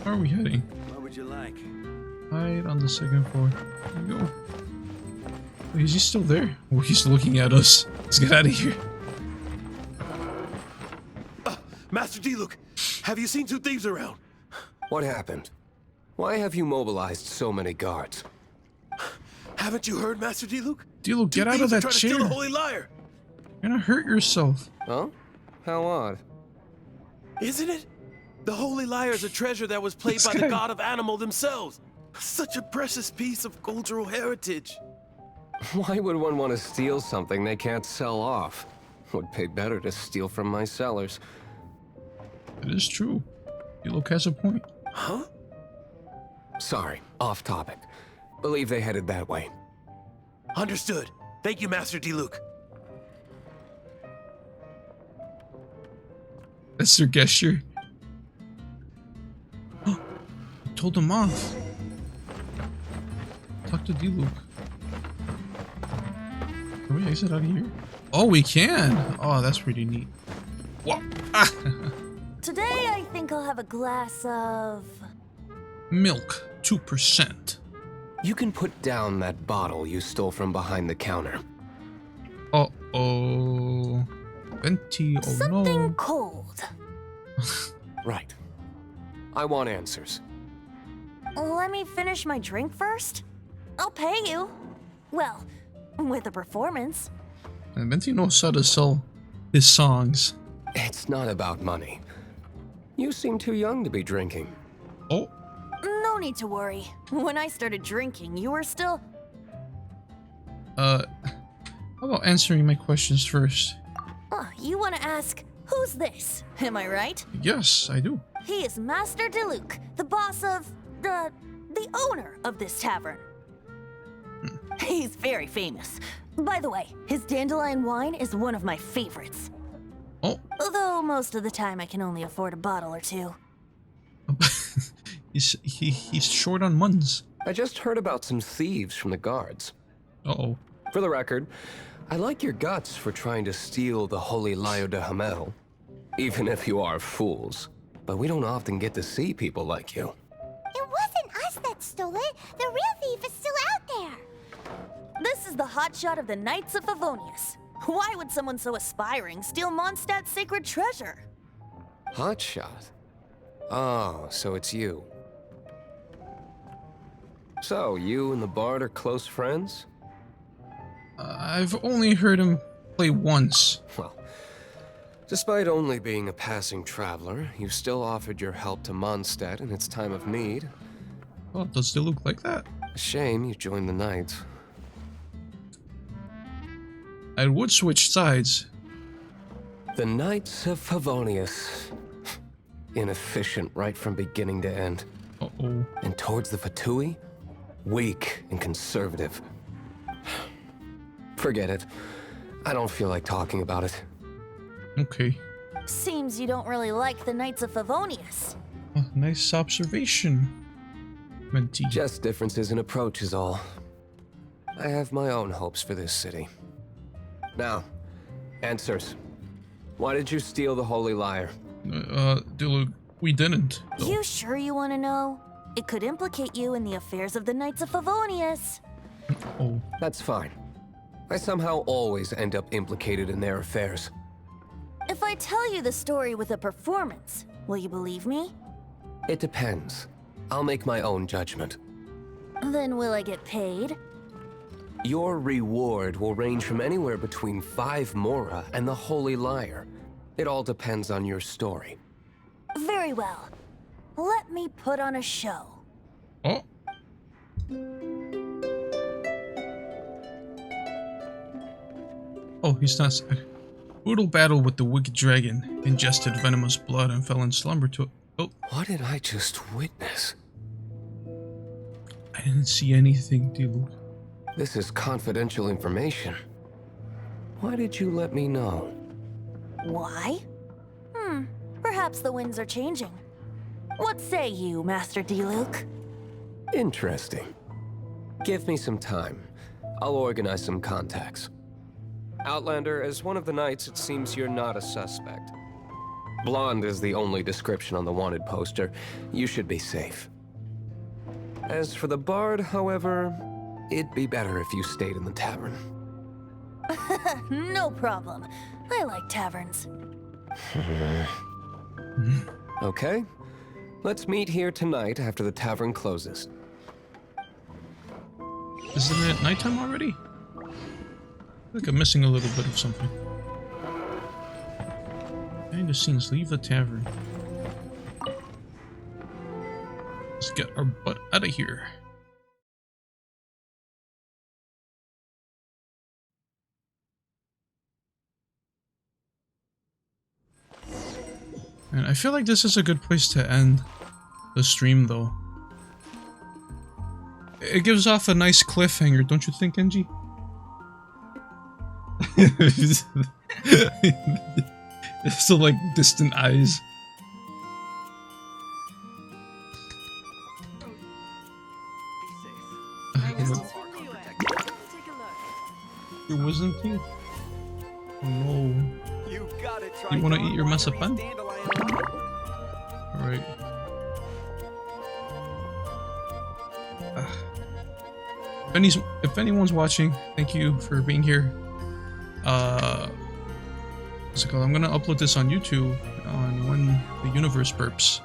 Where are we heading? What would you like? Right on the second floor. There we go. Wait, is he still there? Oh, he's looking at us. Let's get out of here. Master Diluc, have you seen two thieves around? What happened? Why have you mobilized so many guards? Haven't you heard, Master Diluc? Diluc, get out of that chair. To steal the Holy Lyre. You're gonna hurt yourself. Huh? How odd. Isn't it? The Holy Lyre is a treasure that was played by the god of animal themselves. Such a precious piece of cultural heritage. Why would one want to steal something they can't sell off? Would pay better to steal from my sellers. It is true. Diluc has a point. Huh? Sorry, off topic. Believe they headed that way. Understood. Thank you, Master Diluc. That's their gesture. He told him off. Talk to Diluc. Can we exit out of here? Oh, we can. Oh, that's pretty neat. Whoa. Ah. Today, I think I'll have a glass of... Milk, 2%. You can put down that bottle you stole from behind the counter. Uh-oh. Venti, oh Something no. cold. Right. I want answers. Let me finish my drink first. I'll pay you. Well, with a performance. And Venti knows how to sell his songs. It's not about money. You seem too young to be drinking. Oh. No need to worry. When I started drinking, you were still... How about answering my questions first? Oh, you want to ask, who's this? Am I right? Yes, I do. He is Master Diluc, the boss of... the owner of this tavern. He's very famous. By the way, his dandelion wine is one of my favorites. Oh. Although most of the time I can only afford a bottle or two. He's short on muns. I just heard about some thieves from the guards. Uh-oh. For the record, I like your guts for trying to steal the Holy Lyre de Hamel. Even if you are fools. But we don't often get to see people like you. It wasn't us that stole it. The real thief is still out there. This is the hotshot of the Knights of Favonius. Why would someone so aspiring steal Mondstadt's sacred treasure? Hotshot? Oh, so it's you. So, you and the bard are close friends? I've only heard him play once. Well, despite only being a passing traveler, you still offered your help to Mondstadt in its time of need. Oh, does it look like that? A shame you joined the Knights. I would switch sides. The Knights of Favonius. Inefficient right from beginning to end. Uh-oh. And towards the Fatui, weak and conservative. Forget it. I don't feel like talking about it. Okay. Seems you don't really like the Knights of Favonius. Oh, nice observation, Venti. Just differences in approach is all. I have my own hopes for this city. Now, answers. Why did you steal the Holy Lyre? Diluc, we didn't. though. You sure you want to know? It could implicate you in the affairs of the Knights of Favonius. Oh. That's fine. I somehow always end up implicated in their affairs. If I tell you the story with a performance, will you believe me? It depends. I'll make my own judgment. Then will I get paid? Your reward will range from anywhere between 5 Mora and the Holy Lyre. It all depends on your story. Very well. Let me put on a show. Oh. Oh, he's not. Brutal battle with the wicked dragon. Ingested venomous blood and fell in slumber to. Oh. What did I just witness? I didn't see anything, Diluc. This is confidential information. Why did you let me know? Why? Perhaps the winds are changing. What say you, Master Diluc? Interesting. Give me some time. I'll organize some contacts. Outlander, as one of the knights, it seems you're not a suspect. Blonde is the only description on the wanted poster. You should be safe. As for the bard, however, it'd be better if you stayed in the tavern. No problem. I like taverns. Okay. Let's meet here tonight after the tavern closes. Isn't it nighttime already? I think I'm missing a little bit of something. Behind the scenes, leave the tavern. Let's get our butt out of here. And I feel like this is a good place to end the stream, though. It gives off a nice cliffhanger, don't you think, Engie? It's so like distant eyes. Your wisdom teeth? Oh no. You wanna eat your masapan? Alright. If anyone's watching, thank you for being here. What's it called? I'm gonna upload this on YouTube on when the universe burps.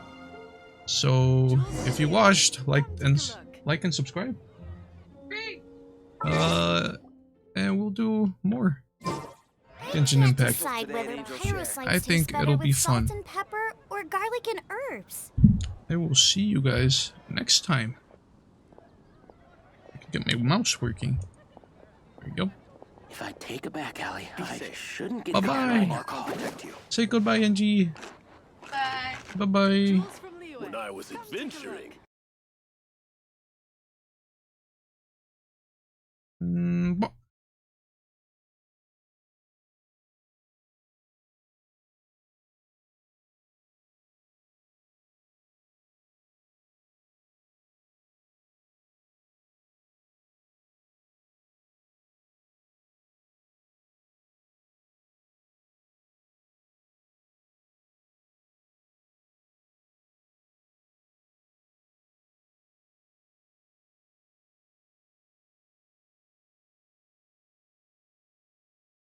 So if you watched, like and subscribe. Great. And we'll do more Genshin Impact. I think it'll be fun. Salt and pepper or garlic and herbs. I will see you guys next time. I can get my mouse working. There you go. If I take it back, Allie, I shouldn't get Bye-bye. I'll protect you. Say goodbye, NG. Bye. Bye-bye. When I was adventuring. Bye.